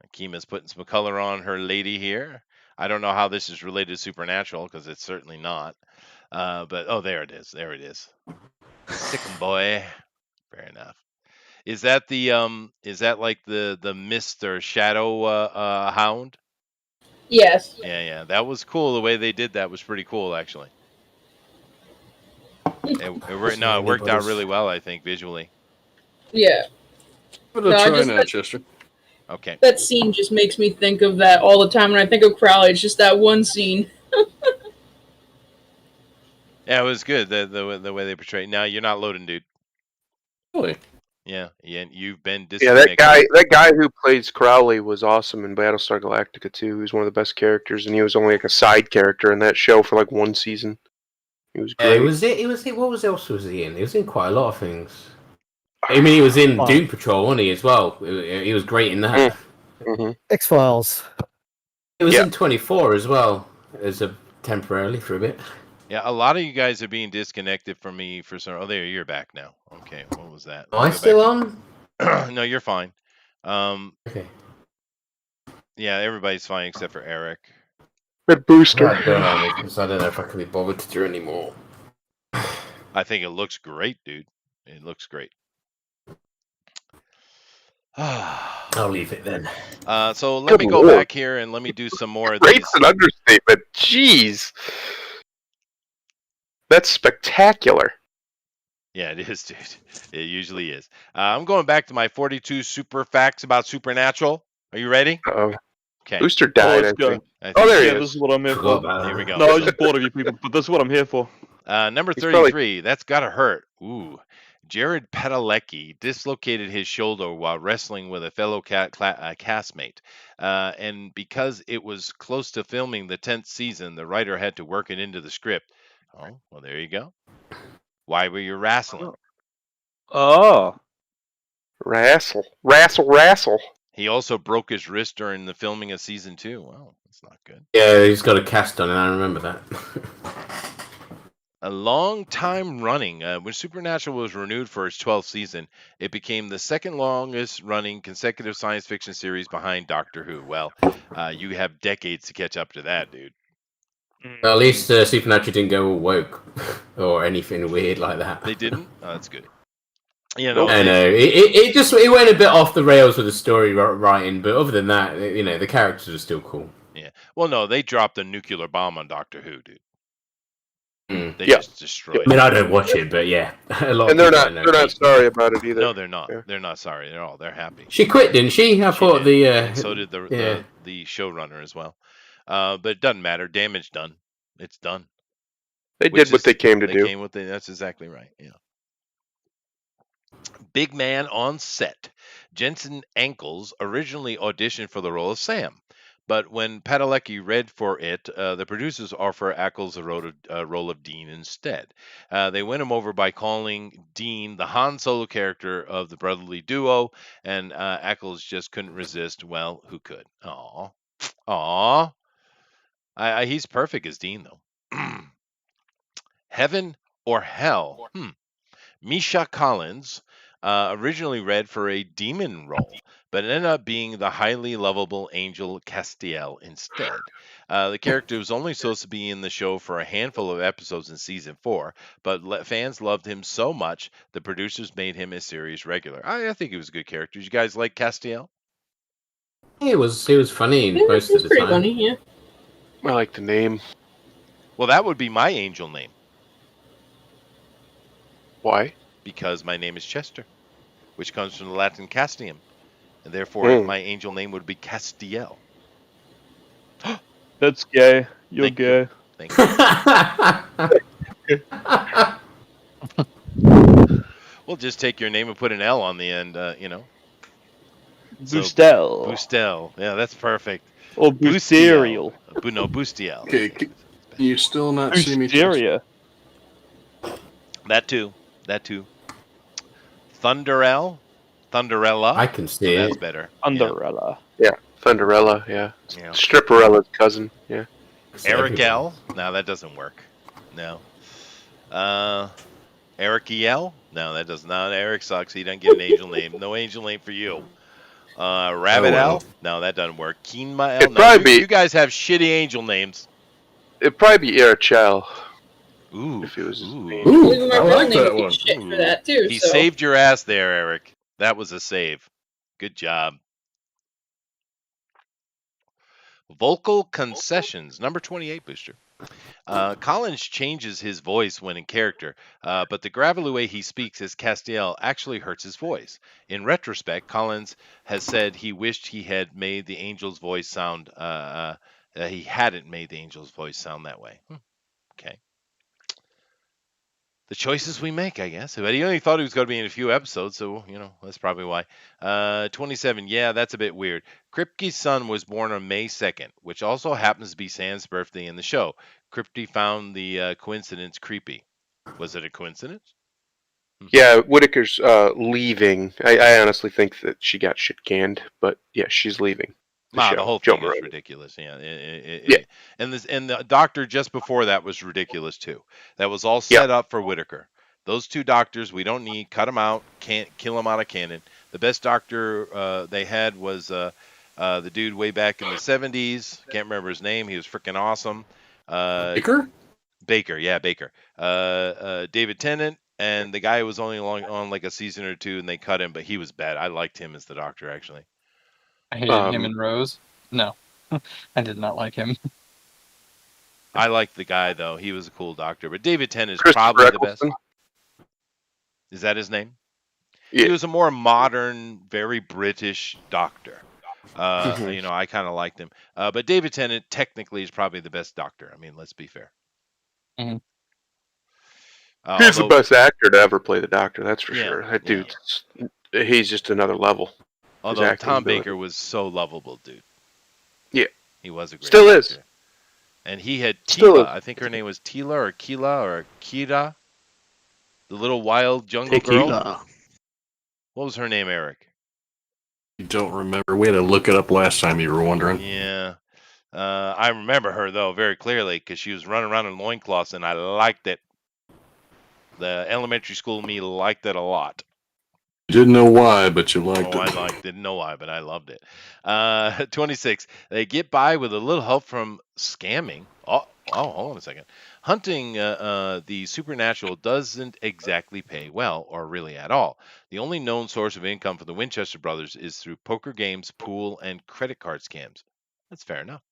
Akima's putting some color on her lady here. I don't know how this is related to Supernatural because it's certainly not. But oh, there it is. There it is. Sick 'em, boy. Fair enough. Is that like the mist or shadow hound? Yes. Yeah, that was cool. The way they did that was pretty cool, actually. It worked out really well, I think, visually. Yeah. Give it a No, I try just now, Chester. Okay. that scene just makes me think of that all the time when I think of Crowley. It's just that one scene. Yeah, it was good. The way they portrayed. Now you're not loading, dude. Really? Yeah, you've been Yeah, disconnected. that guy who plays Crowley was awesome in Battlestar Galactica too. He was one of the best characters, and he was only like a side character in that show for like one season. He was Yeah, great. it was it. What else was he in? He was in quite a lot of things. I mean, he was in Oh. Doom Patrol, wasn't he, as well? He was great in that. Mm-hmm. X-Files. He was Yeah. in 24 as well, temporarily for a bit. Yeah, a lot of you guys are being disconnected from me for some. Oh, there, you're back now. Okay, what was that? Am I still on? No, you're fine. Okay. Yeah, everybody's fine except for Eric. Red Booster. Right, going on because I don't know if I can be bothered to do anymore. I think it looks great, dude. It looks great. I'll leave it then. So let me go Lord. back here and let me do some more of Great's these. an understatement. Jeez. That's spectacular. Yeah, it is, dude. It usually is. I'm going back to my 42 super facts about Supernatural. Are you ready? Uh-oh. Okay. Booster died, let's I go. think. I think Oh, there he Yeah, is. this is what I'm here Forgot for. about that. Here we go. No, I was just bored of you people, but this is what I'm here for. Number He's probably- 33. That's gotta hurt. Ooh. Jared Padalecki dislocated his shoulder while wrestling with a fellow castmate. And because it was close to filming the 10th season, the writer had to work it into the script. Oh, well, there you go. Why were you wrestling? Oh. Rassle. He also broke his wrist during the filming of season 2. Wow, that's not good. Yeah, he's got a cast on, and I remember that. A long time running, when Supernatural was renewed for its 12th season, it became the second longest running consecutive science fiction series behind Doctor Who. Well, you have decades to catch up to that, dude. Well, at least Supernatural didn't go all woke or anything weird like that. They didn't? Oh, that's good. You know, I know. It went a bit off the rails with the story writing, but other than that, the characters are still cool. Yeah. Well, no, they dropped a nuclear bomb on Doctor Who, dude. Mm. They Yeah. just destroyed I mean, it. I don't watch it, but yeah, a lot. And of they're people not sorry about it either. No, they're not. Yeah. They're not sorry. They're happy. She quit, didn't she? I thought did. the. And so did the yeah. showrunner as well. But it doesn't matter. Damage done. It's done. They did what they came to do. That's exactly right. Yeah. Big man on set. Jensen Ackles originally auditioned for the role of Sam, but when Padalecki read for it, the producers offered Ackles the role of Dean instead. They won him over by calling Dean the Han Solo character of the brotherly duo, and Ackles just couldn't resist. Well, who could? Aw. He's perfect as Dean, though. Heaven or Hell? Misha Collins originally read for a demon role, but ended up being the highly lovable angel Castiel instead. The character was only supposed to be in the show for a handful of episodes in season 4, but fans loved him so much, the producers made him a series regular. I think he was a good character. Did you guys like Castiel? It was funny Yeah, most it's of the pretty time. funny, yeah. I like the name. Well, that would be my angel name, Why? because my name is Chester, which comes from the Latin Castium, and therefore my angel name would be Castiel. That's gay. You're Thank you. gay. Thank you. We'll just take your name and put an L on the end, So, Boostel. Boostel. Yeah, that's perfect. Or Boosterial. No, Boostiel. Okay, can you still not see me? Boosteria. That too. Thunderella. I can see it. That's better. Underella. Yeah, Thunderella, yeah. Yeah. Stripperella's cousin, yeah. Eric L. No, that doesn't work. No. Eric E.L. No, that does not. Eric sucks. He doesn't get an angel name. No angel name for you. Rabbit L. No, that doesn't work. Keenma L. It'd No, probably be- you guys have shitty angel names. It'd probably be Erichel. Ooh. If it was his name. Ooh, Even my I real like name that would one. get shit for that too. He so. saved your ass there, Eric. That was a save. Good job. Vocal concessions, number 28, Booster. Collins changes his voice when in character, but the gravelly way he speaks as Castiel actually hurts his voice. In retrospect, Collins has said he wished he had made the angel's voice sound. He hadn't made the angel's voice sound that way. Okay. The choices we make, I guess. But he only thought he was going to be in a few episodes, so that's probably why. 27. Yeah, that's a bit weird. Kripke's son was born on May 2nd, which also happens to be Sam's birthday in the show. Kripke found the coincidence creepy. Was it a coincidence? Yeah, Whitaker's leaving. I honestly think that she got shit canned, but yeah, she's leaving. The whole thing is ridiculous. Yeah, and the doctor just before that was ridiculous too. That was all set up for Whitaker. Those two doctors we don't need. Cut them out. Can't kill them out of canon. The best doctor they had was the dude way back in the 70s. Can't remember his name. He was freaking awesome. Baker, yeah, Baker. David Tennant. And the guy was only on like a season or two, and they cut him, but he was bad. I liked him as the doctor, actually. I hated him and Rose. No, I did not like him. I liked the guy, though. He was a cool doctor. But David Tennant is probably the best. Is that his name? Yeah. He was a more modern, very British doctor. I kind of liked him. But David Tennant technically is probably the best doctor. I mean, let's be fair. Mm-hmm. He's the best actor to ever play the Doctor, that's for sure. That dude, he's just another level. Although Tom Baker was so lovable, dude. Yeah. He was a great Still actor. Is. And he had Tila. I think her name was Tila or Keela or Kira. The little wild jungle girl. What was her name, Eric? You don't remember. We had to look it up last time you were wondering. Yeah. I remember her, though, very clearly because she was running around in loincloths, and I liked it. The elementary school me liked it a lot. You didn't know why, but you liked it. Didn't know why, but I loved it. 26. They get by with a little help from scamming. Oh, hold on a second. Hunting the supernatural doesn't exactly pay well, or really at all. The only known source of income for the Winchester brothers is through poker games, pool, and credit card scams. That's fair enough.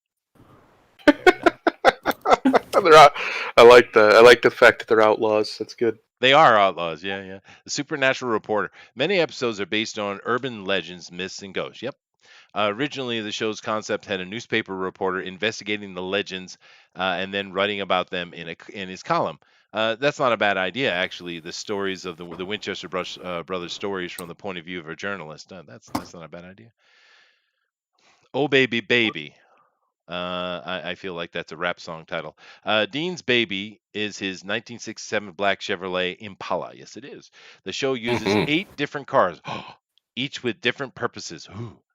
I like the fact that they're outlaws. That's good. They are outlaws, yeah. The Supernatural Reporter. Many episodes are based on urban legends, myths, and ghosts. Yep. Originally, the show's concept had a newspaper reporter investigating the legends and then writing about them in his column. That's not a bad idea, actually. The stories of the Winchester brothers' stories from the point of view of a journalist. That's not a bad idea. Oh, baby, baby. I feel like that's a rap song title. Dean's Baby is his 1967 black Chevrolet Impala. Yes, it is. The show uses 8 different cars, each with different purposes.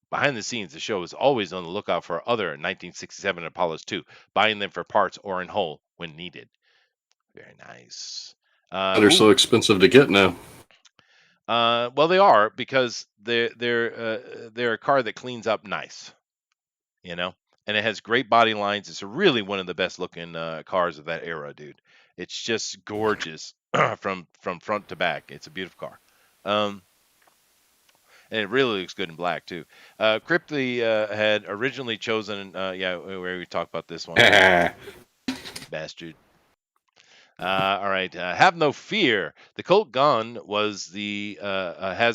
Behind the scenes, the show is always on the lookout for other 1967 Impalas too, buying them for parts or in whole when needed. Very nice. They're so expensive to get now. Well, they are because they're a car that cleans up nice, and it has great body lines. It's really one of the best looking cars of that era, dude. It's just gorgeous from front to back. It's a beautiful car. And it really looks good in black, too. Kripke had originally chosen, where we talked about this one. Bastard. All right. Have no fear. The Colt gun has the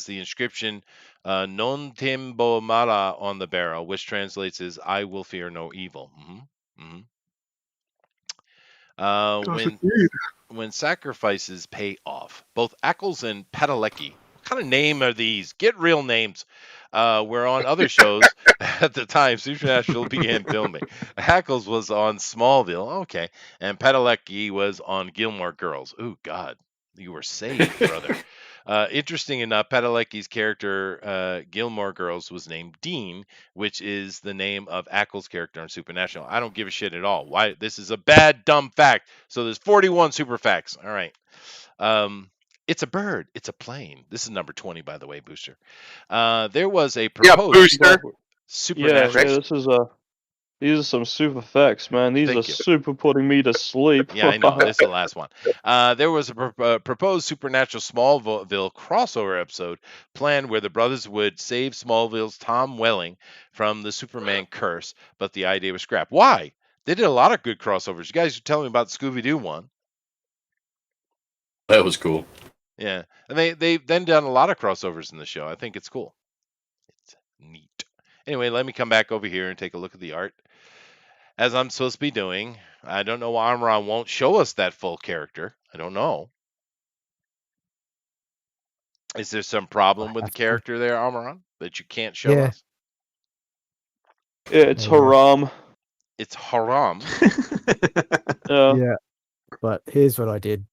inscription Non tembo mala on the barrel, which translates as I will fear no evil. When sacrifices pay off, both Ackles and Padalecki. What kind of name are these? Get real names. Were on other shows at the time Supernatural began filming. Ackles was on Smallville, okay, and Padalecki was on Gilmore Girls. Ooh, God, you were saved, brother. Interesting enough, Padalecki's character, Gilmore Girls, was named Dean, which is the name of Ackles' character on Supernatural. I don't give a shit at all. Why? This is a bad, dumb fact. So there's 41 super facts. All right. It's a bird. It's a plane. This is number 20, by the way, Booster. There was a proposed Booster. Supernatural. Yeah, this is These are some super facts, man. These Thank are you. super putting me to sleep. Yeah, I know. This is the last one. There was a proposed Supernatural Smallville crossover episode planned where the brothers would save Smallville's Tom Welling from the Superman curse, but the idea was scrapped. Why? They did a lot of good crossovers. You guys are telling me about the Scooby-Doo one. That was cool. Yeah, and they've then done a lot of crossovers in the show. I think it's cool. It's neat. Anyway, let me come back over here and take a look at the art. As I'm supposed to be doing. I don't know why Amron won't show us that full character. I don't know. Is there some problem with the have to. character there, Amron, that you can't show Yeah. us? Yeah, it's There you go. haram. It's haram. Yeah. But here's what I did.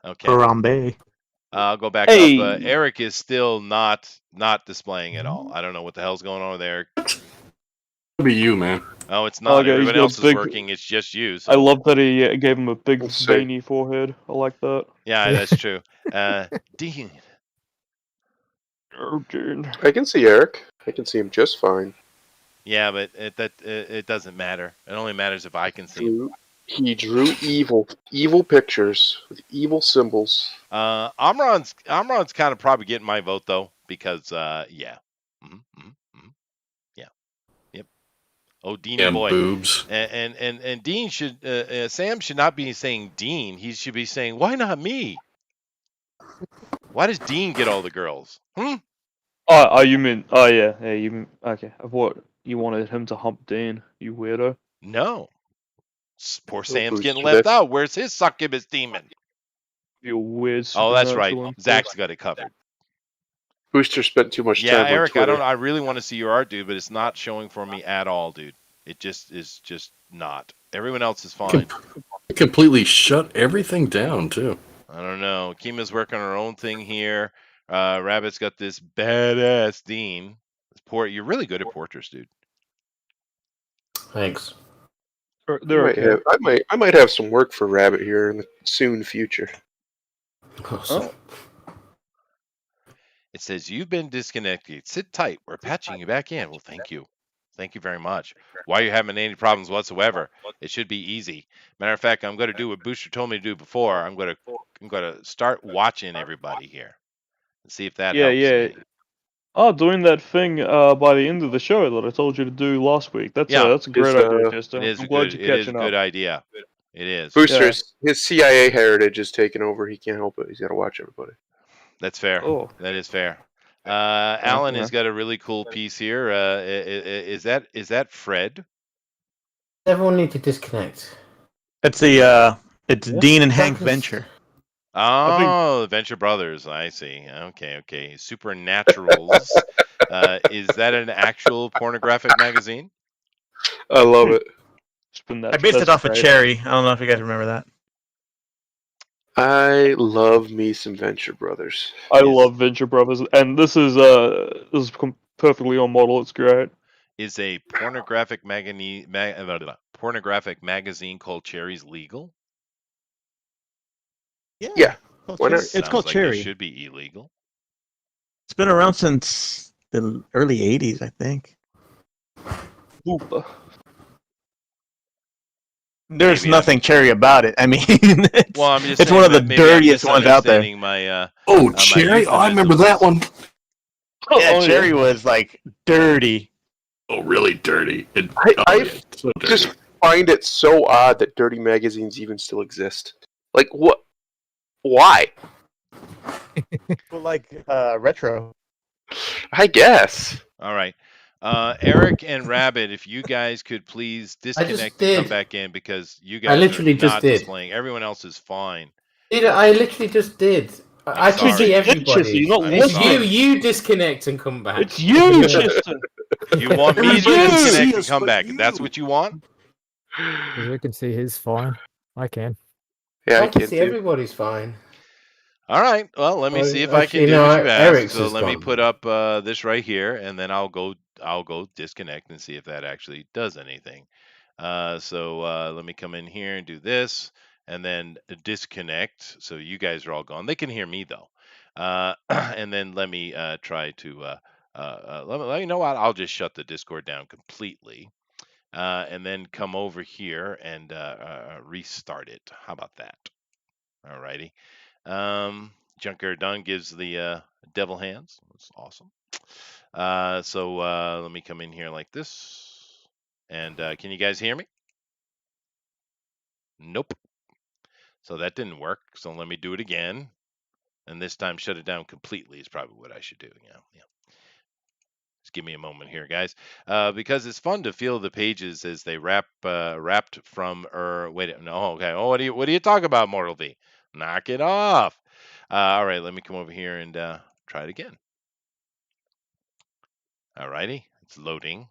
Okay. Harambe. I'll go back Hey. up. Eric is still not displaying at all. I don't know what the hell's going on with Eric. It'll be you, man. Oh, it's not. Okay, he's Everyone got a else is big- working. It's just you. So. I love that he gave him a big Let's see. veiny forehead. I like that. Yeah, that's true. Dean. Oh, dude. I can see Eric. I can see him just fine. Yeah, but it doesn't matter. It only matters if I can see him. He drew evil pictures with evil symbols. Amron's kind of probably getting my vote though, because yeah. Yeah. Yep. Oh, Dean Yeah, boy. boobs. And Dean should Sam should not be saying Dean. He should be saying, why not me? Why does Dean get all the girls? Oh, you mean? Oh, yeah. You mean? Okay. I thought you wanted him to hump Dean. You weirdo. No. Poor Sam's Booster, getting left that's- out. Where's his succubus demon? You weird. Oh, that's right. supernatural influence. Zach's got it covered. Booster spent too much Yeah, time on Eric, Twitter. I really want to see your art, dude, but it's not showing for me at all, dude. It just is just not. Everyone else is fine. Completely shut everything down too. I don't know. Kima's working on her own thing here. Rabbit's got this badass Dean. You're really good at portraits, dude. Thanks. They're okay. I might have some work for Rabbit here in the soon future. Awesome. It says you've been disconnected. Sit tight. We're patching you back in. Well, thank you. Thank you very much. Why are you having any problems whatsoever? It should be easy. Matter of fact, I'm going to do what Booster told me to do before. I'm going to start watching everybody here and see if that helps. Yeah. me. Oh, doing that thing by the end of the show that I told you to do last week. That's a great idea, Chester. It is I'm a glad good, you're it is a catching good up. idea. It is. Booster, his CIA heritage is taken over. He can't help it. He's got to watch everybody. That's fair. Oh. That is fair. Alan yeah. has got a really cool piece here. Is that Fred? Everyone need to disconnect. It's Dean and Hank Venture. Oh, the Venture Brothers. I see. Okay. Supernaturals. Is that an actual pornographic magazine? I love it. I based it off of Cherry. I don't know if you guys remember that. I love me some Venture Brothers. I love Venture Brothers, and this is perfectly on model. It's great. Is a pornographic magazine called Cherry's legal? Yeah. Why not? It's called Cherry. It should be illegal. It's been around since the early '80s, I think. There's Maybe nothing cherry about it. I mean, it's, Well, I'm just it's saying one of the that maybe I'm dirtiest ones out there. misunderstanding my, Oh, my Cherry! Oh, I remember that one. Yeah, Cherry was like dirty. Oh, really dirty. I so dirty. just find it so odd that dirty magazines even still exist. Like, what? Why? Well, like retro. I guess. All right. Eric and Rabbit, if you guys could please disconnect and come did. back in because you guys literally are just not did. displaying. Everyone else is fine. I literally just did. I can sorry. see everybody. You're not It's listening. you disconnect and come back. It's you, Chester. You want me to Yes, disconnect and yes, come but back? you. That's what you want? Because we can see his fine. I can. Yeah, I I can can see too. everybody's fine. All right. Well, let me Well, see if I can actually, do no, what you asked. Eric's So is let me gone. put up this right here, and then I'll go disconnect and see if that actually does anything. So let me come in here and do this, and then disconnect. So you guys are all gone. They can hear me though. And then let me try to let me, you know what? I'll just shut the Discord down completely. and then come over here and restart it. How about that? Alrighty. Junkyard Done gives the devil hands. That's awesome. So let me come in here like this. And can you guys hear me? Nope. So that didn't work. So let me do it again. And this time shut it down completely is probably what I should do. Yeah. Just give me a moment here, guys, because it's fun to feel the pages as they wrapped from. Wait, no, okay. Oh, what do you talk about, Mortal V? Knock it off. All right, let me come over here and try it again. All righty, it's loading.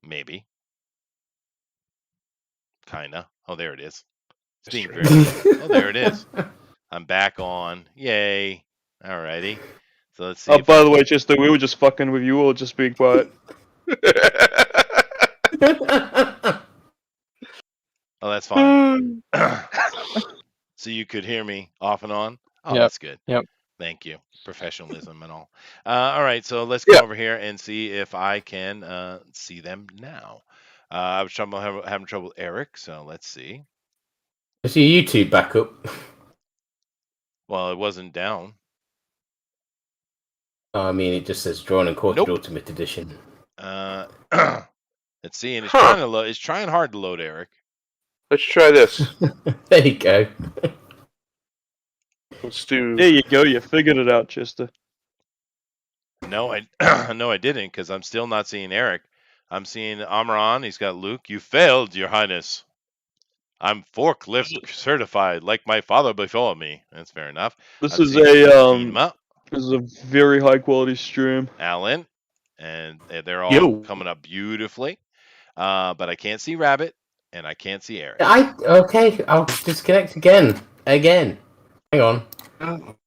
Maybe. Kinda. Oh, there it is. It's being very slow. Oh, there it is. I'm back on. Yay. All righty. So let's see. Oh, by the way, Chester, we were just fucking with you all. Just being quiet. Oh, that's fine. So you could hear me off and on? Oh, Yep. that's good. Yep. Thank you. Professionalism and all. All right, so let's go over here and see if I can see them now. I was having trouble with Eric, so let's see. Is your YouTube back up? Well, it wasn't down. Oh, I mean, it just says Drawn and Quartered Nope. Ultimate Edition. Let's see, and it's trying to load. It's trying hard to load, Eric. Let's try this. There you go. Let's do. There you go. You figured it out, Chester. No, I didn't, because I'm still not seeing Eric. I'm seeing Amran. He's got Luke. You failed, Your Highness. I'm forklift certified, like my father before me. That's fair enough. This I'm is seeing a Ema, this is a very high quality stream. Alan, and they're all Yo. coming up beautifully. But I can't see Rabbit, and I can't see Eric. Okay, I'll disconnect again. Hang on.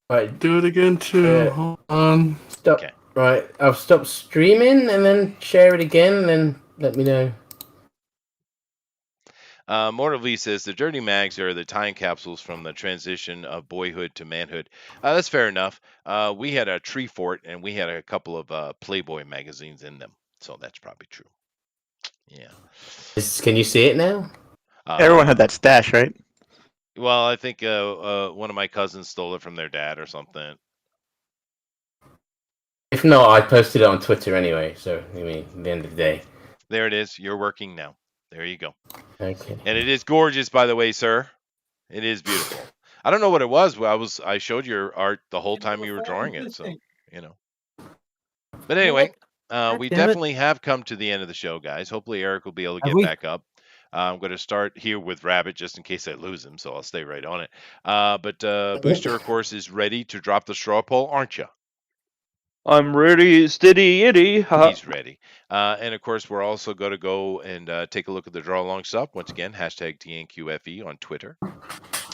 Right, Do it again too. Hold on. stop. Okay. Right, I'll stop streaming and then share it again, and then let me know. Mortal V says the Dirty Mags are the time capsules from the transition of boyhood to manhood. That's fair enough. We had a Tree Fort, and we had a couple of Playboy magazines in them, so that's probably true. Yeah. Can you see it now? Everyone had that stash, right? Well, I think one of my cousins stole it from their dad or something. If not, I posted it on Twitter anyway, so, I mean, at the end of the day. There it is. You're working now. There you go. Okay. And it is gorgeous, by the way, sir. It is beautiful. I don't know what it was. I showed your art the whole time you were drawing it, so you know. But anyway, we definitely have come to the end of the show, guys. Hopefully Eric will be able to get back up. I'm going to start here with Rabbit just in case I lose him, so I'll stay right on it. But Booster, of course, is ready to drop the straw poll, aren't you? I'm ready, steady, itty. He's ready. And of course, we're also going to go and take a look at the draw along stuff. Once again, hashtag TNQFE on Twitter.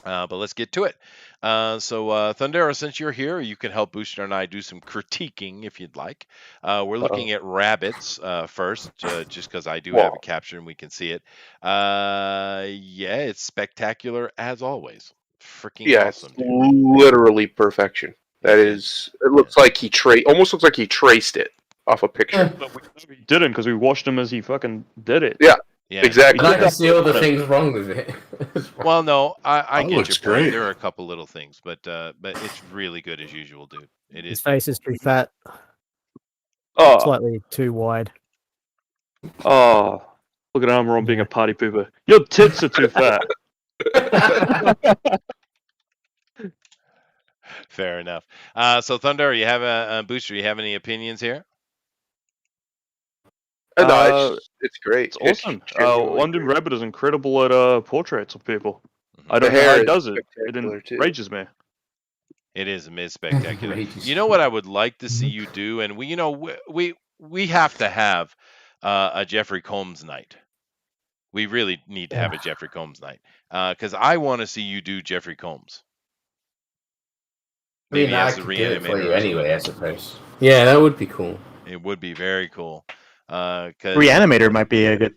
But let's get to it. So Thundera, since you're here, you can help Booster and I do some critiquing if you'd like. We're looking at rabbits first, just because I do have a capture and we can see it. Yeah, it's spectacular as always. Freaking awesome, dude. Literally perfection. That is. It looks like he almost looks like he traced it off a picture. But we know he didn't because we watched him as he fucking did it. Yeah. Yeah, Exactly. I can see all the things wrong with it. Well, no, I get your looks point. great. There are a couple little things, but it's really good as usual, dude. It His is. face is too fat, Oh, slightly too wide. oh. Look at Armoron being a party pooper. Your tits are too fat. Fair enough. So Thunder, you have a Booster. You have any opinions here? No, it's great. It's awesome. genuinely London great. Rabbit is incredible at portraits of people. I The don't know how hair he is does it. It spectacular, too. enrages me. It is spectacular. Outrageous. You know what I would like to see you do, and we have to have a Jeffrey Combs night. We really need to have a Jeffrey Combs night because I want to see you do Jeffrey Combs. I mean, Maybe I as a could do it for reanimator. you or anyway, I suppose. Yeah, that would be cool. something. It would be very cool. 'Cause Reanimator might be a good.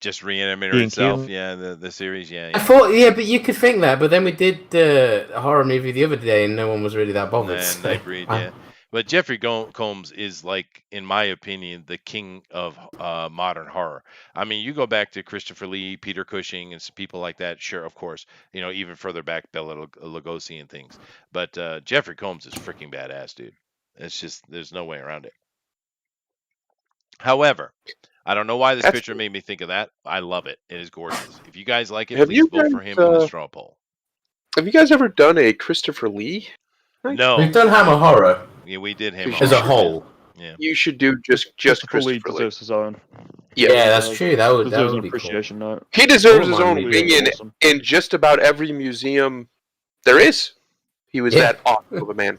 just Reanimator Being itself, cute. yeah, the series, yeah. I thought, yeah, but you could think that, but then we did a horror movie the other day and no one was really that bothered. And so Nightbreed, I- yeah. But Jeffrey Combs is like, in my opinion, the king of modern horror. I mean, you go back to Christopher Lee, Peter Cushing, and some people like that. Sure, of course, even further back, Bela Lugosi and things. But Jeffrey Combs is freaking badass, dude. It's just there's no way around it. However, I don't know why this picture made me think of that. I love it. It is gorgeous. If you guys like it, please vote for him in the straw poll. Have you guys ever done a Christopher Lee? No. We've done Hammer Horror. Yeah, we did Hammer as a whole. Yeah. You should do just Christopher Lee Christopher Lee. deserves his own. Yeah, that's true. That would Deserves an be appreciation note. He deserves his own Really wing awesome. in just about every museum there is. He was that awesome of a man.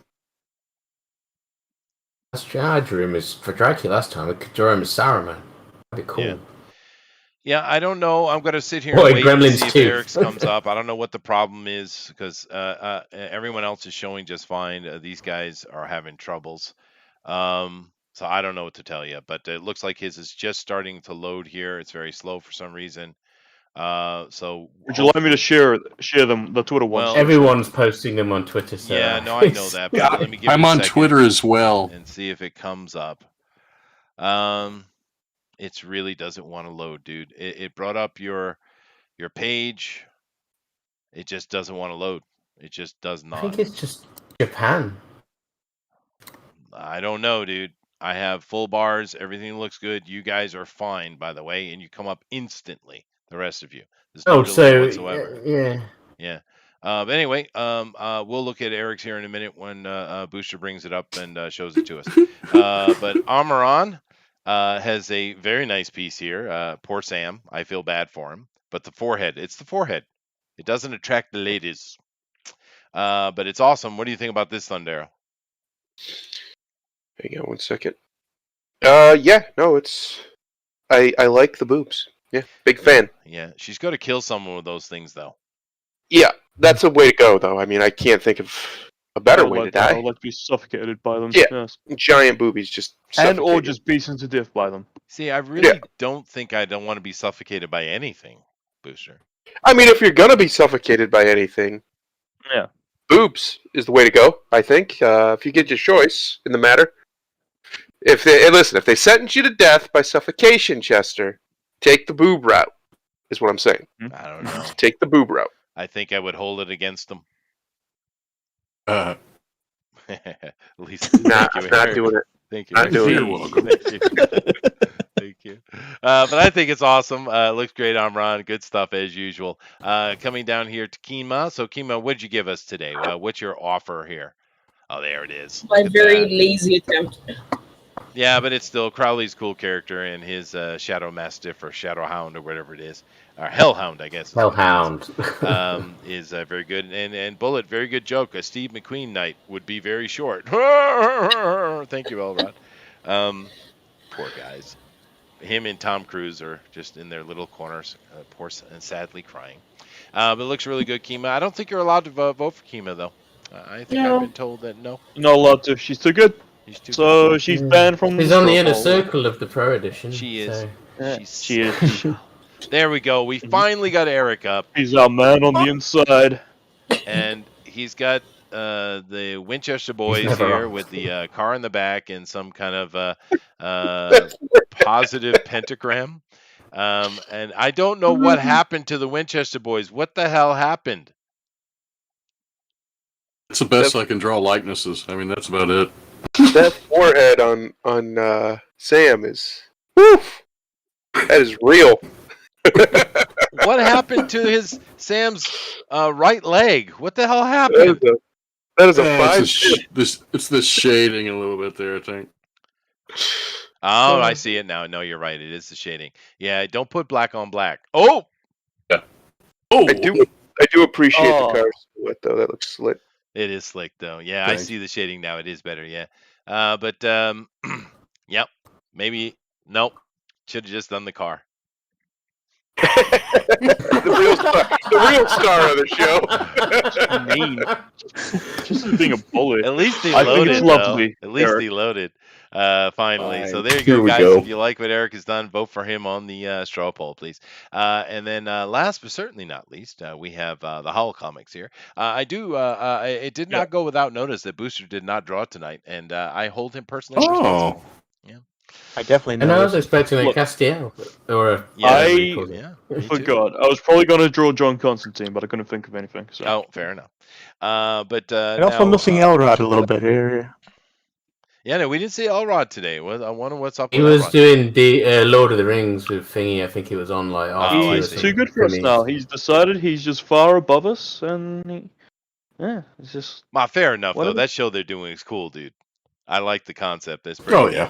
That's true. I drew him as for Dracula last time. I could draw him as Saruman. That'd be cool. Yeah, I don't know. I'm going to sit here Boy, and wait and Gremlins see if 2. Eric's comes up. I don't know what the problem is because everyone else is showing just fine. These guys are having troubles. So I don't know what to tell you, but it looks like his is just starting to load here. It's very slow for some reason. So would you like me to share them, the Twitter ones? Well, Everyone's posting them on Twitter. So yeah, no, I know that. But let me give I'm it a on second Twitter as well. and see if it comes up. It really doesn't want to load, dude. It brought up your page. It just doesn't want to load. It just does I not. think it's just Japan. I don't know, dude. I have full bars. Everything looks good. You guys are fine, by the way, and you come up instantly. The rest of you. There's no delay so whatsoever. yeah. Yeah. But anyway, we'll look at Eric's here in a minute when Booster brings it up and shows it to us. But Amaran has a very nice piece here. Poor Sam. I feel bad for him. But the forehead. It's the forehead. It doesn't attract the ladies. But it's awesome. What do you think about this, Thundero? Hang on one second. Yeah, no, it's... I like the boobs. Yeah, big fan. Yeah, she's got to kill someone with those things, though. Yeah, that's a way to go, though. I mean, I can't think of a better way to die. I would like to be suffocated by them. Yeah. Yes. Giant boobies just And or suffocated. just beaten to death by them. See, I really don't think I don't want to be suffocated by anything, Booster. I mean, if you're gonna be suffocated by anything, Yeah. boobs is the way to go. I think if you get your choice in the matter. If they sentence you to death by suffocation, Chester, take the boob route. Is what I'm saying. I don't know. Take the boob route. I think I would hold it against them. Uh, At least, Nah, thank you, not Eric. doing it. Thank you. Not doing You're it. welcome. Thank you. Thank you. But I think it's awesome. Looks great, Amran. Good stuff as usual. Coming down here to Kima. So, Kima, what did you give us today? What's your offer here? Oh, there it is. My Look at very that. lazy attempt. Yeah, but it's still Crowley's cool character and his Shadow Mastiff or Shadow Hound or whatever it is. Or Hellhound, I guess. Hellhound. Is very good. And Bullet, very good joke. A Steve McQueen night would be very short. Thank you, Elrod. Poor guys. Him and Tom Cruise are just in their little corners, poor and sadly crying. But it looks really good, Kima. I don't think you're allowed to vote for Kima, though. I think No. I've been told that no. You're not allowed to. She's too good. He's too So she's banned from She's on the straw inner poll. circle of the Pro Edition. She is. so- Yeah, She's she is. There we go. We finally got Eric up, He's our man on the inside. and he's got the Winchester Boys never here wrong. with the car in the back and some kind of positive pentagram. And I don't know what happened to the Winchester Boys. What the hell happened? it's the best I can draw likenesses. I mean, that's about it. That forehead on Sam is... Woof! That is real. What happened to Sam's right leg? What the hell That happened? is a It's this shading a little bit there, I think. Oh, I see it now. No, you're right. It is the shading. Yeah, don't put black on black. Oh, Oh, I do appreciate Oh. the car silhouette, though. That looks slick. it is slick though. Yeah, I Thanks. see the shading now. It is better. Yeah. But yep. Maybe nope. Should have just done the car. the real star of the show. Mean. Just as being a bully. At least he I think loaded. it's though. lovely, At least Eric. he loaded. Finally. So Fine. there you Here go, we guys. go. If you like what Eric has done, vote for him on the straw poll, please. And then last but certainly not least, we have the Howl Comics here. It did Yeah. not go without notice that Booster did not draw tonight, and I hold him personally responsible. Oh, Yeah. I definitely And I was noticed. expecting a Look, Castiel or a Yeah, whatever he I calls it. Yeah, me too. forgot. I was probably going to draw John Constantine, but I couldn't think of anything. So. Oh, fair enough. But And also now, missing Elrod a little bit here. yeah, no, we didn't see Elrod today. I wonder what's up He with was Elrod. doing the Lord of the Rings with thingy. I think he was on like Oh, RT I or He's see. too something. good for us Premieres. now. He's decided he's just far above us, and it's just Well, fair enough though. whatever. That show they're doing is cool, dude. I like the concept. That's pretty oh cool. yeah.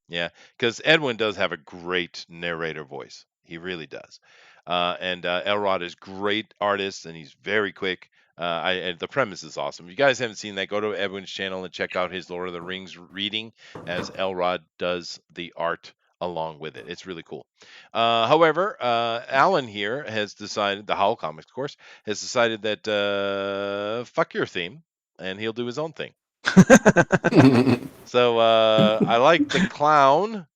Yeah, because Edwin does have a great narrator voice. He really does. And Elrod is great artist, and he's very quick. And the premise is awesome. If you guys haven't seen that, go to Edwin's channel and check out his Lord of the Rings reading as Elrod does the art along with it. It's really cool. However, Alan here has decided, the Howl Comics, of course, has decided that fuck your theme, and he'll do his own thing. So I like the clown.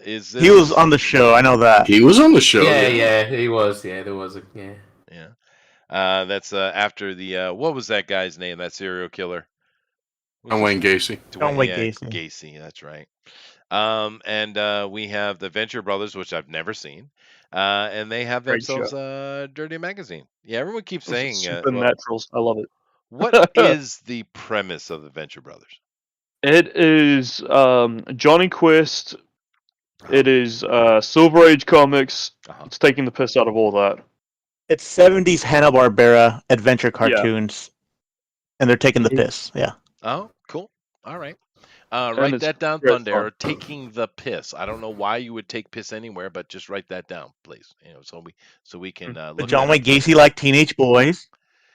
Is this? He was on the show. I know that. He was on the show. Yeah, he was. Yeah, there was a yeah. Yeah. That's after the what was that guy's name? That serial killer. John Wayne Gacy. John Wayne yeah, Gacy. Gacy. That's right. And we have the Venture Brothers, which I've never seen. And they have Great themselves a Dirty Magazine. Yeah, everyone keeps saying. Supernaturals. I love it. What is the premise of the Venture Brothers? It is Johnny Quest. It is Silver Age comics. Uh-huh. It's taking the piss out of all that. It's 70s Hanna-Barbera adventure cartoons, and they're taking the piss. Yeah. Oh, cool. All right. And Write it's that down, great Thunder. fun. Taking the piss. I don't know why you would take piss anywhere, but just write that down, please. So we can The look. John that Wayne up. Gacy like teenage boys.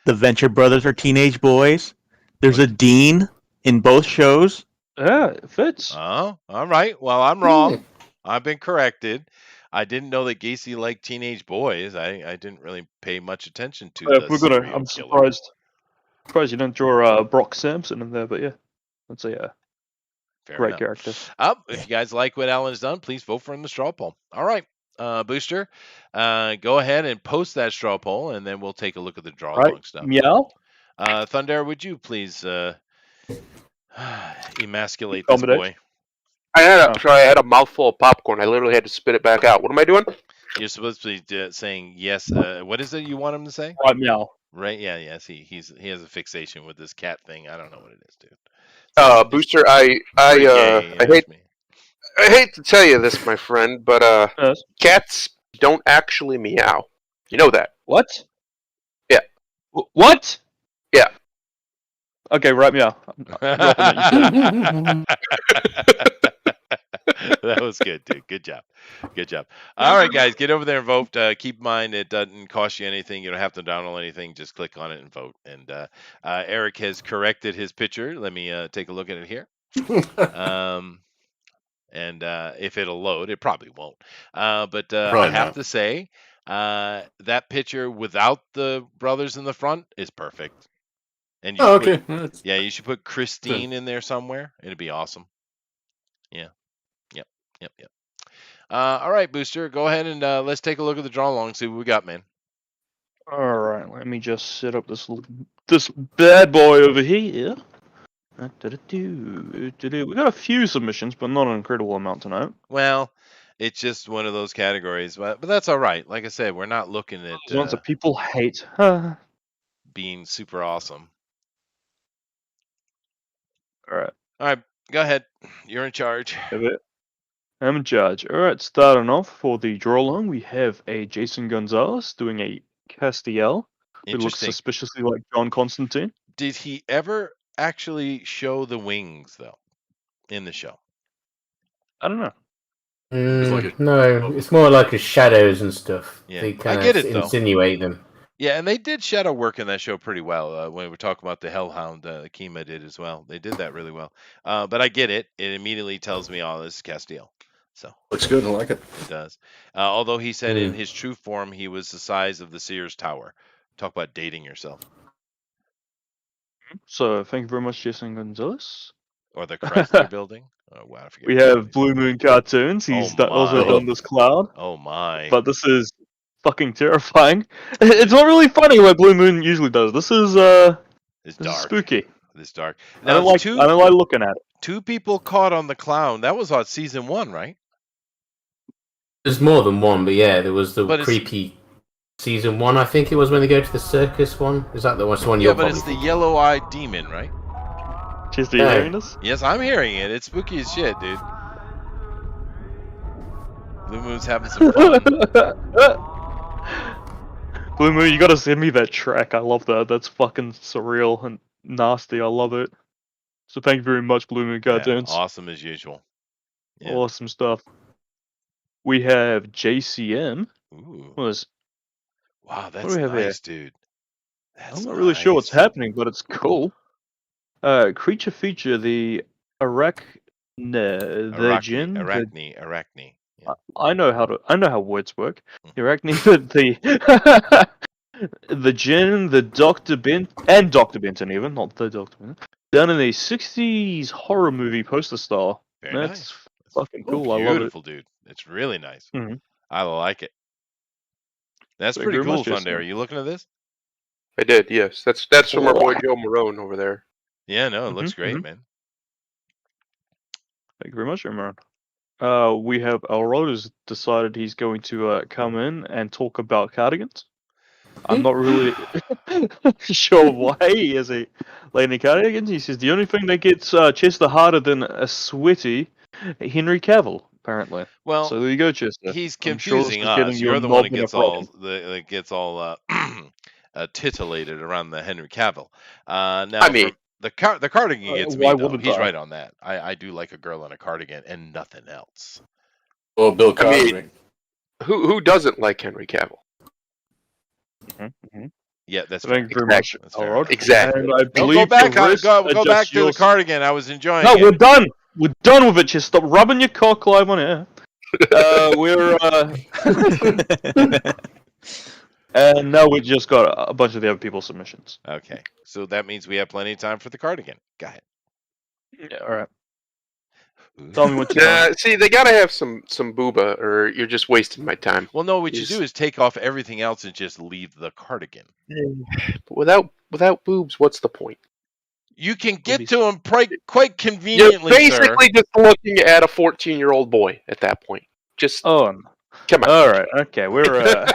The Venture Brothers are teenage boys. There's a dean in both shows. Yeah, it fits. Oh, all right. Well, I'm wrong. I've been corrected. I didn't know that Gacy liked teenage boys. I didn't really pay much attention to the serial I'm killer. surprised you didn't draw Brock Sampson in there, but yeah, that's a Fair great enough. character. If you guys like what Alan's done, please vote for him in the straw poll. All right, Booster, go ahead and post that straw poll, and then we'll take a look at the draw along stuff. Meow. Thunder, would you please emasculate this boy? I had a mouthful of popcorn. I literally had to spit it back out. What am I doing? You're supposed to be saying yes. What is it you want him to say? Right, meow. Right? Yeah. Yes. He has a fixation with this cat thing. I don't know what it is, dude. Booster, I hate to tell you this, my friend, but Yes. cats don't actually meow. You know that? What? Yeah. What? Yeah. Okay, right, meow. That was good, dude. Good job. Good job. All right, guys, get over there and vote. Keep in mind, it doesn't cost you anything. You don't have to download anything. Just click on it and vote. And Eric has corrected his picture. Let me take a look at it here. And if it'll load, it probably won't. But I have to say, that picture without the brothers in the front is perfect. And you you should put Christine in there somewhere. It'd be awesome. Yeah. Yep. All right, Booster, go ahead and let's take a look at the draw along and see what we got, man. All right, let me just set up this bad boy over here. We got a few submissions, but not an incredible amount tonight. Well, it's just one of those categories, but that's all right. Like I said, we're not looking at Those ones that people hate. All being super awesome. right. All right, go ahead. You're in charge. I'm in charge. All right, starting off for the draw along, we have a Jason Gonzalez doing a Castiel, who looks Interesting. suspiciously like John Constantine. Did he ever actually show the wings though in the show? I don't know. No, it's more like the shadows and stuff. Yeah, They I kind get of it, though. insinuate them. Yeah, and they did shadow work in that show pretty well. When we were talking about the Hellhound, Kima did as well. They did that really well. But I get it. It immediately tells me, oh, this is Castiel. So looks good. I like it. It does. Although he said in his true form, he was the size of the Sears Tower. Talk about dating yourself. So thank you very much, Jason Gonzalez. Or the Chrysler Building. Oh wow, I forget. We which one have it is. Blue Moon Cartoons. He's also my. done this clown, Oh my. but this is fucking terrifying. It's not really funny what Blue Moon usually does. This is It's this is dark. spooky. It's dark. I Now don't like looking at it. 2 people caught on the clown. That was on season 1, right? There's more than one, but yeah, there was the But it's- creepy season 1. I think it was when they go to the circus one. Is that the one? Yeah, You're but it's the probably yellow-eyed demon, right? Just are you hearing this? Yes, I'm hearing it. It's spooky as shit, dude. Blue Moon's having some fun. Blue Moon, you gotta send me that track. I love that. That's fucking surreal and nasty. I love it. So thank you very much, Blue Moon Yeah, Cartoons. awesome as usual. Yeah. Awesome stuff. We have JCM. Ooh. Was Wow, what that's do we have nice, dude. That's I'm not really sure what's nice. happening, but it's cool. Creature feature the Arachne. Arachne. Yeah. I know how words work. Mhm. The Arachne, the Jinn, the Dr. Benton even, not the Dr. Benton. Done in a 60s horror movie poster style. Very That's nice. fucking cool. I love it. Beautiful, dude. It's really nice. Mhm. I like it. That's Thank pretty you very cool, much, Jason. Thunder. Are you looking at this? I did, yes. That's from our boy Joe Marone over there. Yeah, no, it looks Mhm, great, mhm. man. Thank you very much, Imran. We have Elrod has decided he's going to come in and talk about cardigans. I'm not really sure why he has a lady cardigans. He says the only thing that gets Chester harder than a sweaty Henry Cavill, apparently. Well, So there you go, Chester. he's I'm sure this confusing is getting us. you You're a the one knob that and a gets all titillated around the Henry Cavill. Now, I mean- the cardigan gets me why though. wouldn't He's I? right on that. I do like a girl in a cardigan and nothing else. Well, Bill I mean- Cosby. Who doesn't like Henry Cavill? Yeah, that's Thank you fair. very much, That's fair. Elrod. Exactly. And I No, believe go back. the rest Go are back just to the yours. cardigan. I was enjoying No, it. we're done. We're done with it. Just stop rubbing your cock live on air. And now we just got a bunch of the other people's submissions. Okay, so that means we have plenty of time for the cardigan. Go ahead. Yeah, all right. Tell me what you Nah, see, they gotta have some booba, or you're just wasting my time. Well, no, what you Is- do is take off everything else and just leave the cardigan. But without boobs, what's the point? You can be get to them quite You're conveniently, sir. basically just looking at a 14-year-old boy at that point. Just Oh, come on. all right. Okay, we're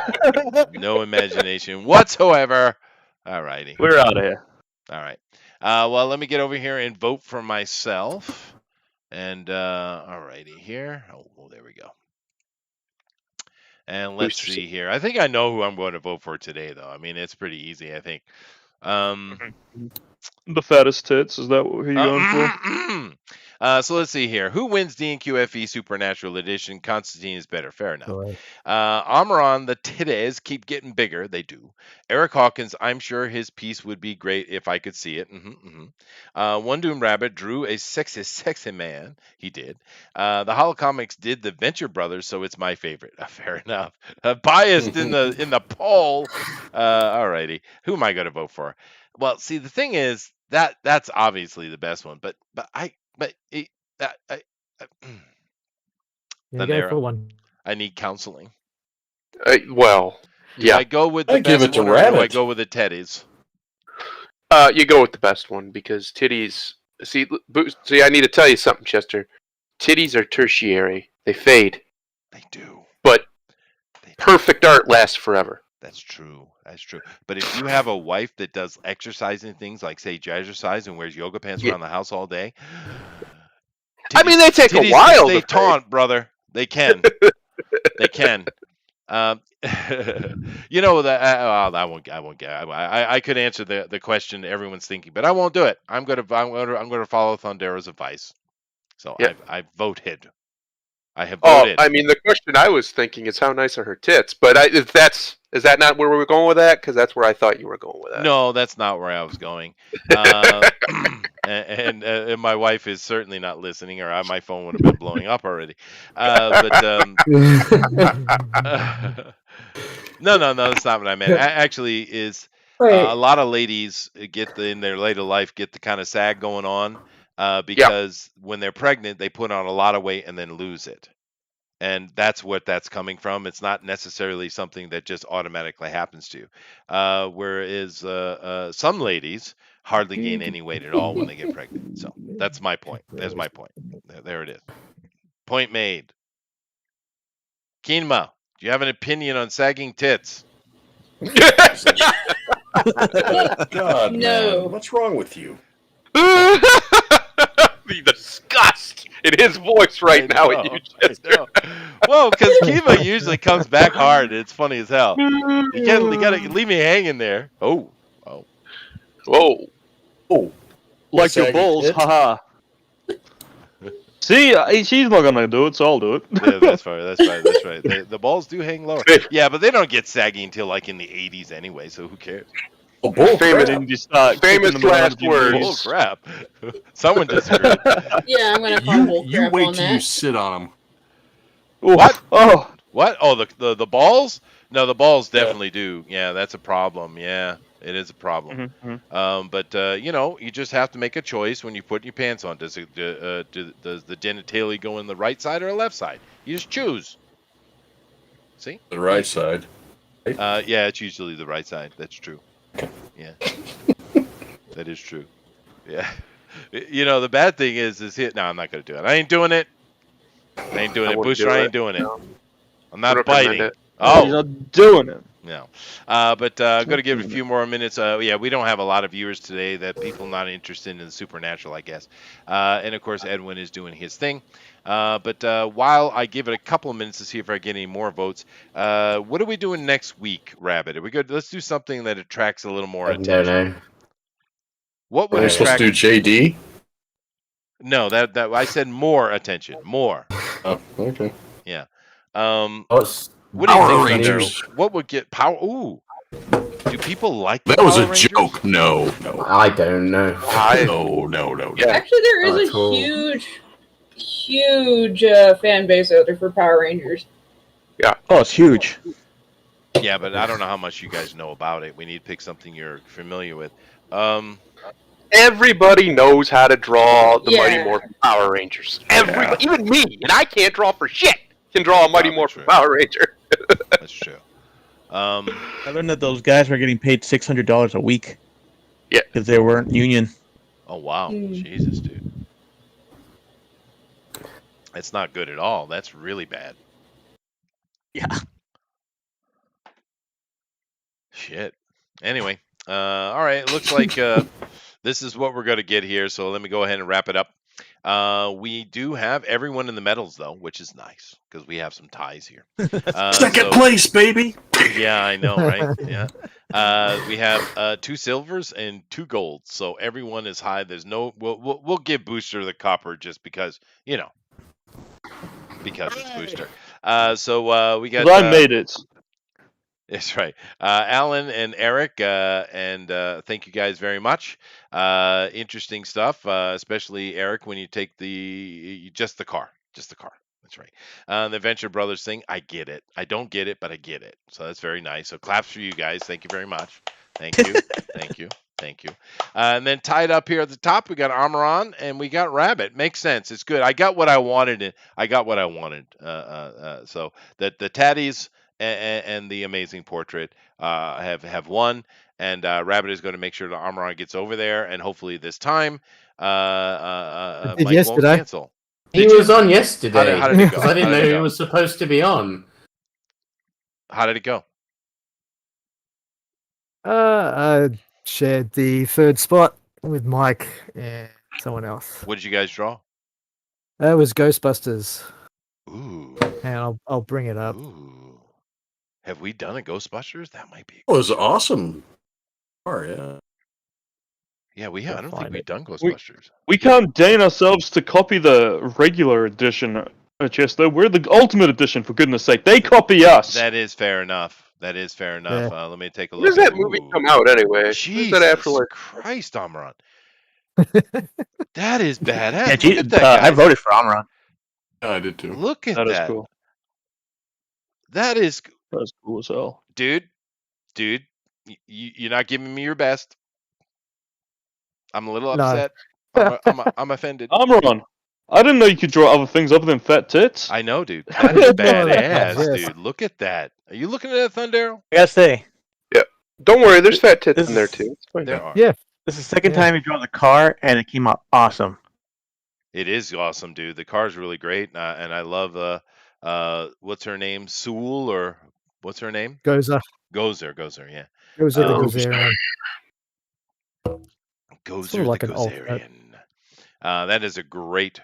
No imagination whatsoever. All righty. we're out of here. All right. Well, let me get over here and vote for myself. And all righty here. Oh, there we go. And let's Booster see here. I think I know who I'm going to vote for today, though. I mean, it's pretty easy, I think. The fattest tits. Is that who you're going for? So let's see here. Who wins DNQFE Supernatural Edition? Constantine is better. Fair enough. Right. Amaran, the titties keep getting bigger. They do. Eric Hawkins, I'm sure his piece would be great if I could see it. One Doom Rabbit drew a sexy man. He did. The Holocomics did the Venture Brothers, so it's my favorite. Fair enough. Biased in the poll. Alrighty. Who am I going to vote for? Well, see, the thing is that's obviously the best one, but You Then go there- for one. I need counseling. Well, Do yeah. I go with I the give best it to one, or do I Rabbit. go with the teddies? You go with the best one because titties. See, I need to tell you something, Chester. Titties are tertiary; they fade. They do. But They do. perfect art lasts forever. That's true. That's true. But if you have a wife that does exercising things like, say, jazzercise and wears yoga pants Yeah. around the house all day, I mean, they take a titties while can stay to fade. taunt, brother. They can. They can. You know that I won't get. I could answer the question everyone's thinking, but I won't do it. I'm gonna follow Thundera's advice. So Yeah. I voted. I have Oh, voted. I mean, the question I was thinking is how nice are her tits? But is that not where we were going with that? Because that's where I thought you were going with that. No, that's not where I was going. And my wife is certainly not listening, or my phone would have been blowing up already. No, that's not what I meant. Actually, is a lot of ladies in their later life get the kind of sag going on. because when they're pregnant, they put on a lot of weight and then lose it. And that's what that's coming from. It's not necessarily something that just automatically happens to you. Whereas some ladies hardly gain any weight at all when they get pregnant. So that's my point. There's my point. There it is. Point made. Keenma, do you have an opinion on sagging tits? God, No. man, what's wrong with you? The disgust in his voice right now at you, Chester. Well, because Kiva usually comes back hard. It's funny as hell. You gotta leave me hanging there. Oh. Whoa. Oh, Like your saggy balls, tits? haha. See, she's not gonna do it, so I'll do it. Yeah, that's right. The balls do hang lower. Yeah, but they don't get saggy until like in the 80s anyway, so who cares? Oh, bull Famous- crap. Then you start Famous kicking them around last with your words. Bull knees. crap. Someone disagreed. Yeah, I'm gonna call bull You crap wait on till you that. sit on them. What? Oh, What? Oh, the balls? No, the balls definitely do. Yeah, that's a problem. Yeah, it is a problem. But you just have to make a choice when you put your pants on. Does the genitalia go in the right side or the left side? You just choose. See? The right side. Yeah, it's usually the right side. That's true. Yeah, that is true. Yeah. The bad thing is here. No, I'm not gonna do it. I ain't doing it. I ain't doing I it. wouldn't Booster, do I it. ain't doing it. No. I'm not Recommend biting. it. he's Oh, not doing it. no. But I'm going to give it a few more minutes. Yeah, we don't have a lot of viewers today. That people not interested in the supernatural, I guess. And of course, Edwin is doing his thing. But while I give it a couple of minutes to see if I get any more votes, what are we doing next week, Rabbit? Are we good? Let's do something that attracts a little more I attention. don't know. What would We're supposed attract? to do JD? No, that I said more attention. More. Oh, okay. Yeah. What's What do you Power think, Rangers. Thunder? What would get power? Ooh. Do people like the That was Power a Rangers? joke. No. I don't know. No. Yeah. Actually, there is Not a at all. huge fan base out there for Power Rangers. Oh, it's huge. Yeah, but I don't know how much you guys know about it. We need to pick something you're familiar with. Everybody knows how to draw the Mighty Yeah. Morphin Power Rangers. Everybody, even me, and I can't draw for shit, can draw a Mighty Probably Morphin true. Power Ranger. That's true. I learned that those guys were getting paid $600 a week. Yeah. Because they weren't union. Oh wow, Mm. Jesus, dude. That's not good at all. That's really bad. Yeah. Shit. Anyway, all right. It looks like this is what we're going to get here. So let me go ahead and wrap it up. We do have everyone in the medals though, which is nice because we have some ties here. Second place, baby. Yeah, I know, right? Yeah. We have 2 silvers and 2 golds, so everyone is high. There's no. We'll give Booster the copper just because because it's Booster. So we got. I made it. That's right. Alan and Eric, and thank you guys very much. Interesting stuff, especially Eric when you take just the car. That's right. The Venture Brothers thing, I get it. I don't get it, but I get it. So that's very nice. So claps for you guys. Thank you very much. Thank you. Thank you. And then tied up here at the top, we got Armoron and we got Rabbit. Makes sense. It's good. I got what I wanted. So that the Tatties and the Amazing Portrait have won, and Rabbit is going to make sure the Armoron gets over there, and hopefully this time did Mike won't yesterday. cancel. He Did was you? on yesterday. How did it go? Because I didn't How did know it he go? was supposed to be on. How did it go? I shared the third spot with Mike and someone else. What did you guys draw? That was Ghostbusters, Ooh. and I'll bring it up. Ooh. Have we done a Ghostbusters? That might be. It was awesome. Oh, yeah. Yeah, we have. I I'll don't think find we've it. done Ghostbusters. We can't deign ourselves to copy the regular edition, Chester. We're the ultimate edition, for goodness sake. They copy us. That is fair enough. Let me take a When look. does that movie come out anyway? When's Jesus that afterlife? Christ, Amaran. That is badass. Yeah, Look at that, guys. I voted for Amron. Yeah, I did too. Look at That that. is cool. That is, That's cool as hell. dude. You're not giving me your best. I'm a little No. upset. I'm offended. Amron, I didn't know you could draw other things other than fat tits. I know, dude. That is badass, Yes. dude. Look at that. Are you looking at that, Thundero? I gotta say, Don't worry, there's fat tits This in there is- too. It's fine. There are. Yeah. this is the second Yeah. time he drawn the car, and it came out awesome. It is awesome, dude. The car's really great, and I love what's her name, Sewell, or what's her name? Gozer. Gozer, yeah. Gozer the Um, Gozerian. Gozer Sort of like the an alternate. Gozerian. That is a great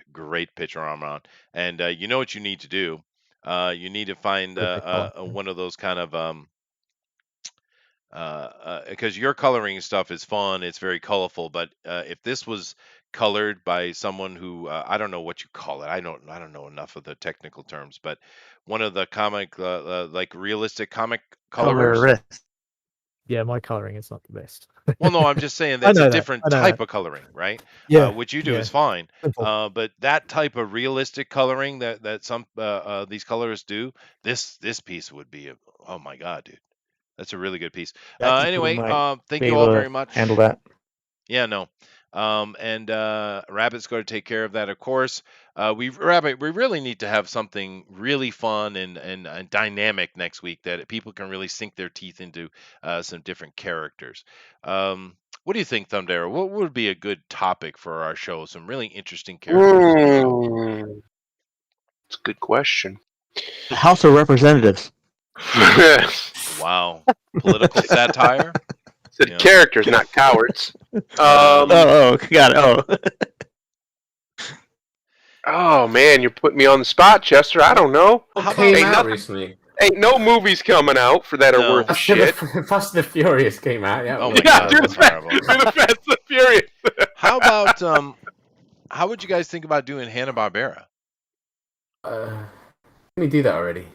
picture, Amron. And you know what you need to do? You need to find Perfect color. one of those kind of because your coloring stuff is fun, it's very colorful. But if this was colored by someone who I don't know what you call it, I don't know enough of the technical terms, but one of the comic like realistic comic colorers. Colorist. Yeah, my coloring is not the best. Well, no, I'm just saying I that's know a that, different I know type that. of coloring, right? Yeah. What you do yeah. is fine. Simple. But that type of realistic coloring that some these colorists do, this piece would be oh my god, dude, that's a really good piece. Jackie Anyway, might thank be you able all to very much. handle that. Yeah, no. And Rabbit's going to take care of that, of course. Rabbit, we really need to have something really fun and dynamic next week that people can really sink their teeth into some different characters. What do you think, Thumbdare? What would be a good topic for our show? Some really interesting characters. It's a good question. The House of Representatives. Wow. Political satire? Said Yeah. characters, not cowards. Oh, got it. Oh, Oh man, you're putting me on the spot, Chester. I don't know. How Came about Ain't out nothing- recently. Ain't no movies coming out for that are No. worth a shit. Fast and the Furious came out. Yeah. Oh my Yeah, god, do that's the horrible. do the Fast and Furious. How about how would you guys think about doing Hanna-Barbera? Didn't we do that already?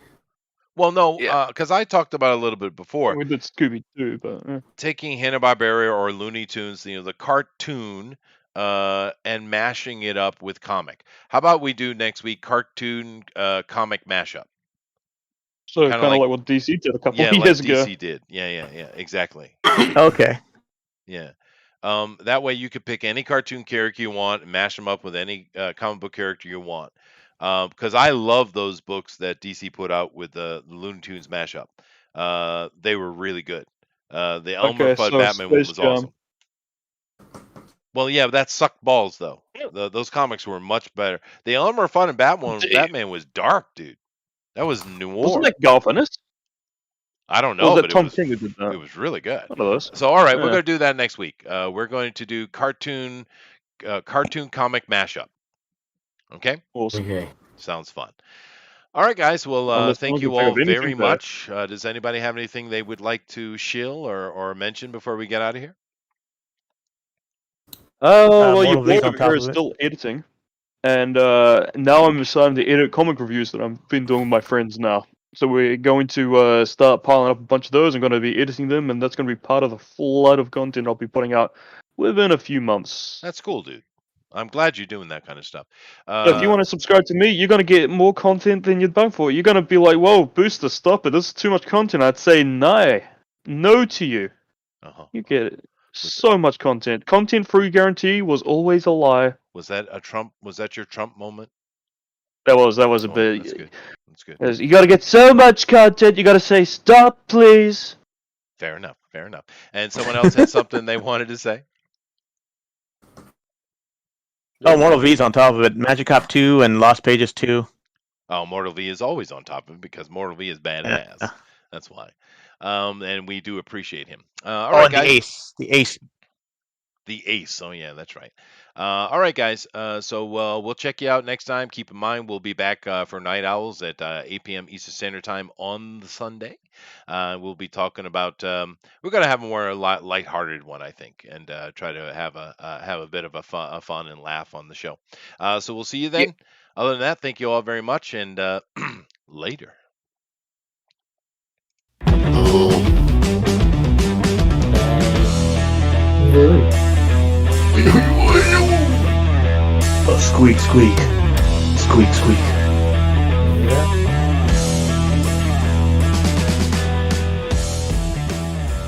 Well, no, Yeah. because I talked about it a little bit before. We did Scooby Doo, but Taking Hanna-Barbera or Looney Tunes, the cartoon, and mashing it up with comic. How about we do next week cartoon comic mashup? so Kinda kind of like- like what DC did a couple Yeah, of like years ago. DC did. Yeah, exactly. okay. Yeah. That way you could pick any cartoon character you want and mash them up with any comic book character you want. Because I love those books that DC put out with the Looney Tunes mashup. They were really good. The Elmer Okay, Fudd so Batman one Space was Jam. awesome. Well, yeah, that sucked balls though. Those comics were much better. The Elmer Fudd and Batman was dark, dude. That was noir. Wasn't that Garth Ennis? I don't Or know, was but that Tom it King who did that? was really good. One of those. So, all right, we're Yeah. going to do that next week. We're going to do cartoon comic mashup. Okay, Awesome. Okay. sounds fun. All right, guys. Well, Unless thank someone you can think all of anything very better. much. Does anybody have anything they would like to shill or mention before we get out of here? Well, your Mortal V's blog on top is of it. still editing, and now I'm starting to edit comic reviews that I've been doing with my friends now. So we're going to start piling up a bunch of those. I'm going to be editing them, and that's going to be part of the flood of content I'll be putting out within a few months. That's cool, dude. I'm glad you're doing that kind of stuff. So if you want to subscribe to me, you're going to get more content than you'd bank for. You're going to be like, whoa, Booster, stop it. This is too much content. I'd say no to you. uh You get it. So much content. Content free guarantee was always a lie. Was that a Trump? Was that your Trump moment? That was a Oh, bit. That's good. That's good. Yes, you got to get so much content. You got to say stop, please. Fair enough. Fair enough. And someone else had something they wanted to say. Oh, Mortal V's on top of it. Magic Cop 2 and Lost Pages 2. Oh, Mortal V is always on top of it because Mortal V is badass. Yeah. That's why. And we do appreciate him. All Oh, right, and guys. the Ace. The Ace. The Ace. Oh, yeah, that's right. All right, guys. So we'll check you out next time. Keep in mind, we'll be back for Night Owls at 8 p.m. Eastern Standard Time on the Sunday. We'll be talking about. We're gonna have a more lighthearted one, I think, and try to have a bit of a fun and laugh on the show. So we'll see you then. Other than that, thank you all very much, and later. Squeak, squeak. Squeak, squeak.